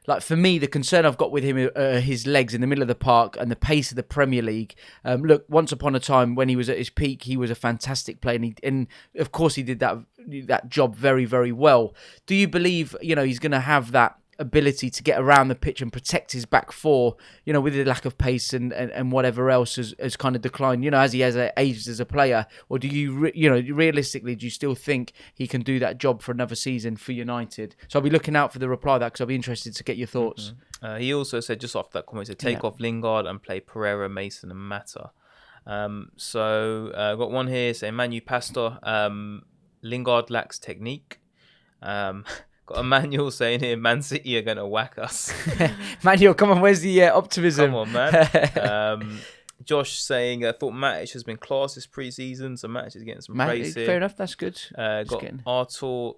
Like for me, the concern I've got with him are his legs in the middle of the park and the pace of the Premier League. Look, once upon a time when he was at his peak, he was a fantastic player, and of course he did that job very, very well. Do you believe he's going to have that ability to get around the pitch and protect his back four, with the lack of pace and whatever else has kind of declined, as he has aged as a player? Or do you, realistically, do you still think he can do that job for another season for United? So I'll be looking out for the reply to that because I'll be interested to get your thoughts. Mm-hmm. He also said, just after that comment, he said, take off Lingard and play Pereira, Mason and Mata. So got one here saying Manu Pastor, Lingard lacks technique. Got Emmanuel saying here, Man City are going to whack us. Manuel, come on, where's the optimism? Come on, man. Josh saying, I thought Matic has been class this pre-season, so Matic is getting some praise here. Fair enough, that's good. Got Artur,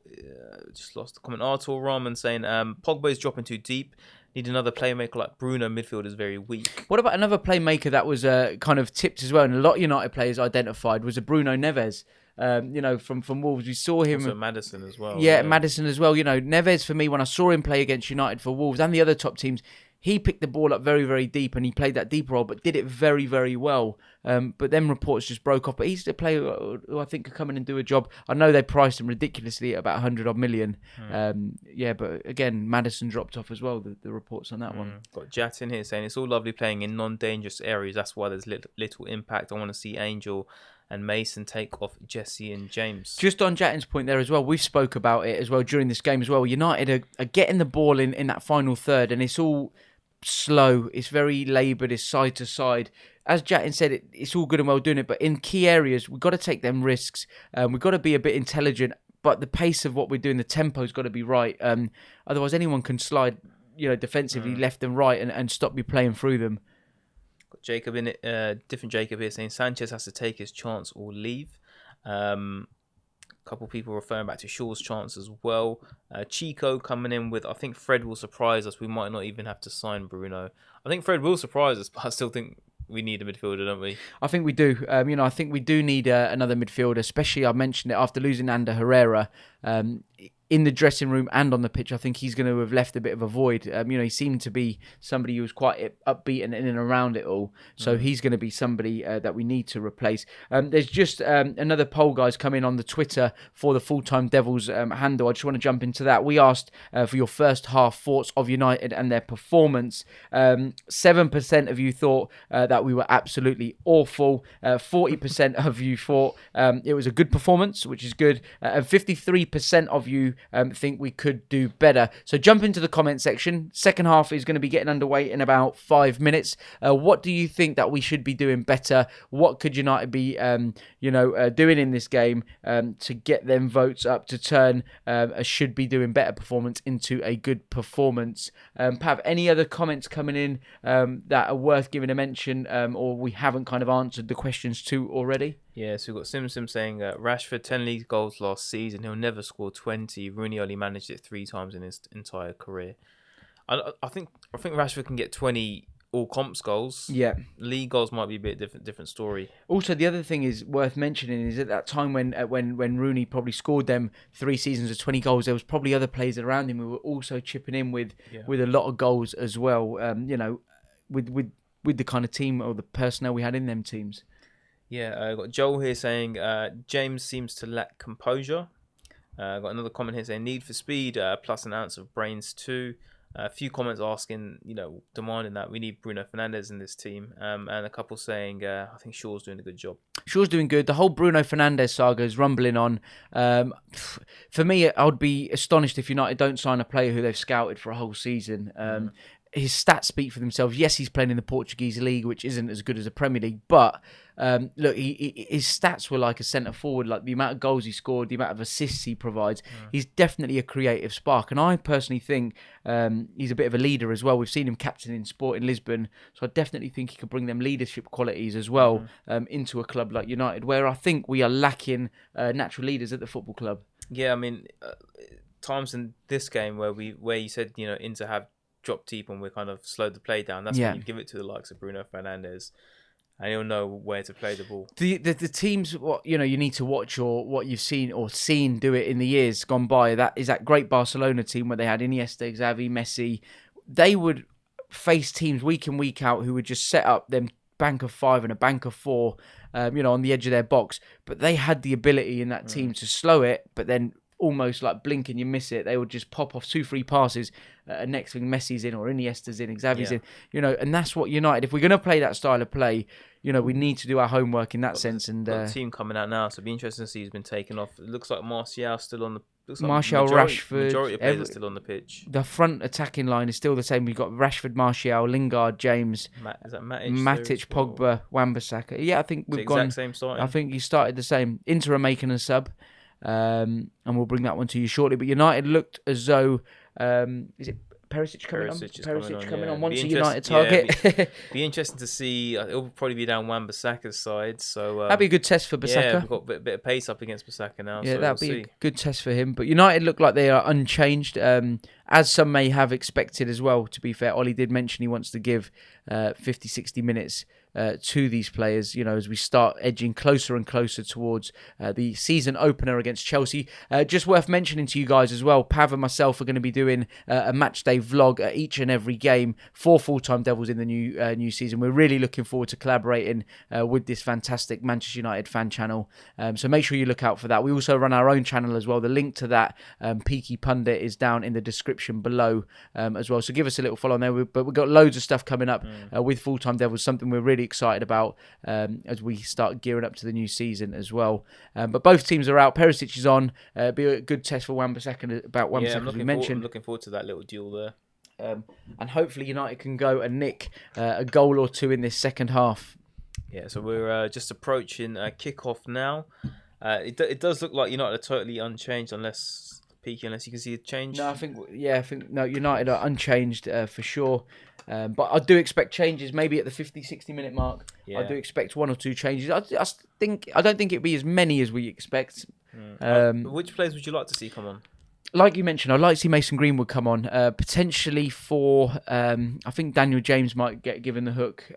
just lost the comment, Artur Rahman saying, Pogba is dropping too deep. Need another playmaker like Bruno. Midfield is very weak. What about another playmaker that was kind of tipped as well, and a lot of United players identified, was a Bruno Neves. From Wolves, we saw him. Also Maddison as well. Yeah, Maddison as well. Neves, for me, when I saw him play against United for Wolves and the other top teams, he picked the ball up very, very deep and he played that deep role, but did it very, very well. But then reports just broke off. But he's a player who I think could come in and do a job. I know they priced him ridiculously at about 100 odd million. But again, Maddison dropped off as well, the reports on that one. Got Jat in here saying, it's all lovely playing in non-dangerous areas. That's why there's little impact. I want to see Angel and Mason take off Jesse and James. Just on Jattin's point there as well, we've spoke about it as well during this game as well. United are getting the ball in that final third, and it's all slow. It's very laboured. It's side to side. As Jattin said, it's all good and well doing it, but in key areas, we've got to take them risks. We've got to be a bit intelligent, but the pace of what we're doing, the tempo's got to be right. Otherwise, anyone can slide, defensively left and right and stop you playing through them. Got Jacob in it, different Jacob here saying Sanchez has to take his chance or leave. Couple people referring back to Shaw's chance as well. Chico coming in with, I think Fred will surprise us. We might not even have to sign Bruno. I think Fred will surprise us, but I still think we need a midfielder, don't we? I think we do. I think we do need another midfielder, especially, I mentioned it, after losing Ander Herrera. In the dressing room and on the pitch, I think he's going to have left a bit of a void. He seemed to be somebody who was quite upbeat and in and around it all. So he's going to be somebody that we need to replace. There's just another poll, guys, coming on the Twitter for the Full-Time Devils handle. I just want to jump into that. We asked for your first half thoughts of United and their performance. 7% of you thought that we were absolutely awful. 40% of you thought it was a good performance, which is good. And 53% of you think we could do better. So jump into the comment section. Second half is going to be getting underway in about 5 minutes. What do you think that we should be doing better? What could United be, doing in this game to get them votes up to turn a should be doing better performance into a good performance? Pav, any other comments coming in that are worth giving a mention, or we haven't kind of answered the questions to already? Yeah, so we've got Sim saying Rashford 10 league goals last season. He'll never score 20. Rooney only managed it 3 times in his entire career. I think Rashford can get 20 all comps goals. Yeah, league goals might be a bit different story. Also, the other thing is worth mentioning is at that time when Rooney probably scored them 3 seasons of 20 goals, there was probably other players around him who were also chipping in with a lot of goals as well. With the kind of team or the personnel we had in them teams. Yeah, I got Joel here saying James seems to lack composure. Got another comment here saying need for speed plus an ounce of brains too. A few comments asking, demanding that we need Bruno Fernandes in this team. And a couple saying, I think Shaw's doing a good job. Shaw's doing good. The whole Bruno Fernandes saga is rumbling on. For me, I would be astonished if United don't sign a player who they've scouted for a whole season. His stats speak for themselves. Yes, he's playing in the Portuguese league, which isn't as good as the Premier League. But look, his stats were like a centre forward. Like the amount of goals he scored, the amount of assists he provides. He's definitely a creative spark. And I personally think he's a bit of a leader as well. We've seen him captaining Sporting Lisbon. So I definitely think he could bring them leadership qualities as well into a club like United, where I think we are lacking natural leaders at the football club. Yeah, I mean, times in this game where you said, Inter have dropped deep and we kind of slowed the play down. That's when you give it to the likes of Bruno Fernandes, and he'll know where to play the ball. The teams what you need to watch, or what you've seen do it in the years gone by. That is that great Barcelona team where they had Iniesta, Xavi, Messi. They would face teams week in week out who would just set up them bank of 5 and a bank of 4, on the edge of their box. But they had the ability in that team to slow it, but then almost like blink and you miss it. They would just pop off 2-3 passes. Next thing Messi's in or Iniesta's in, Xavi's in. And that's what United, if we're going to play that style of play, we need to do our homework in that sense. And got the team coming out now, so it'll be interesting to see who's been taken off. It looks like Martial's still on the Rashford, majority of players are still on the pitch. The front attacking line is still the same. We've got Rashford, Martial, Lingard, James, is that Matic? Matic, Pogba, Wan-Bissaka. Yeah, I think we've gone. Exact same starting. I think he started the same. Inter are making a sub. And we'll bring that one to you shortly. But United looked as though is it Perisic coming on? Perisic coming on once a United target. Be interesting to see. It'll probably be down Wan-Bissaka's side. So that'd be a good test for Bissaka. Yeah, we've got a bit of pace up against Bissaka now. Yeah, so that'd be a good test for him. But United look like they are unchanged, as some may have expected as well. To be fair, Ollie did mention he wants to give 50, 60 minutes to these players, as we start edging closer and closer towards the season opener against Chelsea. Just worth mentioning to you guys as well, Pav and myself are going to be doing a match day vlog at each and every game for Full-Time Devils in the new season. We're really looking forward to collaborating with this fantastic Manchester United fan channel. So make sure you look out for that. We also run our own channel as well. The link to that, Peaky Pundit, is down in the description below as well. So give us a little follow on there. But we've got loads of stuff coming up with Full-Time Devils, something we're really excited about as we start gearing up to the new season as well. But both teams are out. Perisic is on. Be a good test for Wan-Bissaka, about Wan-Bissaka, as we mentioned. I'm looking forward to that little duel there. And hopefully United can go and nick a goal or two in this second half. Yeah, so we're just approaching kickoff now. It does look like United are totally unchanged, unless you can see a change. No, I think United are unchanged for sure. But I do expect changes, maybe at the 50, 60 minute mark. Yeah. I do expect 1 or 2 changes. I don't think it'll be as many as we expect. Which players would you like to see come on? Like you mentioned, I'd like to see Mason Greenwood come on, potentially for, I think Daniel James might get given the hook.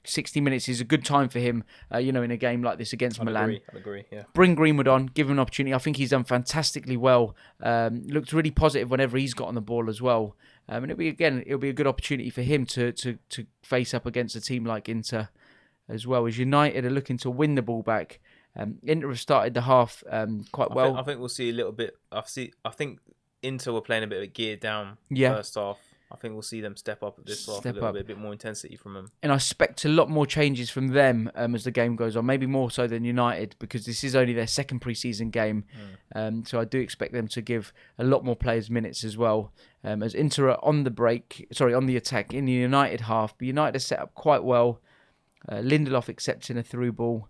60 minutes is a good time for him, in a game like this against Milan. I'd agree, yeah. Bring Greenwood on, give him an opportunity. I think he's done fantastically well. Looked really positive whenever he's got on the ball as well. And it'll be a good opportunity for him to face up against a team like Inter as well. As United are looking to win the ball back. Inter have started the half quite well. I think we'll see a little bit. I think Inter were playing a bit of a gear down first half. I think we'll see them step up at this half a bit more intensity from them. And I expect a lot more changes from them as the game goes on, maybe more so than United, because this is only their second pre-season game. So I do expect them to give a lot more players minutes as well. As Inter are on the attack in the United half, but United are set up quite well. Lindelof accepting a through ball,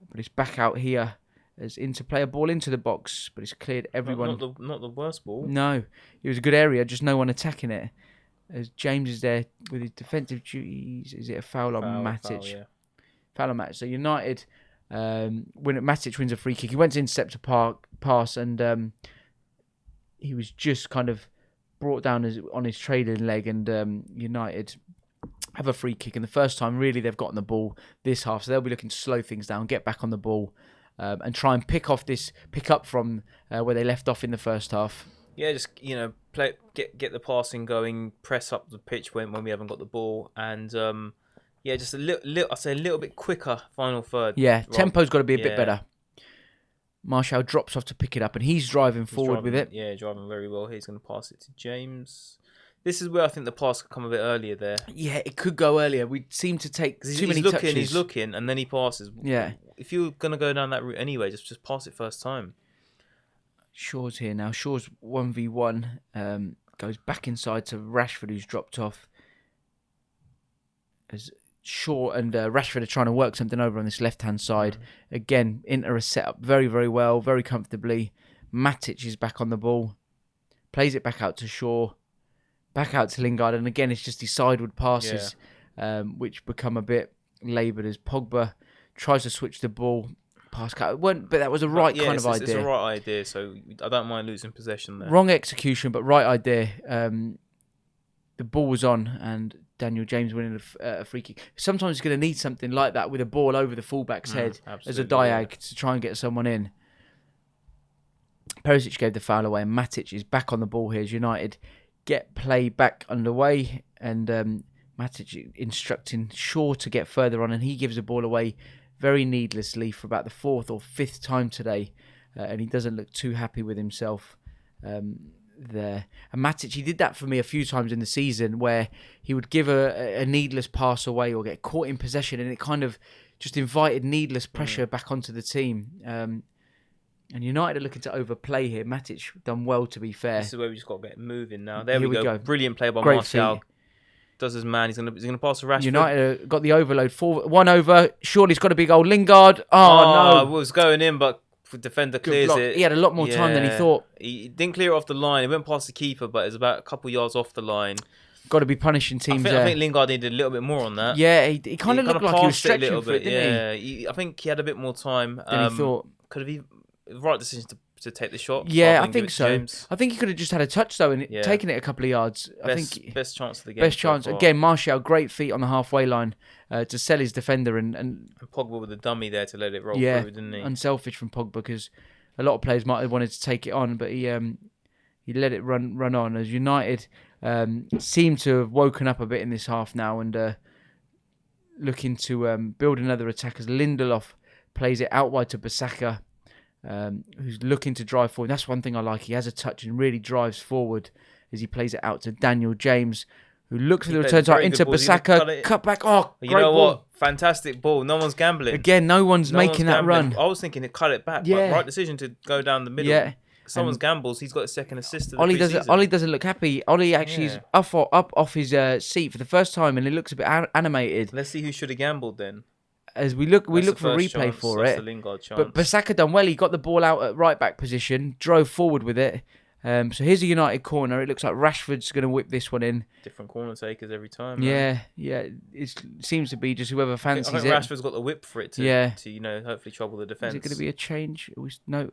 but it's back out here as Inter play a ball into the box, but it's cleared everyone. Not the worst ball. No, it was a good area, just no one attacking it. As James is there with his defensive duties, is it a foul on Matic? Foul on Matic. So United, Matic wins a free kick. He went to intercept a pass, and he was just kind of brought down on his trailing leg, and United have a free kick. And the first time, really, they've gotten the ball this half, so they'll be looking to slow things down, get back on the ball, and try and pick up from where they left off in the first half. Yeah, just get the passing going, press up the pitch when we haven't got the ball, and just a little bit quicker final third. Yeah, tempo's got to be a bit better. Martial drops off to pick it up, and he's driving forward with it. Yeah, driving very well. He's going to pass it to James. This is where I think the pass could come a bit earlier there. Yeah, it could go earlier. We seem to take too many touches. He's looking, and then he passes. Yeah. If you're going to go down that route anyway, just pass it first time. Shaw's here now. Shaw's 1v1. Goes back inside to Rashford, who's dropped off. As Shaw and Rashford are trying to work something over on this left-hand side. Again, Inter is set up very, very well, very comfortably. Matic is back on the ball. Plays it back out to Shaw. Back out to Lingard, and again it's just these sideward passes, which become a bit laboured as Pogba tries to switch the ball past. But that was a kind of idea. It's a right idea, so I don't mind losing possession there. Wrong execution, but right idea. The ball was on, and Daniel James winning a free kick. Sometimes you're going to need something like that with a ball over the fullback's head as a diag to try and get someone in. Perisic gave the foul away, and Matic is back on the ball here as United get play back underway, and Matic instructing Shaw to get further on, and he gives the ball away very needlessly for about the fourth or fifth time today, and he doesn't look too happy with himself there. And Matic, he did that for me a few times in the season, where he would give a needless pass away or get caught in possession, and it kind of just invited needless pressure back onto the team. And United are looking to overplay here. Matic done well, to be fair. This is where we just got to get moving now. There we go. Brilliant play by Martial. Does his man. He's gonna pass to Rashford. United got the overload. 1 over. Surely he's got a big goal. Lingard. Oh no. It was going in, but the defender clears it. He had a lot more time than he thought. He didn't clear it off the line. He went past the keeper, but it was about a couple yards off the line. Got to be punishing teams I think Lingard needed a little bit more on that. Yeah, he kind of looked like he was stretching a little bit, didn't he? I think he had a bit more time. Than he thought. Could have right decision to take the shot. Yeah, I think so. I think he could have just had a touch though and taken it a couple of yards. Best chance of the game. Best chance. Again, Martial, great feet on the halfway line to sell his defender and Pogba with a dummy there to let it roll through, didn't he? Unselfish from Pogba, because a lot of players might have wanted to take it on, but he let it run on as United seem to have woken up a bit in this half now and looking to build another attack as Lindelof plays it out wide to Bissaka. Who's looking to drive forward. That's one thing I like. He has a touch and really drives forward as he plays it out to Daniel James, who looks for the return to into Bissaka. Cut back. Oh, you know what? Fantastic ball. No one's gambling. Again, no one's making that run. I was thinking to cut it back. But right decision to go down the middle. Yeah. Someone's gambles. He's got a second assist. Ollie doesn't look happy. Ollie actually is up off his seat for the first time, and he looks a bit animated. Let's see who should have gambled then. As we look for replay for it. But Bissaka done well. He got the ball out at right back position, drove forward with it. So here's a United corner. It looks like Rashford's going to whip this one in. Different corner takers every time. Yeah. It seems to be just whoever fancies it. I think Rashford's got the whip for it to hopefully trouble the defence. Is it going to be a change? No,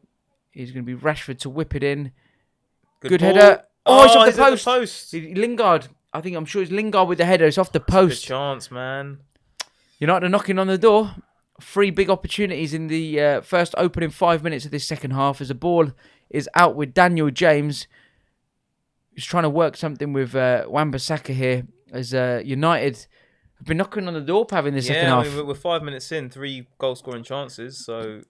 it's going to be Rashford to whip it in. Good header. Oh, it's off the post. Lingard. I'm sure it's Lingard with the header. It's off the post. Good chance, man. United are knocking on the door. 3 big opportunities in the first opening 5 minutes of this second half as the ball is out with Daniel James. He's trying to work something with Wan-Bissaka here as United have been knocking on the door, Pav, in the second half. We're 5 minutes in, 3 goal-scoring chances. So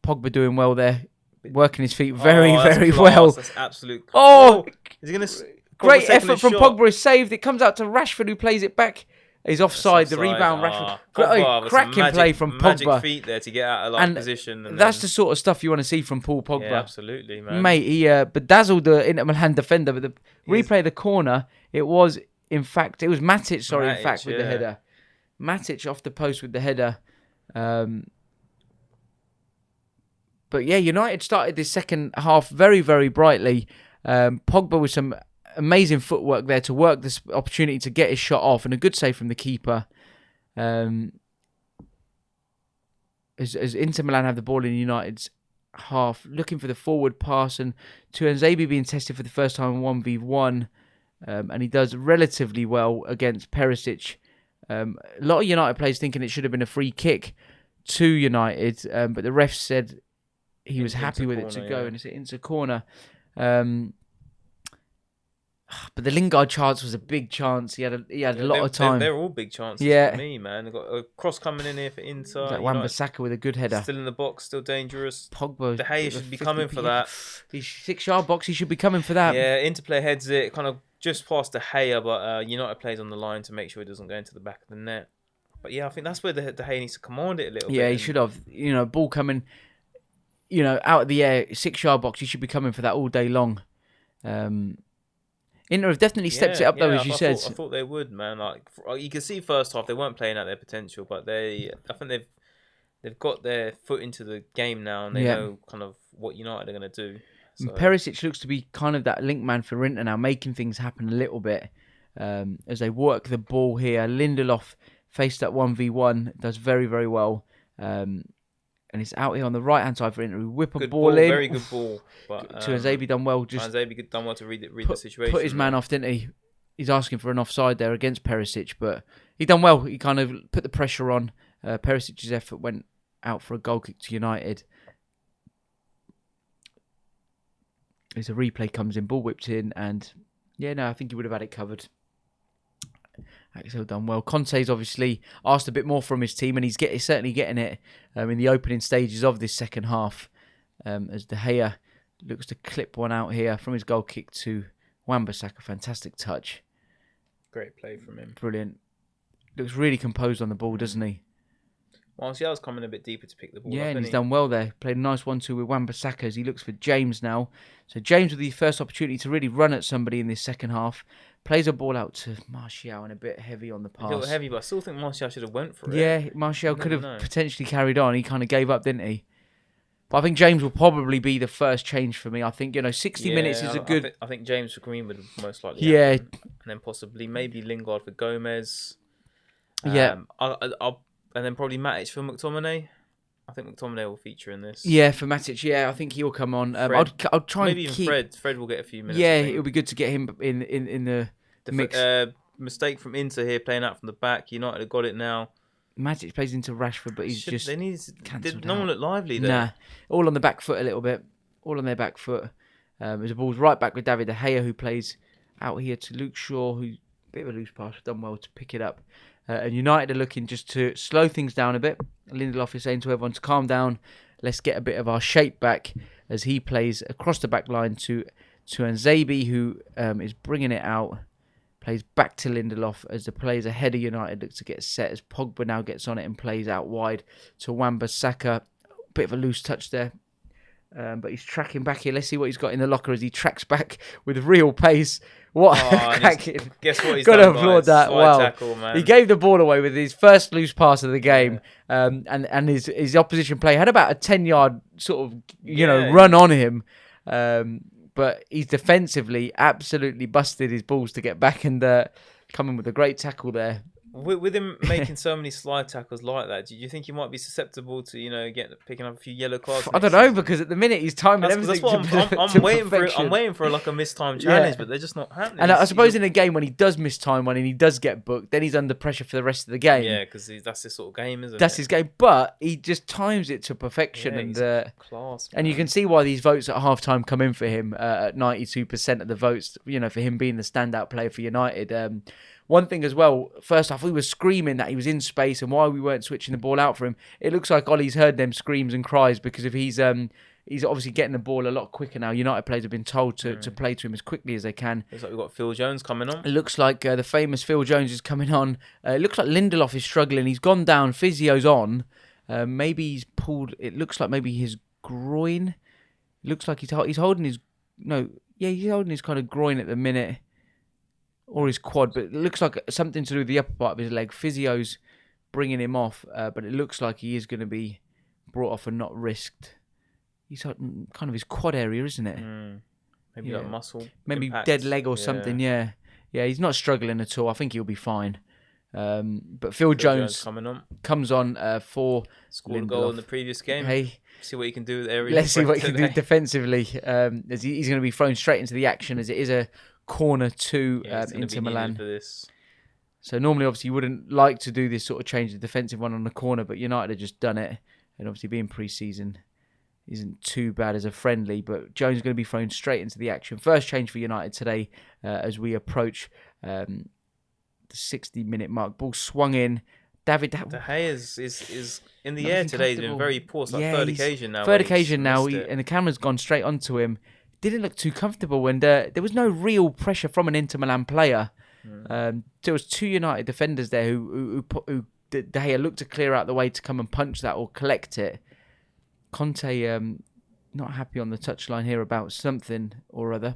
Pogba doing well there, working his feet very well. That's absolute. Oh! Is he going to... Great effort from Pogba is saved. It comes out to Rashford, who plays it back. He's offside. The rebound, Rashford. Cracking play from Pogba. Magic feet there to get out of position. And that's the sort of stuff you want to see from Paul Pogba. Yeah, absolutely, man. Mate, he bedazzled the Inter Milan defender. But the replay of the corner, it was Matic, with the header. Matic off the post with the header. But yeah, United started this second half very, very brightly. Pogba with some amazing footwork there to work this opportunity to get his shot off, and a good save from the keeper. As Inter Milan have the ball in United's half, looking for the forward pass, and Tuanzebe being tested for the first time 1v1, and he does relatively well against Perisic. A lot of United players thinking it should have been a free kick to United, but the ref said he was happy with it to go, and it's into corner. But the Lingard chance was a big chance. He had a lot of time. They're all big chances for me, man. They've got a cross coming in here for Inter. Like Wan-Bissaka with a good header. Still in the box, still dangerous. Pogba. De Gea should be coming for that. He's 6-yard box. He should be coming for that. Yeah, Inter player heads it kind of just past De Gea, but United plays on the line to make sure it doesn't go into the back of the net. But yeah, I think that's where De Gea needs to command it a little bit. Yeah, he should have. Ball coming, out of the air, 6-yard box. He should be coming for that all day long. Inter have definitely stepped it up though, as you said. I thought they would, man. Like you can see, first half they weren't playing at their potential, but I think they've got their foot into the game now, and they know kind of what United are going to do. So. Perisic looks to be kind of that link man for Inter now, making things happen a little bit as they work the ball here. Lindelof faced that 1v1, does very, very well. And it's out here on the right-hand side for Inter. We whip a ball in. Very good ball. But Tuanzebe done well. Tuanzebe done well to read the situation. Put his man off, didn't he? He's asking for an offside there against Perisic, but he done well. He kind of put the pressure on. Perisic's effort went out for a goal kick to United. As a replay comes in, ball whipped in, and I think he would have had it covered. Axel done well. Conte's obviously asked a bit more from his team, and he's certainly getting it in the opening stages of this second half. As De Gea looks to clip one out here from his goal kick to Wan-Bissaka. Fantastic touch. Great play from him. Brilliant. Looks really composed on the ball, doesn't he? Martial's coming a bit deeper to pick the ball up. Yeah, and he's done well there. Played a nice 1-2 with Wan-Bissaka as he looks for James now. So James with the first opportunity to really run at somebody in this second half. Plays a ball out to Martial and a bit heavy on the pass. A little heavy, but I still think Martial should have went for it. Yeah, Martial could have potentially carried on. He kind of gave up, didn't he? But I think James will probably be the first change for me. I think, 60 minutes is a good... I think James for Greenwood would most likely happen. And then possibly maybe Lingard for Gomez. Yeah. And then probably Matic for McTominay. I think McTominay will feature in this. Yeah, for Matic, yeah, I think he'll come on. I'll try maybe and even keep... Fred will get a few minutes. Yeah, it'll be good to get him in the mix. Mistake from Inter here, playing out from the back. United have got it now. Matic plays into Rashford, but he's just cancelled. No one looked lively there. Nah, all on the back foot a little bit. All on their back foot. As the ball's right back with David De Gea, who plays out here to Luke Shaw, who bit of a loose pass, done well to pick it up. And United are looking just to slow things down a bit. Lindelof is saying to everyone to calm down. Let's get a bit of our shape back as he plays across the back line to Tuanzebe, who is bringing it out. Plays back to Lindelof as the players ahead of United look to get set as Pogba now gets on it and plays out wide to Wan-Bissaka. Bit of a loose touch there. But he's tracking back here. Let's see what he's got in the locker as he tracks back with real pace. What cracking. Guess what he's Got done, to applaud that. Wow. Tackle, man. He gave the ball away with his first loose pass of the game. And his opposition player had about a 10-yard sort of, run on him. But he's defensively absolutely busted his balls to get back and coming with a great tackle there. With him making so many slide tackles like that, do you think he might be susceptible to picking up a few yellow cards? I don't know, because at the minute he's timing everything. That's what I'm waiting for. I'm waiting for like a missed time challenge, but they're just not happening. And I suppose in a game when he does miss time one and he does get booked, then he's under pressure for the rest of the game. Yeah, because that's his sort of game, isn't it? That's his game, but he just times it to perfection, and class. And you can see why these votes at halftime come in for him at 92% of the votes. For him being the standout player for United. One thing as well, first off, we were screaming that he was in space and why we weren't switching the ball out for him. It looks like Ollie's heard them screams and cries, because if he's he's obviously getting the ball a lot quicker now. United players have been told to play to him as quickly as they can. Looks like we've got Phil Jones coming on. It looks like the famous Phil Jones is coming on. It looks like Lindelof is struggling. He's gone down. Physio's on. Maybe he's pulled. It looks like maybe his groin. It looks like he's holding his. No, yeah, he's holding his kind of groin at the minute, or his quad. But it looks like something to do with the upper part of his leg. Physio's bringing him off, but it looks like he is going to be brought off and not risked. He's kind of his quad area, isn't it? Maybe like muscle. Maybe impact. dead leg or something. Yeah, he's not struggling at all. I think he'll be fine. But Phil Jones coming on. comes on for scored Lindelof. a goal in the previous game. Hey, see what you can do with area. let's see what he can do defensively. As he's going to be thrown straight into the action, as it is a corner to Inter Milan. For this. So normally, obviously, you wouldn't like to do this sort of change, the defensive one on the corner, but United have just done it. And obviously, being pre-season isn't too bad as a friendly, but Jones is going to be thrown straight into the action. First change for United today as we approach the 60-minute mark. Ball swung in. David De Gea is in the air today. He's been very poor. It's like third occasion now. And the camera's gone straight onto him. Didn't look too comfortable, and there was no real pressure from an Inter Milan player. There was two United defenders there who De Gea looked to clear out the way to come and punch that or collect it. Conte not happy on the touchline here about something or other.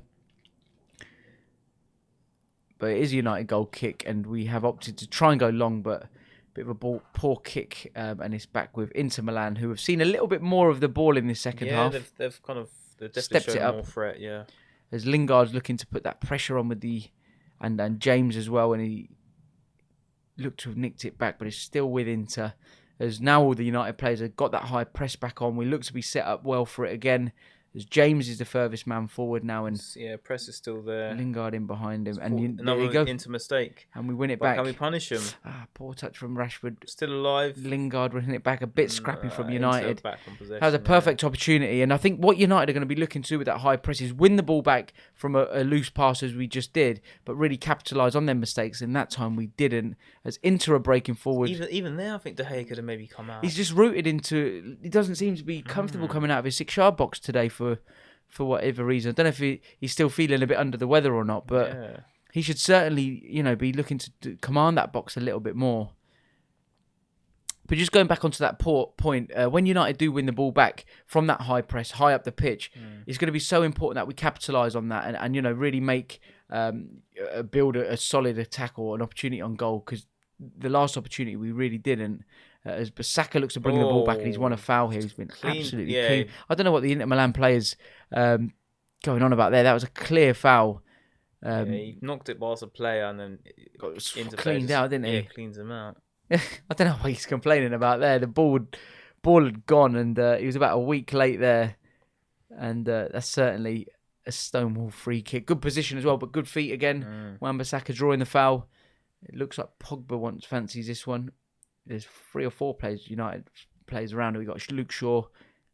But it is a United goal kick, and we have opted to try and go long, but a bit of a poor kick, and it's back with Inter Milan, who have seen a little bit more of the ball in this second half. Yeah, they've definitely stepped it up. More threat, yeah. As Lingard's looking to put that pressure on with and James as well, and he looked to have nicked it back, but it's still with Inter. As now all the United players have got that high press back on, we look to be set up well for it again. As James is the furthest man forward now, and press is still there. Lingard in behind him, and there you go. Into mistake, and we win it back. Can we punish him? Poor touch from Rashford. Still alive. Lingard winning it back, a bit scrappy from United. Back on possession, that was a perfect opportunity, and I think what United are going to be looking to do with that high press is win the ball back from a loose pass as we just did, but really capitalise on their mistakes. And that time we didn't. As Inter are breaking forward, even there, I think De Gea could have maybe come out. He's just rooted into. He doesn't seem to be comfortable coming out of his 6-yard box today for whatever reason. I don't know if he's still feeling a bit under the weather or not, but he should certainly, be looking to command that box a little bit more. But just going back onto that point, when United do win the ball back from that high press, high up the pitch, it's going to be so important that we capitalise on that and really make build a solid attack or an opportunity on goal, because the last opportunity we really didn't. As Bissaka looks to bring the ball back, and he's won a foul here. He's been absolutely clean. I don't know what the Inter Milan players going on about there. That was a clear foul. He knocked it past a player and then got cleaned out, didn't he? Yeah, cleans him out. I don't know what he's complaining about there. The ball had gone, and he was about a week late there. And that's certainly a stonewall free kick. Good position as well, but good feet again. Wan-Bissaka drawing the foul. It looks like Pogba fancies this one. There's 3 or 4 United players around. We've got Luke Shaw,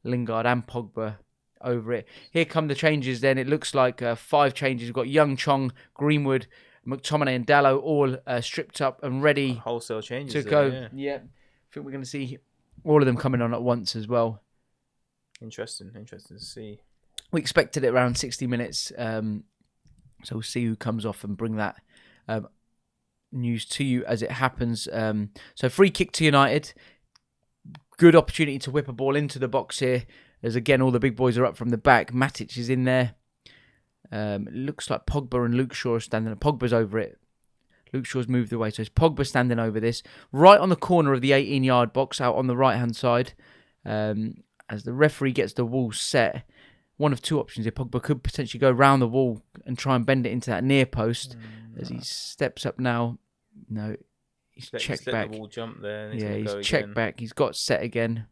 Lingard and Pogba over it. Here come the changes then. It looks like 5 changes. We've got Young, Chong, Greenwood, McTominay and Dalot all stripped up and ready wholesale changes to go. Yeah. I think we're going to see all of them coming on at once as well. Interesting to see. We expected it around 60 minutes. So we'll see who comes off and bring that news to you as it happens. So free kick to United. Good opportunity to whip a ball into the box here, as again all the big boys are up from the back. Matic is in there. It looks like Pogba and Luke Shaw are standing. Pogba's over it. Luke Shaw's moved away, so it's Pogba standing over this, right on the corner of the 18-yard box, out on the right-hand side. As the referee gets the wall set, one of 2 options here. Pogba could potentially go round the wall and try and bend it into that near post. As he steps up now. No, he's checked back. The wall jump there. He's checked back. He's got set again.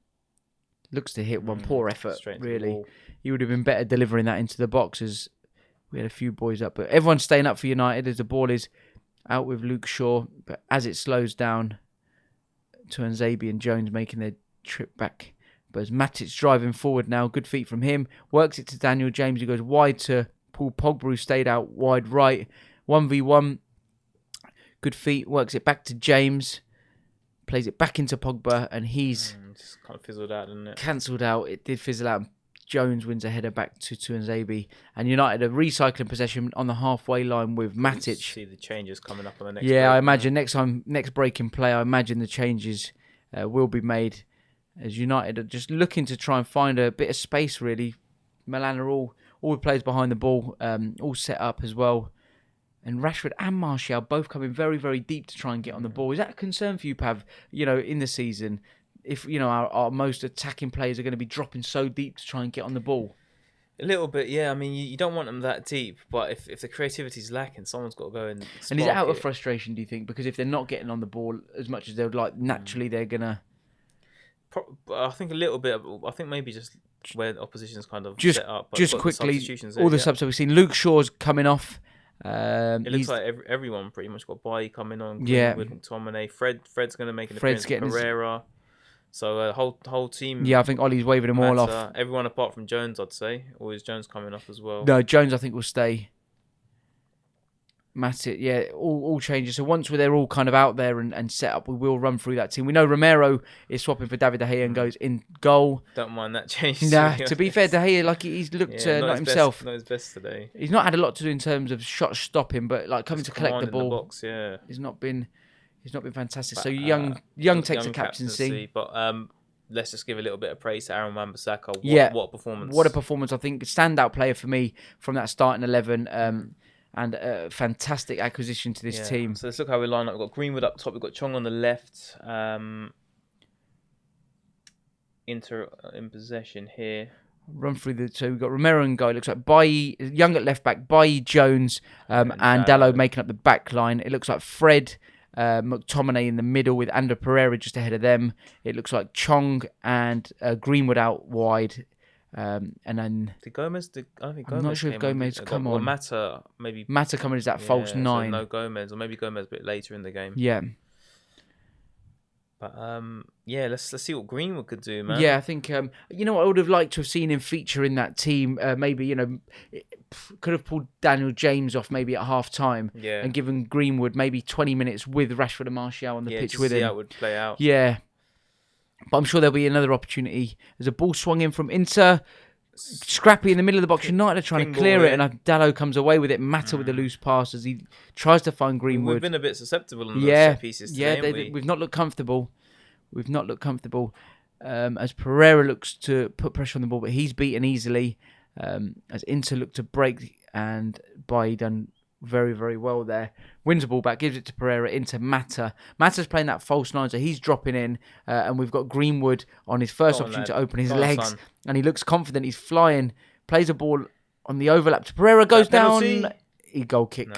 Looks to hit one. Poor effort, really. He would have been better delivering that into the box, as we had a few boys up. But everyone's staying up for United as the ball is out with Luke Shaw. But as it slows down, Tuanzebe and Jones making their trip back. But as Matic's driving forward now, good feet from him. Works it to Daniel James, who goes wide to Paul Pogba, who stayed out wide right. 1v1. Good feet, works it back to James, plays it back into Pogba, and he's just kind of fizzled out, didn't it? Cancelled out. It did fizzle out. Jones wins a header back to Tuanzebe, and United are recycling possession on the halfway line with Matic. See the changes coming up on the next. Yeah, break, I imagine next break in play, I imagine the changes will be made as United are just looking to try and find a bit of space. Really, Milan are all the players behind the ball, all set up as well, and Rashford and Martial both coming very, very deep to try and get on the ball. Is that a concern for you, Pav? In the season, if our most attacking players are going to be dropping so deep to try and get on the ball. A little bit, yeah. I mean, you don't want them that deep, but if the creativity's lacking, someone's got to go and spark. And is it out of frustration, do you think? Because if they're not getting on the ball as much as they would like, naturally they're going to... I think a little bit. I think maybe just where the opposition's kind of just, set up. But just quickly, all the subs that we've seen. Luke Shaw's coming off. It looks like everyone pretty much got Bailly coming on. Yeah. With McTominay. Fred's going to make an appearance. Pereira. So whole team. Yeah, I think Ollie's waving them all off. Everyone apart from Jones, I'd say. Or is Jones coming off as well? No, Jones I think will stay. Matic, yeah, all changes. So once they're all kind of out there and set up, we will run through that team. We know Romero is swapping for David De Gea and goes in goal. Don't mind that change. Nah, to be fair, De Gea, like he's looked not himself. Not his best today. He's not had a lot to do in terms of shot stopping, but like coming to collect the ball. The box, yeah. He's not been fantastic. So young takes a captaincy. But let's just give a little bit of praise to Aaron Wan-Bissaka. What a performance! What a performance! I think standout player for me from that starting 11. And a fantastic acquisition to this team. So let's look how we line up. We've got Greenwood up top. We've got Chong on the left. Inter in possession here. Run through so we've got Romero and goal. It looks like Bailly, young at left back, Bailly, Jones, and Dalot making up the back line. It looks like Fred, McTominay in the middle with Ander Pereira just ahead of them. It looks like Chong and Greenwood out wide. And then I don't think Gomez. I'm not sure if Gomez come on. Mata coming as that false 9. So no Gomez, or maybe Gomez a bit later in the game. Yeah. But let's see what Greenwood could do, man. Yeah, I think I would have liked to have seen him feature in that team. Maybe could have pulled Daniel James off maybe at half time, and given Greenwood maybe 20 minutes with Rashford and Martial on the pitch with him. Yeah, how it would play out. Yeah. But I'm sure there'll be another opportunity. There's a ball swung in from Inter. Scrappy in the middle of the box. United are trying to clear it, and Dalot comes away with it. Mata with the loose pass as he tries to find Greenwood. We've been a bit susceptible on those set pieces today, we've not looked comfortable. As Pereira looks to put pressure on the ball, but he's beaten easily. As Inter look to break, and Bailly done very, very well there. Wins the ball back, gives it to Pereira into Mata. Mata's playing that false 9, so he's dropping in, and we've got Greenwood on his first opportunity to open his legs, and he looks confident. He's flying, plays a ball on the overlap to Pereira, goes down. Goal kick.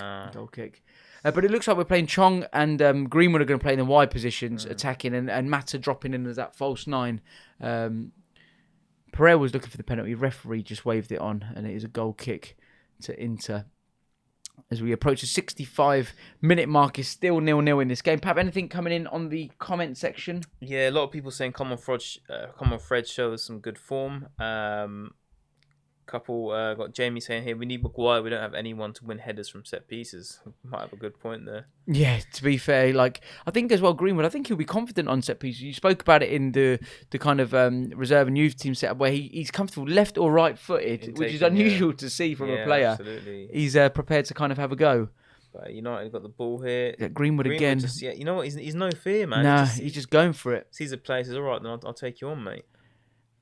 But it looks like we're playing Chong and Greenwood are going to play in the wide positions, attacking, and Mata dropping in as that false 9. Pereira was looking for the penalty. Referee just waved it on, and it is a goal kick to Inter. As we approach the 65-minute mark, is still 0-0 in this game. Pap, anything coming in on the comment section? Yeah, a lot of people saying, come on, Fred, show us some good form. Got Jamie saying here, we need Maguire. We don't have anyone to win headers from set pieces. Might have a good point there. Yeah, to be fair, I think as well, Greenwood, I think he'll be confident on set pieces. You spoke about it in the kind of reserve and youth team setup where he's comfortable left or right footed, which is unusual to see from a player. Absolutely. He's prepared to kind of have a go. But United got the ball here. Yeah, Greenwood again. Just, you know what? He's no fear, man. Nah, he's just going for it. Sees a player, says, all right, then I'll take you on, mate.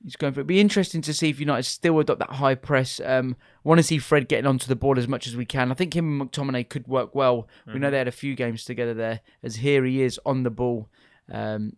He's going for it. It'll be interesting to see if United still adopt that high press. Want to see Fred getting onto the ball as much as we can. I think him and McTominay could work well. We know they had a few games together there, as here he is on the ball. And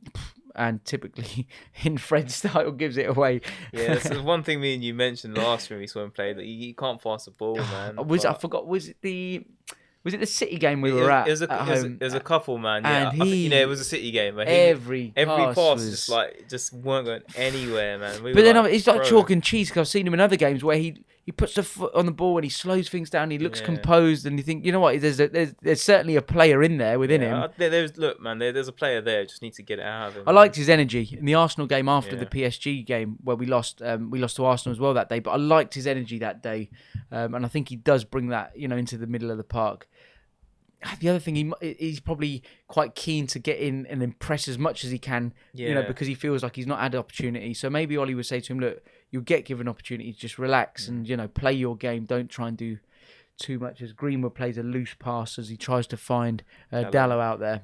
typically, in Fred's style, gives it away. Yeah, that's one thing me and you mentioned last when we saw him play, that he can't pass the ball, man. I forgot, was it the City game we were at? It was a couple, man. Yeah, and it was a City game. But every pass was just weren't going anywhere, man. He's like chalk and cheese, because I've seen him in other games where he puts the foot on the ball and he slows things down. He looks composed, and you think, you know what? There's certainly a player in there within him. Look, man, there's a player there. Just need to get it out of him. I liked his energy in the Arsenal game after the PSG game where we lost. We lost to Arsenal as well that day, but I liked his energy that day, and I think he does bring that into the middle of the park. the other thing, he's probably quite keen to get in and impress as much as he can, because he feels like he's not had opportunity. So maybe Ollie would say to him, look, you'll get given opportunity, just relax and, play your game. Don't try and do too much, as Greenwood plays a loose pass as he tries to find Dalot out there.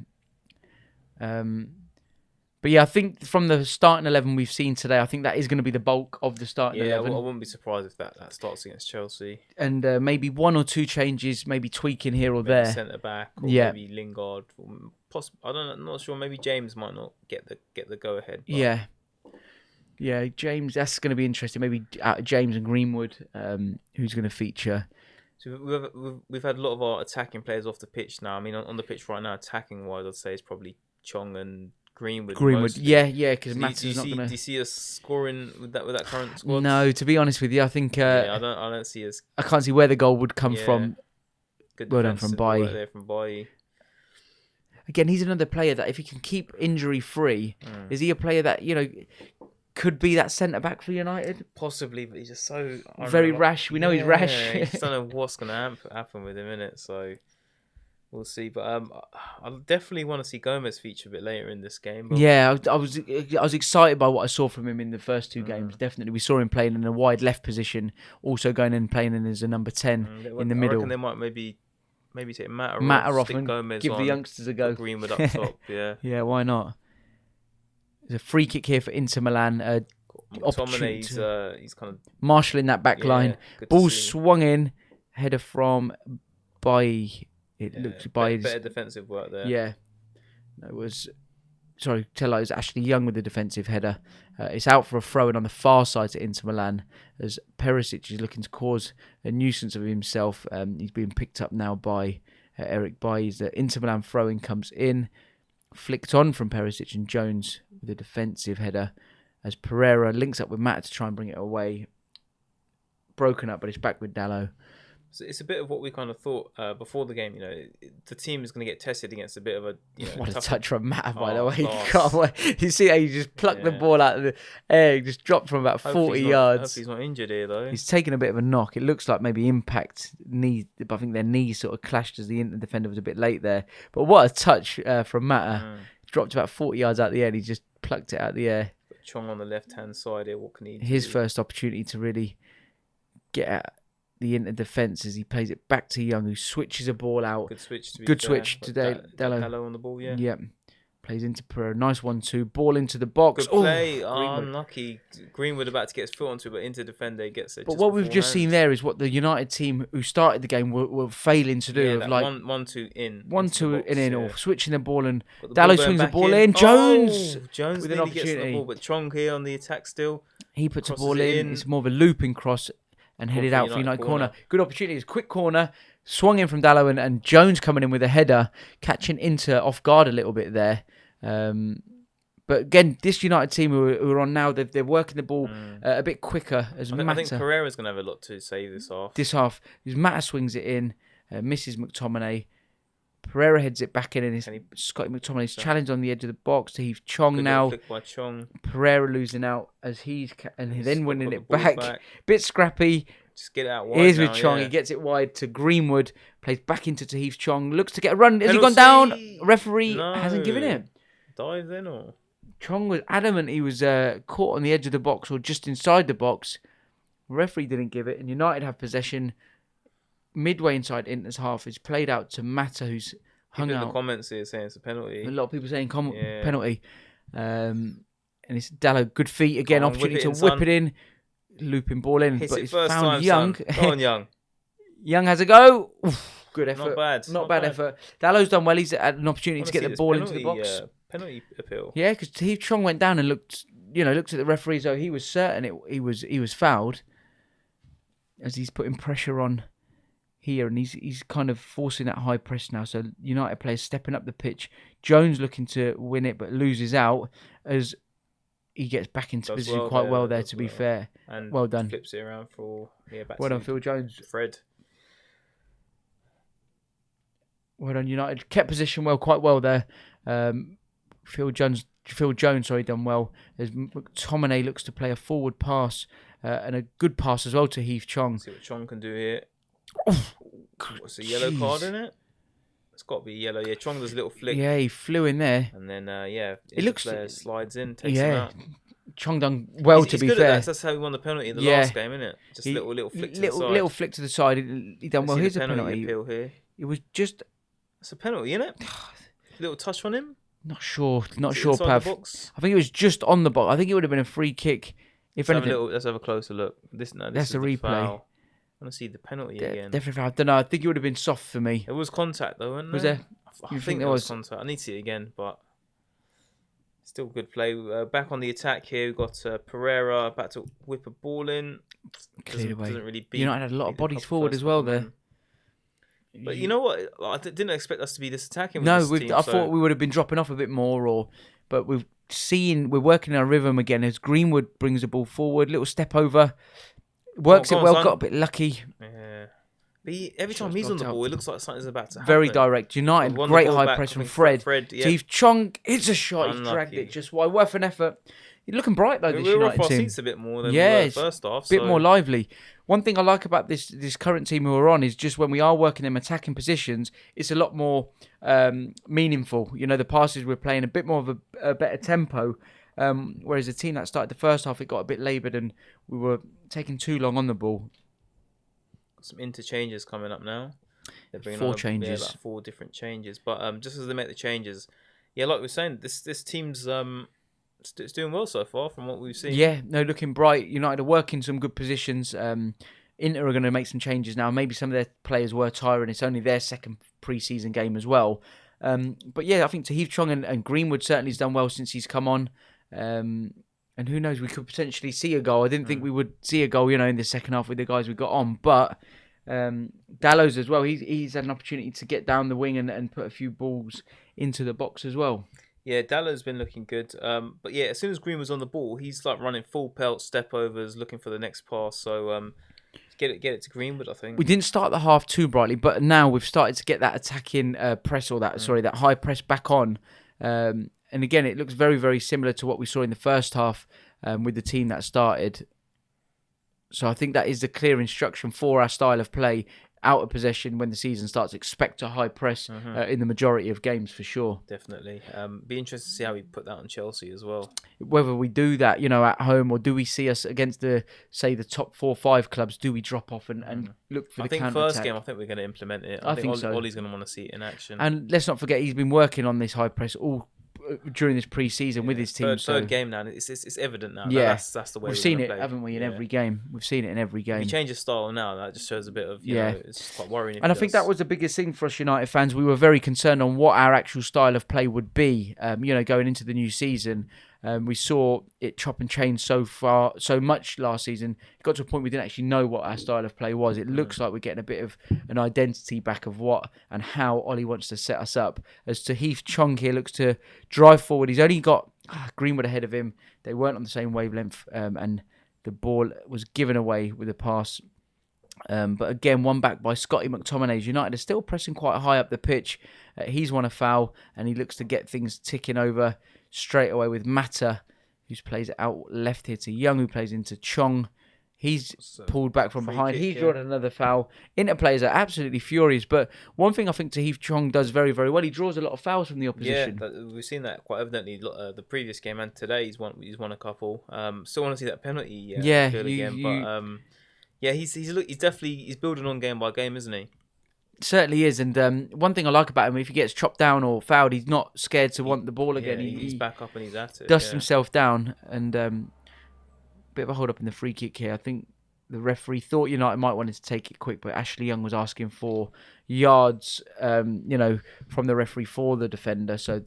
But yeah, I think from the starting 11 we've seen today, I think that is going to be the bulk of the starting 11. I wouldn't be surprised if that starts against Chelsea. And maybe one or two changes, maybe tweaking here or there. Centre back, or maybe Lingard. I'm not sure. Maybe James might not get the go ahead. Yeah, James. That's going to be interesting. Maybe James and Greenwood, who's going to feature. So we've had a lot of our attacking players off the pitch now. I mean, on the pitch right now, attacking wise, I'd say it's probably Chong and Greenwood, yeah, because Matt's not going to. Do you see us scoring with that current squad? No, to be honest with you, I think. I don't see us. I can't see where the goal would come from. Good well done from Bailly. Right there from Bailly. Again, he's another player that if he can keep injury free, is he a player that could be that centre back for United? Possibly, but he's just so very rash. We know he's rash. I just don't know what's going to happen with him in it. So. We'll see, but I definitely want to see Gomez feature a bit later in this game. But... Yeah, I was excited by what I saw from him in the first two games. Definitely, we saw him playing in a wide left position, also going in playing in as a number 10 in the middle. I reckon they might maybe take Matter off and Gomez give the youngsters a go. Greenwood up top, yeah, why not? There's a free kick here for Inter Milan. McTominay, he's kind of marshalling that back line. Ball swung in, header from Bailly. It looks by better defensive work there. Yeah, it was. Sorry, Tello is actually Young with the defensive header. It's out for a throw-in on the far side to Inter Milan as Perisic is looking to cause a nuisance of himself. He's being picked up now by Eric Bailly. The Inter Milan throw-in comes in, flicked on from Perisic, and Jones with a defensive header as Pereira links up with Matt to try and bring it away. Broken up, but it's back with Dalot. So it's a bit of what we kind of thought before the game. The team is going to get tested against a bit of a. What a touch from Matt, by the way. You see how he just plucked the ball out of the air, he just dropped from about 40 yards. Hopefully he's not injured here though. He's taken a bit of a knock. It looks like maybe impact knee, but I think their knees sort of clashed as the Inter defender was a bit late there. But what a touch from Matt. Dropped about 40 yards out of the air and he just plucked it out of the air. Chong on the left-hand side here, what can he do? His first opportunity to really get at the Inter defence as he plays it back to Young, who switches a ball out. Good switch to Dalot on the ball, yeah. Yep. Plays into Pereira. Nice 1-2. Ball into the box. Good play. Unlucky. Greenwood about to get his foot onto it, but Inter defender gets it. But what we've just seen there is what the United team who started the game were failing to do. Yeah, of like 1-2 in. 1-2 in, or switching the ball, and Dalot swings the ball in. Jones with an opportunity. Gets the ball, but Chong here on the attack still. He puts a ball in. It's more of a looping cross and headed out for United corner. Good opportunity. It's a quick corner. Swung in from Dalot and Jones coming in with a header, catching Inter off guard a little bit there. But again, this United team who are on now, they're working the ball a bit quicker. I think Pereira's going to have a lot to say this half. As Matter swings it in, misses McTominay. Pereira heads it back in, and Scotty McTominay's challenged on the edge of the box to Heath Chong. Good now. By Chong. Pereira losing out as then winning it back. Bit scrappy. Just get it out wide. Here's with Chong. Yeah. He gets it wide to Greenwood. Plays back into Tahith Chong. Looks to get a run. Has he gone down? Referee hasn't given it. Dive then or? Chong was adamant he was caught on the edge of the box or just inside the box. Referee didn't give it, and United have possession midway inside Inter's half. It's played out to Mata, who's hung out. In the comments here saying it's a penalty. A lot of people saying penalty. And it's Dalot, good feet again, opportunity to whip it in. Looping ball in, but it's found Young. Go on, Young. Young has a go. Oof, good effort. Not bad effort. Dalot's done well. He's had an opportunity to get the ball into the box. Penalty appeal. Yeah, because Tahith Chong went down and looked at the referee, so he was certain he was fouled. As he's putting pressure on here, and he's kind of forcing that high press now. So United players stepping up the pitch. Jones looking to win it, but loses out as he gets back into position quite well there, to be fair. And well done. Flips it around for back well done, Phil Jones. Fred. Well done, United. Kept position quite well there. Phil Jones, done well. As McTominay looks to play a forward pass and a good pass as well to Heath Chong. See what Chong can do here. Oh, what's a yellow card in it? It's got to be yellow. Yeah, Chong does a little flick. Yeah, he flew in there. And then, it looks... player slides in, takes him out. Chong done well, to be good fair. At that. That's how he won the penalty in the last game, isn't it? Just little flick to the side. Little flick to the side. He done well. Here's a penalty. Appeal here. It was just... That's a penalty, isn't it? Little touch on him. Not sure, Pav. I think it was just on the box. I think it would have been a free kick. If anything, let's have a closer look. This that's a replay. Foul. I want to see the penalty again. Definitely foul. I don't know. I think it would have been soft for me. It was contact though, wasn't it? Was there? I think there was contact. I need to see it again, but still good play. Back on the attack here, we've got Pereira about to whip a ball in. Cleared away. Doesn't really beat. United had a lot of bodies forward as well there. But you know what? I didn't expect us to be this attacking. No, I thought we would have been dropping off a bit more, but we're working our rhythm again as Greenwood brings the ball forward, little step over, works it well, got a bit lucky. Yeah. But every time he's on the ball, it looks like something's about to happen. Very direct. United, great high press from Fred. Yeah. Steve Chong hits a shot, he's dragged it just wide, worth an effort. You're looking bright though, this United team. We're off our seats a bit more than we were first half. A bit more lively. One thing I like about this current team who are on is just when we are working them attacking positions, it's a lot more meaningful. You know, the passes we're playing a bit more of a better tempo. Whereas the team that started the first half, it got a bit laboured and we were taking too long on the ball. Some interchanges coming up now. They're bringing 4 changes. Like 4 different changes. But just as they make the changes, like we're saying, this team's it's doing well so far from what we've seen. Yeah, no, looking bright. United are working some good positions. Inter are going to make some changes now. Maybe some of their players were tiring. It's only their second pre-season game as well. But yeah, I think Tahith Chong and Greenwood certainly has done well since he's come on. And who knows, we could potentially see a goal. I didn't think we would see a goal, in the second half with the guys we got on. But Dallows as well, he's had an opportunity to get down the wing and put a few balls into the box as well. Yeah, Dallows been looking good. But yeah, as soon as Green was on the ball, he's like running full pelt, step overs, looking for the next pass. So get it to Greenwood, I think. We didn't start the half too brightly, but now we've started to get that attacking press or that high press back on. And again, it looks very, very similar to what we saw in the first half with the team that started. So I think that is the clear instruction for our style of play. Out of possession when the season starts, expect a high press in the majority of games for sure. Definitely. Be interested to see how we put that on Chelsea as well. Whether we do that, at home, or do we see us against the top 4 or 5 clubs? Do we drop off and look for the counter-attack? I think first game, I think we're going to implement it. I think so. Ollie's going to want to see it in action. And let's not forget, he's been working on this high press all during this pre-season with his team. Third game now, it's evident now. Yeah, that's the way we've seen it, haven't we? In every game, we've seen it in every game. If you change your style now, that just shows a bit of it's quite worrying. And I think that was the biggest thing for us United fans. We were very concerned on what our actual style of play would be. Going into the new season. We saw it chop and change so much last season. It got to a point we didn't actually know what our style of play was. It looks like we're getting a bit of an identity back of what and how Ollie wants to set us up. As Tahith Chong here looks to drive forward. He's only got Greenwood ahead of him. They weren't on the same wavelength and the ball was given away with a pass. But again, one back by Scotty McTominay. United are still pressing quite high up the pitch. He's won a foul and he looks to get things ticking over straight away with Mata, who plays it out left here to Young, who plays into Chong. He's pulled back from behind. He's drawn another foul. Inter players are absolutely furious. But one thing I think Tahith Chong does very, very well, he draws a lot of fouls from the opposition. Yeah, we've seen that quite evidently the previous game and today. He's won a couple. Still want to see that penalty. He's building on game by game, isn't he? Certainly is, and one thing I like about him, if he gets chopped down or fouled, he's not scared to want the ball again. He's back up and he's at it. Dusts himself down, and bit of a hold up in the free kick here. I think the referee thought United might want to take it quick, but Ashley Young was asking for yards, from the referee for the defender. So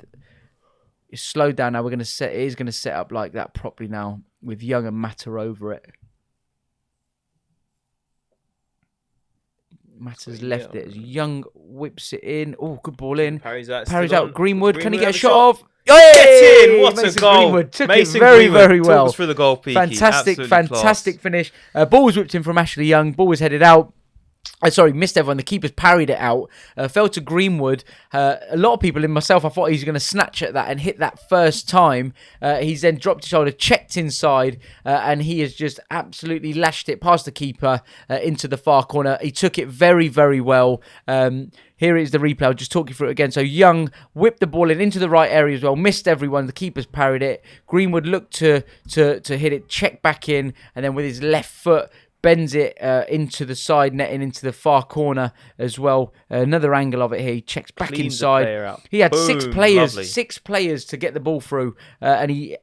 it's slowed down now. It is going to set up like that properly now with Young and Mata over it. Mata's left it as Young whips it in. Oh, good ball in. Parries out. Greenwood. Can he get a shot off? Get in! What Mason a goal! Greenwood took it very, very well. Through the goal, Peaky. Fantastic ball was whipped in from Ashley Young. Ball was headed out. Missed everyone. The keeper's parried it out. Fell to Greenwood. A lot of people, in myself, I thought he's going to snatch at that and hit that first time. He's then dropped his shoulder, checked inside, and he has just absolutely lashed it past the keeper into the far corner. He took it very, very well. Here is the replay. I'll just talk you through it again. So Young whipped the ball into the right area as well. Missed everyone. The keeper's parried it. Greenwood looked to hit it, checked back in, and then with his left foot, bends it into the side netting, into the far corner as well. Another angle of it here. He checks back inside. He had Boom, six players to get the ball through, and he,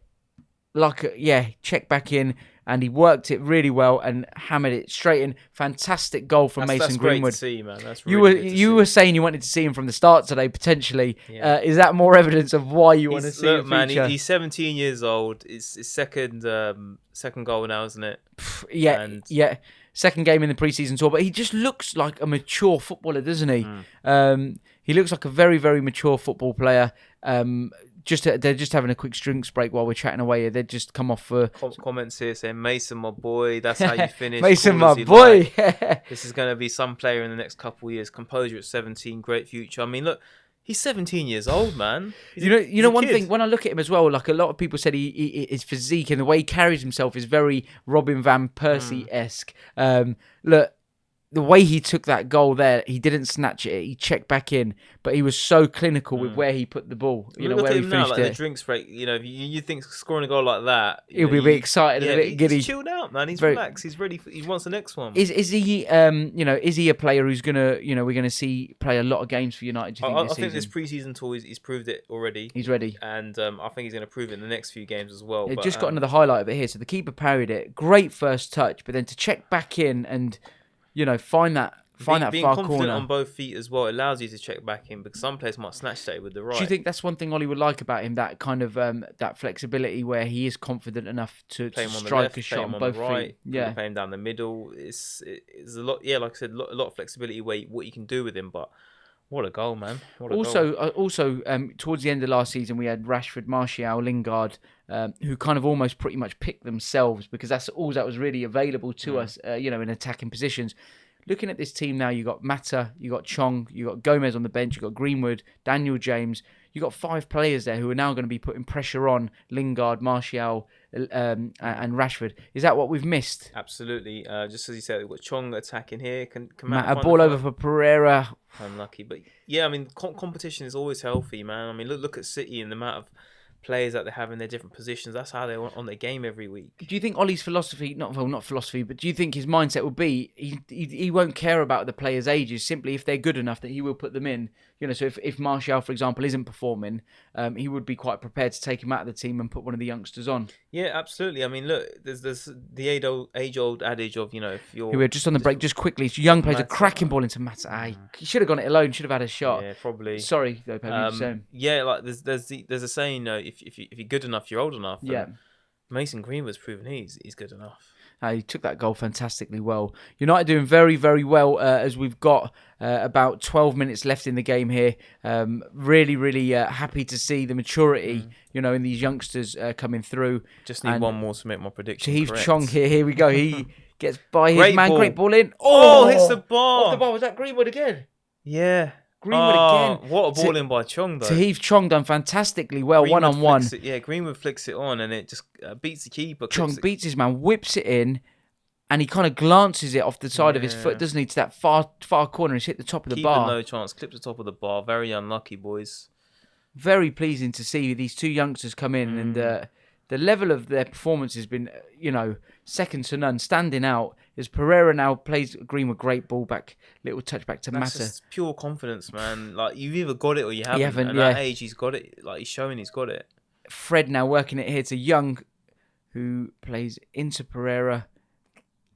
checked back in, and he worked it really well and hammered it straight in. Fantastic goal from Mason Greenwood. That's great to see, man. That's really you were saying you wanted to see him from the start today, potentially. Yeah. Is that more evidence of why you want to see him? Man, he's 17 years old. It's his second goal now, isn't it? Yeah. Second game in the pre-season tour, but he just looks like a mature footballer, doesn't he? He looks like a very, very mature football player. They're just having a quick drinks break while we're chatting away. They've just come off for comments here saying, Mason, my boy, that's how you finish. Mason, my boy. This is going to be some player in the next couple of years. Composure at 17, great future. I mean, look, he's 17 years old, man. You know one thing, when I look at him as well, like a lot of people said his physique and the way he carries himself is very Robin Van Persie-esque. Look, the way he took that goal there, he didn't snatch it. He checked back in, but he was so clinical with where he put the ball. Look where at he him now, finished like it. the drinks break. You think scoring a goal like that, he'll be a bit excited, a bit giddy. He's chilled out, man. He's relaxed. He's ready. He wants the next one. Is he? Is he a player who's gonna? We're gonna see play a lot of games for United. Do you think I think this pre-season tour, he's proved it already. He's ready, and I think he's going to prove it in the next few games as well. Just got another highlight of it here. So the keeper parried it. Great first touch, but then to check back in and find that being far confident corner on both feet as well allows you to check back in, because some players might snatch that with the right. Do you think that's one thing Ollie would like about him? That kind of that flexibility where he is confident enough to strike a shot on both feet. Yeah, play him down the middle. It's a lot. Yeah, like I said, a lot of flexibility what you can do with him. But what a goal, man! Also, towards the end of last season, we had Rashford, Martial, Lingard, who kind of almost pretty much picked themselves, because that's all that was really available to us. In attacking positions. Looking at this team now, you got Mata, you got Chong, you got Gomez on the bench, you got Greenwood, Daniel James. You got 5 players there who are now going to be putting pressure on Lingard, Martial, and Rashford. Is that what we've missed? Absolutely. Just as you said, we've got Chong attacking here. Can a ball over for Pereira. Unlucky, but yeah, I mean, competition is always healthy, man. I mean, look at City and the amount of players that they have in their different positions. That's how they're on their game every week. Do you think Ollie's philosophy, not philosophy, but do you think his mindset will be he won't care about the players' ages, simply if they're good enough that he will put them in? So if Martial, for example, isn't performing, he would be quite prepared to take him out of the team and put one of the youngsters on. Yeah, absolutely. I mean, look, there's the age-old adage of, if you're... We're just on the break, just quickly. Young plays a cracking ball into Mata. He should have gone it alone, should have had a shot. Yeah, probably. Sorry, though, Pav, yeah, like there's a saying, if you're good enough, you're old enough. Yeah. Mason Greenwood's proven he's good enough. He took that goal fantastically well. United doing very, very well as we've got about 12 minutes left in the game here. Really, really happy to see the maturity, in these youngsters coming through. Just need one more to make my prediction Tahith correct. Chong here we go. He gets by his man. Great ball in. Oh, hits the bar. Off the bar. Was that Greenwood again? Yeah. Greenwood again. What a ball in by Chong, though. Tahith Chong done fantastically well, one-on-one. Greenwood flicks it on and it just beats the keeper. Chong beats his man, whips it in, and he kind of glances it off the side of his foot, doesn't he, to that far corner. He's hit the top of the bar. No chance, clips the top of the bar. Very unlucky, boys. Very pleasing to see these 2 youngsters come in, and the level of their performance has been, second to none, standing out. As Pereira now plays Greenwood, great ball back, little touch back to Mata. That's just pure confidence, man. Like, you've either got it or you haven't. At that age, he's got it. Like, he's showing he's got it. Fred now working it here to Young, who plays into Pereira.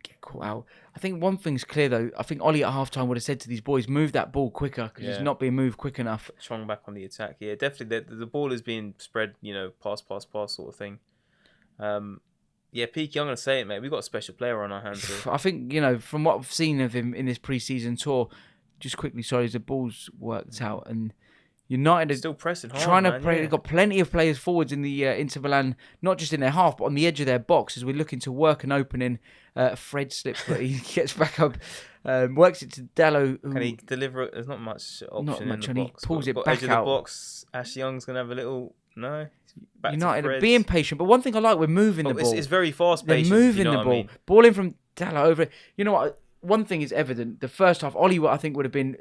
Get caught out. I think one thing's clear, though. I think Ollie at halftime would have said to these boys, move that ball quicker, because it's not being moved quick enough. Chong back on the attack. Yeah, definitely. The ball is being spread, pass sort of thing. Yeah, Peaky, I'm going to say it, mate. We've got a special player on our hands here. I think, from what I've seen of him in this pre-season tour, just quickly, sorry, the ball's worked out. And, United are still pressing hard, trying to man, play. yeah. They've got plenty of players forwards in the Inter Milan, not just in their half, but on the edge of their box as we're looking to work an opening. Fred slips, but he gets back up, works it to Dalot. Can he deliver it? There's not much option in the and box. he pulls it got back edge of out. the box. Ash Young's going to have a little... No? Back United to are being patient, but one thing I like, we're moving the ball. It's very fast They're paced. moving the ball. Ball in from Dalot over it. You know what? One thing is evident. The first half, Ollie, I think, would have been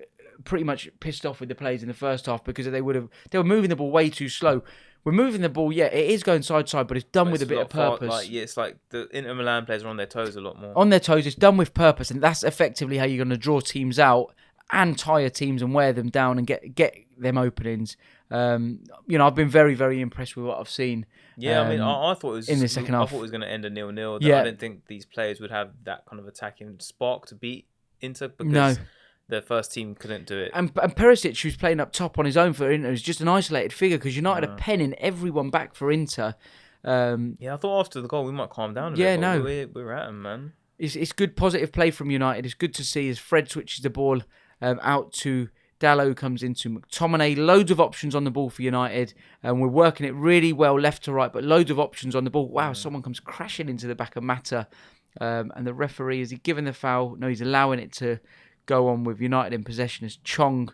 pretty much pissed off with the players in the first half because they were moving the ball way too slow. We're moving the ball, yeah, it is going side, but it's done with a bit of purpose. It's like the Inter Milan players are on their toes a lot more. On their toes, it's done with purpose, and that's effectively how you're going to draw teams out and tire teams and wear them down and get them openings. I've been very, very impressed with what I've seen. Yeah, I thought it was in the second half. I thought it was going to end a 0-0. Yeah. I didn't think these players would have that kind of attacking spark to beat Inter because their first team couldn't do it. And Perisic, who's playing up top on his own for Inter, is just an isolated figure because United are penning everyone back for Inter. I thought after the goal we might calm down a bit. No, we're at them, man. It's good positive play from United. It's good to see as Fred switches the ball out to Dalot, comes into McTominay. Loads of options on the ball for United, and we're working it really well left to right, but loads of options on the ball. Wow, someone comes crashing into the back of Mata, and the referee, is he giving the foul? No, he's allowing it to go on with United in possession as Chong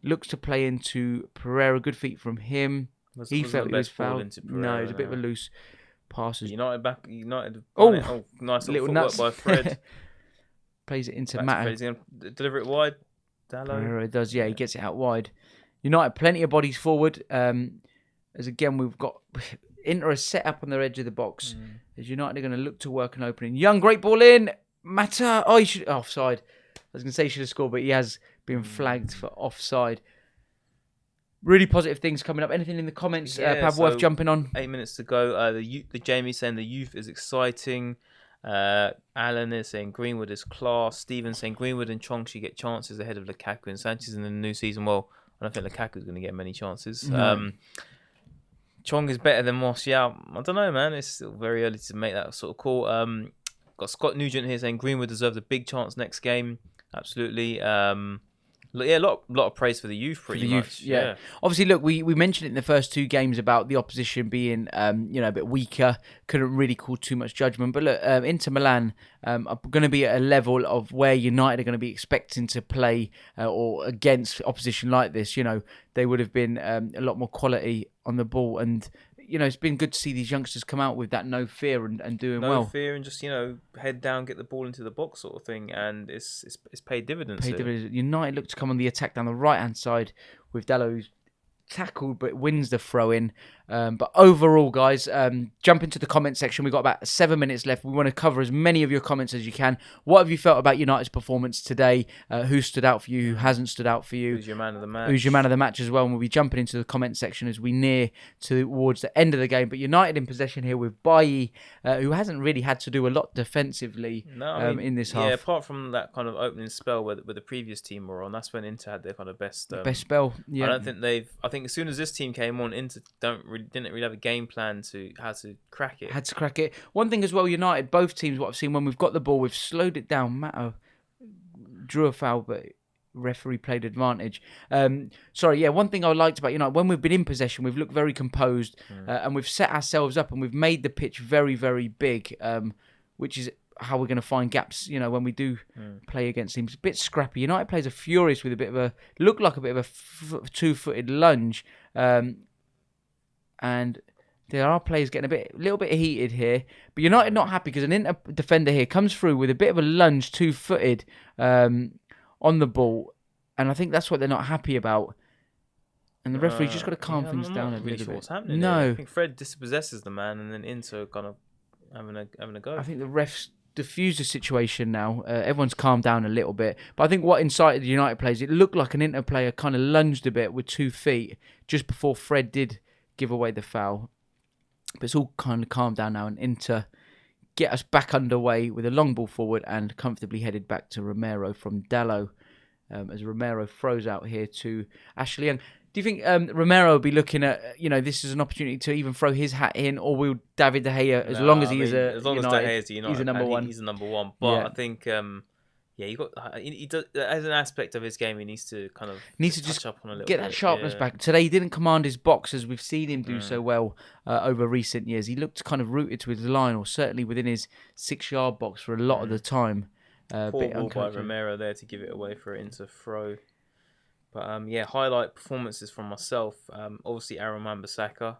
looks to play into Pereira. Good feet from him. He felt he was fouled. No, it was a bit of a loose pass. United. Nice little footwork nuts by Fred. Plays it into Mata. He's going to deliver it wide. Pereira does, he gets it out wide. United, plenty of bodies forward. As again, we've got Inter are set up on their edge of the box. As United are going to look to work an opening. Young, great ball in. Mata, he should offside. I was going to say he should have scored, but he has been flagged for offside. Really positive things coming up. Anything in the comments, Pav, worth jumping on? 8 minutes to go. The Jamie saying the youth is exciting. Alan is saying Greenwood is class. Stephen saying Greenwood and Chong should get chances ahead of Lukaku and Sanchez in the new season. Well, I don't think Lukaku's going to get many chances. No. Chong is better than Moss. Yeah, I don't know, man. It's still very early to make that sort of call. Got Scott Nugent here saying Greenwood deserves a big chance next game. Absolutely. A lot of praise for the youth, pretty much. Yeah. Obviously, look, we mentioned it in the first two games about the opposition being, a bit weaker. Couldn't really call too much judgment. But look, Inter Milan are going to be at a level of where United are going to be expecting to play or against opposition like this. They would have been a lot more quality on the ball, and it's been good to see these youngsters come out with that no fear and doing well. No fear and just, head down, get the ball into the box sort of thing. And it's paid dividends. United look to come on the attack down the right-hand side with Dalot, who's tackled but wins the throw-in. But overall, guys, jump into the comment section. We've got about 7 minutes left. We want to cover as many of your comments as you can. What have you felt about United's performance today? Who stood out for you? Who hasn't stood out for you? Who's your man of the match? Who's your man of the match as well? And we'll be jumping into the comment section as we near towards the end of the game. But United in possession here with Bailly, who hasn't really had to do a lot defensively in this half. Yeah, apart from that kind of opening spell where the previous team were on, that's when Inter had their kind of best spell. Yeah, I think as soon as this team came on, Inter didn't really have a game plan to how to crack it. One thing as well, United, both teams, what I've seen when we've got the ball, we've slowed it down. Mata drew a foul, but referee played advantage. One thing I liked about United, when we've been in possession, we've looked very composed and we've set ourselves up and we've made the pitch very, very big, which is how we're going to find gaps, when we do play against teams. A bit scrappy. United players are furious with a bit of a two-footed lunge. And there are players getting a little bit heated here. But United not happy because an Inter defender here comes through with a bit of a lunge, two-footed, on the ball. And I think that's what they're not happy about. And the referee's just got to calm things down a little bit. What's happening no. There. I think Fred dispossesses the man and then Inter kind of having a go. I think the refs diffused the situation now. Everyone's calmed down a little bit. But I think what incited the United players, it looked like an Inter player kind of lunged a bit with 2 feet just before Fred did give away the foul. But it's all kind of calmed down now, and Inter get us back underway with a long ball forward and comfortably headed back to Romero from Dalot as Romero throws out here to Ashley Young. Do you think Romero will be looking at, this is an opportunity to even throw his hat in, or will David De Gea, as long as De Gea is a number one? He's a number one. But yeah. I think Yeah, he does, as an aspect of his game, he needs to kind of just touch up on a little get bit. that sharpness back. Today he didn't command his box as we've seen him do so well over recent years. He looked kind of rooted to his line, or certainly within his 6-yard box for a lot of the time. Poor ball by Romero there to give it away for it into throw. But highlight performances from myself. Obviously Aaron Wan-Bissaka.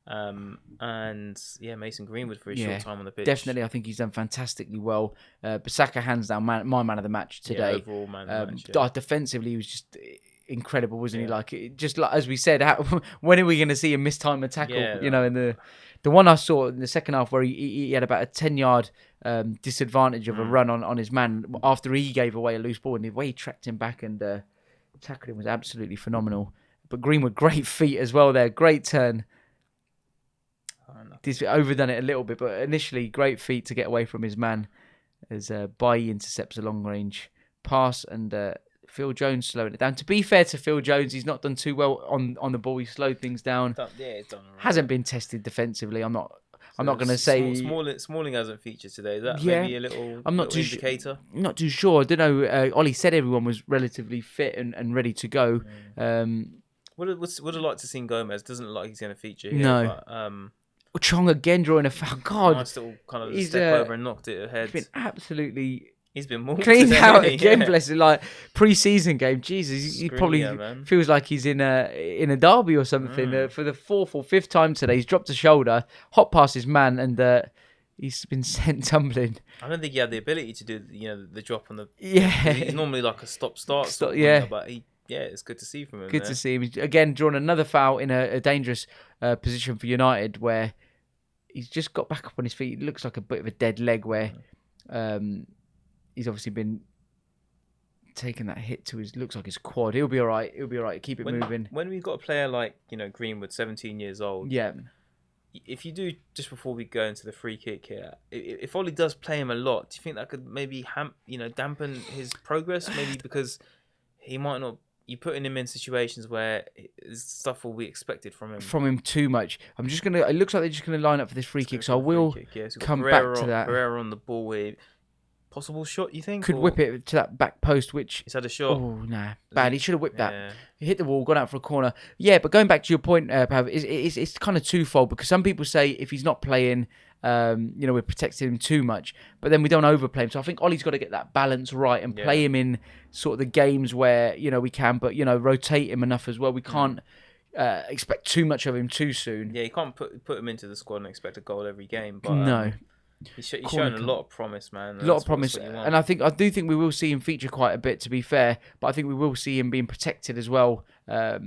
And Mason Greenwood for his short time on the pitch. Definitely, I think he's done fantastically well. Bissaka hands down my man of the match today. Overall man of the match. Defensively, he was just incredible, wasn't he? Like just like as we said, when are we going to see him miss time a tackle? In the one I saw in the second half where he had about a 10-yard disadvantage of a run on his man after he gave away a loose ball, and the way he tracked him back and tackled him was absolutely phenomenal. But Greenwood, great feet as well there, great turn. He's overdone it a little bit, but initially great feat to get away from his man as Bailly intercepts a long range pass, and Phil Jones slowing it down. To be fair to Phil Jones, he's not done too well on the ball. He slowed things down. He's done all right. Hasn't been tested defensively. I'm not going to say Smalling hasn't featured today. Is that maybe a little? I'm not little too indicator. I'm not too sure. I don't know. Ollie said everyone was relatively fit and ready to go. Would have liked to see Gomez. Doesn't look like he's going to feature here. No. But, Chong again drawing a foul. God, nice little kind of step over and knocked it ahead. He's been absolutely. He's been more cleaned today, out again. Bless him. Like pre-season game. Jesus, he probably feels like he's in a derby or something. For the 4th or 5th time today, he's dropped a shoulder, hot past his man, and he's been sent tumbling. I don't think he had the ability to do the drop on the. Yeah, he's normally like a stop-start. But it's good to see from him. Good to see him again, drawing another foul in a dangerous position for United, where he's just got back up on his feet. It looks like a bit of a dead leg, where he's obviously been taking that hit to looks like his quad. He'll be all right. Keep it moving. When we've got a player like Greenwood, 17 years old. Yeah. If you do, just before we go into the free kick here, if Ollie does play him a lot, do you think that could maybe dampen his progress? Maybe because he might not. You're putting him in situations where stuff will be expected from him. Too much. It looks like they're just gonna line up for this free kick, so I will come back to that. Pereira on the ball here. Possible shot, you think? Could whip it to that back post, which... He's had a shot. Oh, nah. Bad. He should have whipped that. He hit the wall, gone out for a corner. Yeah, but going back to your point, Pav, it's kind of twofold, because some people say if he's not playing, we're protecting him too much, but then we don't overplay him. So I think Ollie's got to get that balance right and play him in sort of the games where, we can, but, rotate him enough as well. We can't expect too much of him too soon. Yeah, you can't put him into the squad and expect a goal every game, but... No. He's shown a lot of promise, man. A lot of promise, and I do think we will see him feature quite a bit. To be fair, but I think we will see him being protected as well. To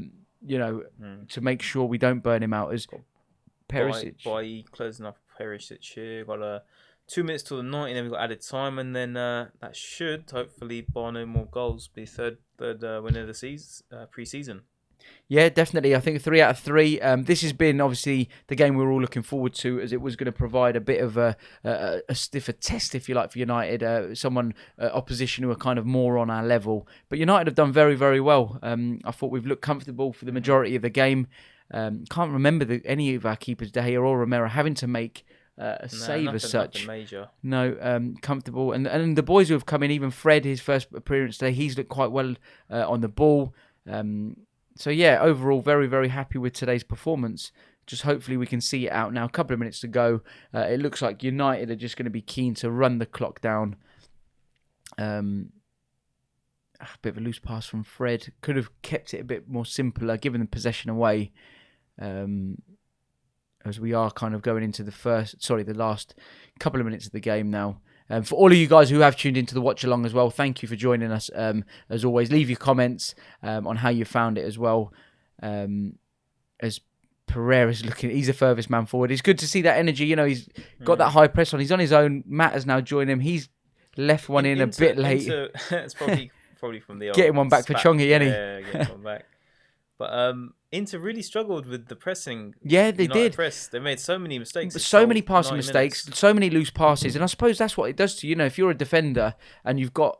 make sure we don't burn him out as Perisic. By closing up Perisic here, got 2 minutes till the 90, and then we've got added time, and then that should hopefully, bar no more goals, be third winner of the season, pre-season. Yeah, definitely. I think 3 out of 3. This has been obviously the game we were all looking forward to, as it was going to provide a bit of a stiffer test, if you like, for United. Opposition who are kind of more on our level. But United have done very, very well. I thought we've looked comfortable for the majority of the game. Can't remember any of our keepers, De Gea or Romero, having to make save as such. Nothing major. No, comfortable. And the boys who have come in, even Fred, his first appearance today, he's looked quite well on the ball. So yeah, overall, very, very happy with today's performance. Just hopefully we can see it out now. A couple of minutes to go. It looks like United are just going to be keen to run the clock down. A bit of a loose pass from Fred. Could have kept it a bit more simpler, given the possession away. As we are kind of going into the last couple of minutes of the game now. For all of you guys who have tuned into the watch along as well, thank you for joining us. As always, leave your comments on how you found it as well. As Pereira's he's the furthest man forward. It's good to see that energy. He's got that high press on. He's on his own. Matt has now joined him. He's left one in a bit late. It's probably from the old getting one back for Chongi, isn't he? Yeah, getting one back. But Inter really struggled with the pressing. Yeah, they did. They made so many mistakes. So many passing mistakes, so many loose passes. And I suppose that's what it does to you. If you're a defender and you've got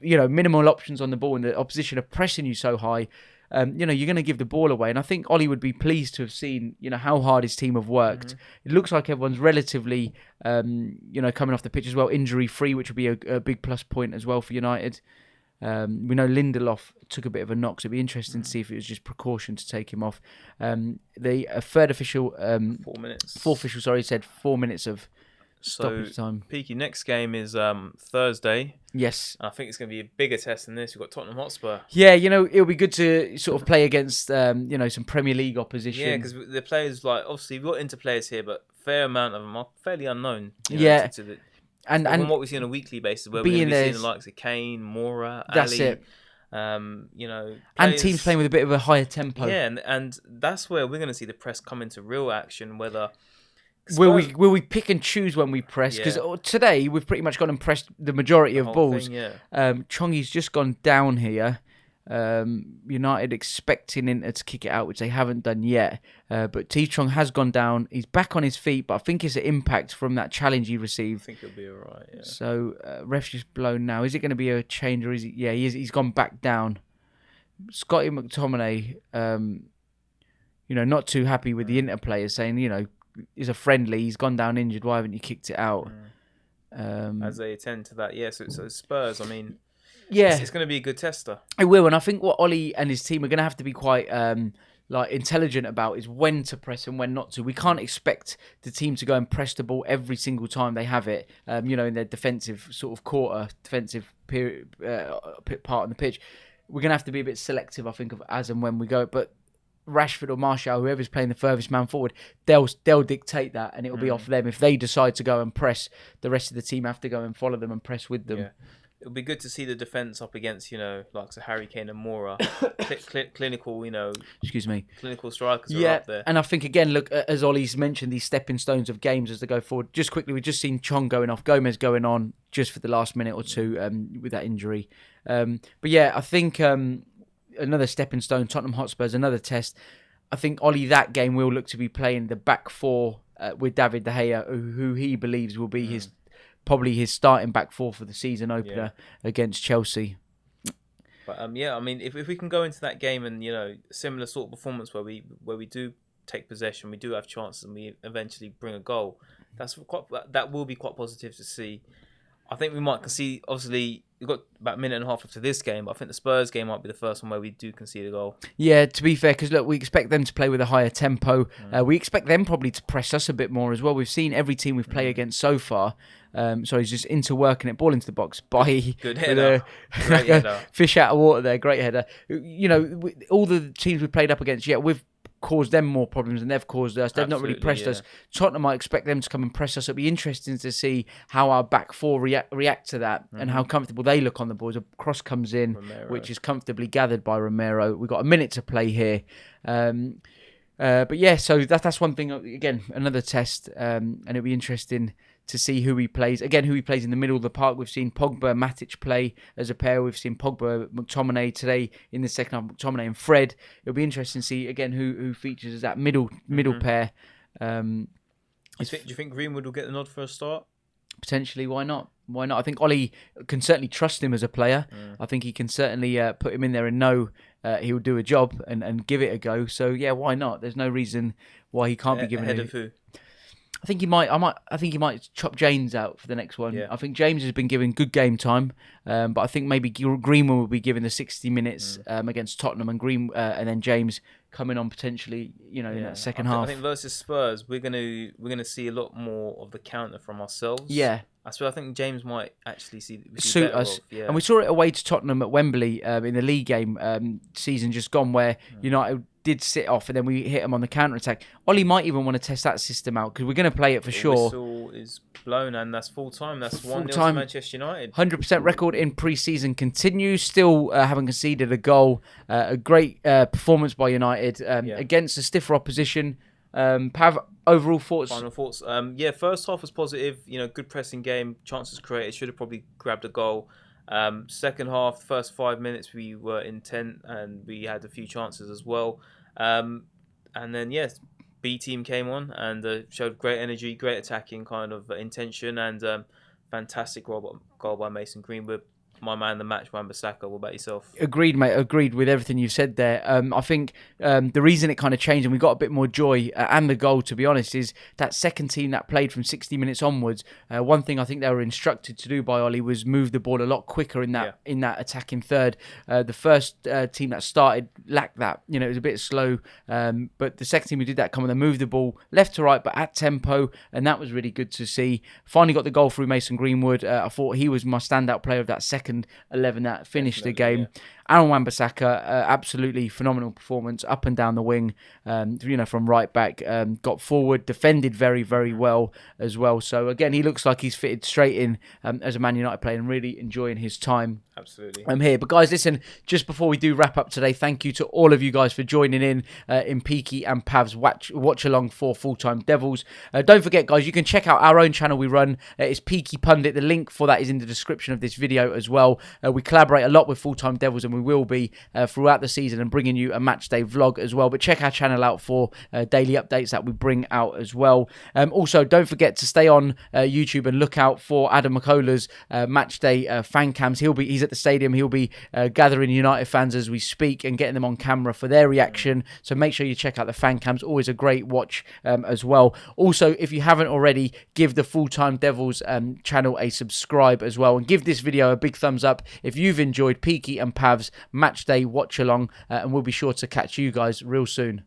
minimal options on the ball and the opposition are pressing you so high, you're going to give the ball away. And I think Ollie would be pleased to have seen, how hard his team have worked. It looks like everyone's relatively, coming off the pitch as well, injury-free, which would be a big plus point as well for United. We know Lindelof took a bit of a knock, so it'd be interesting to see if it was just precaution to take him off. The third official, 4 minutes. Fourth official, sorry, said 4 minutes of stoppage time. Peaky, next game is Thursday. Yes. I think it's going to be a bigger test than this. We've got Tottenham Hotspur. Yeah, it'll be good to sort of play against, some Premier League opposition. Yeah, because the players, obviously, we've got Inter players here, but a fair amount of them are fairly unknown. And from what we see on a weekly basis, where we're going to be seeing the likes of Kane, Mora, that's Ali, it. players, and teams playing with a bit of a higher tempo. Yeah, and that's where we're going to see the press come into real action. Whether will we pick and choose when we press? Because today we've pretty much gone and pressed the majority of balls. Chongi's just gone down here. United expecting Inter to kick it out, which they haven't done yet. But T-Chong has gone down. He's back on his feet, but I think it's an impact from that challenge he received. I think he'll be all right, yeah. So, ref's just blown now. Is it going to be a change, or is he... Yeah, he is. He's gone back down. Scotty McTominay, not too happy with the Inter players, saying, is a friendly. He's gone down injured. Why haven't you kicked it out? As they attend to that, So Spurs, I mean... Yeah, it's going to be a good tester. It will, and I think what Ollie and his team are going to have to be quite intelligent about is when to press and when not to. We can't expect the team to go and press the ball every single time they have it. In their defensive sort of quarter, defensive period, part on the pitch. We're going to have to be a bit selective, I think, of as and when we go. But Rashford or Martial, whoever's playing the furthest man forward, they'll dictate that, and it'll be off them. If they decide to go and press, the rest of the team have to go and follow them and press with them. Yeah. It'll be good to see the defence up against, like Harry Kane and Mora, clinical, Excuse me. Clinical strikers are up there. And I think, again, look, as Ollie's mentioned, these stepping stones of games as they go forward. Just quickly, we've just seen Chong going off, Gomez going on just for the last minute or two with that injury. But yeah, I think another stepping stone, Tottenham Hotspurs, another test. I think Ollie, that game, will look to be playing the back four with David De Gea, who he believes will be probably his starting back four for the season opener against Chelsea. But I mean, if we can go into that game and similar sort of performance where we do take possession, we do have chances, and we eventually bring a goal, that will be quite positive to see. I think we might concede. Obviously, we've got about a minute and a half after this game, but I think the Spurs game might be the first one where we do concede a goal. Yeah, to be fair, because look, we expect them to play with a higher tempo. We expect them probably to press us a bit more as well. We've seen every team we've played against so far. He's just into working it, ball into the box by good header, great header. Fish out of water there, great header. All the teams we've played up against, we've caused them more problems than they've caused us. They've not really pressed us. Tottenham, I expect them to come and press us. It'll be interesting to see how our back four react to that and how comfortable they look on the ball. As a cross comes in, which is comfortably gathered by Romero. We've got a minute to play here. But yeah, so that's one thing. Again, another test, and it'll be interesting to see who he plays. Again, who he plays in the middle of the park. We've seen Pogba and Matic play as a pair. We've seen Pogba, McTominay today in the second half, McTominay and Fred. It'll be interesting to see, again, who features as that middle pair. Do you think Greenwood will get the nod for a start? Potentially, why not? I think Ollie can certainly trust him as a player. I think he can certainly put him in there and know he'll do a job and give it a go. So, yeah, why not? There's no reason why he can't be given ahead of who? I think he might chop James out for the next one. Yeah. I think James has been given good game time, but I think maybe Greenwood will be given the 60 minutes against Tottenham, and then James coming on potentially, in that second half. I think versus Spurs, we're gonna see a lot more of the counter from ourselves. Yeah. That's where I think James might actually suit us. Yeah. And we saw it away to Tottenham at Wembley in the league game season just gone, where United did sit off and then we hit them on the counter-attack. Ollie might even want to test that system out because we're going to play it for sure. The whistle is blown and that's full time. That's 1-0 to Manchester United. 100% record in pre-season continues. Still haven't conceded a goal. A great performance by United against a stiffer opposition. Pav, overall thoughts? Final thoughts. First half was positive. Good pressing game. Chances created. Should have probably grabbed a goal. Second half, first 5 minutes, we were intent and we had a few chances as well. And then, B team came on and showed great energy, great attacking kind of intention, and fantastic goal by Mason Greenwood. my man the match, Wan-Bissaka. What about yourself? Agreed, mate. Agreed with everything you said there. I think the reason it kind of changed and we got a bit more joy and the goal, to be honest, is that second team that played from 60 minutes onwards. One thing I think they were instructed to do by Ollie was move the ball a lot quicker in that attacking third. The first team that started lacked that. You know, it was a bit slow, but the second team who did that, they moved the ball left to right, but at tempo, and that was really good to see. Finally got the goal through Mason Greenwood. I thought he was my standout player of that second 11 that finished the game. Yeah. Aaron Wan-Bissaka, absolutely phenomenal performance up and down the wing, from right back, got forward, defended very, very well as well. So again, he looks like he's fitted straight in as a Man United player and really enjoying his time. Absolutely. I'm here. But guys, listen, just before we do wrap up today, thank you to all of you guys for joining in Peaky and Pav's watch along for Full-Time Devils. Don't forget, guys, you can check out our own channel we run. It's Peaky Pundit. The link for that is in the description of this video as well. We collaborate a lot with Full-Time Devils, and we will be throughout the season and bringing you a match day vlog as well. But check our channel out for daily updates that we bring out as well. Also, don't forget to stay on YouTube and look out for Adam McCullough's match day fan cams. He's at the stadium. He'll be gathering United fans as we speak and getting them on camera for their reaction. So make sure you check out the fan cams. Always a great watch as well. Also, if you haven't already, give the Full-Time Devils channel a subscribe as well. And give this video a big thumbs up if you've enjoyed Peaky and Pav's match day watch along. And we'll be sure to catch you guys real soon.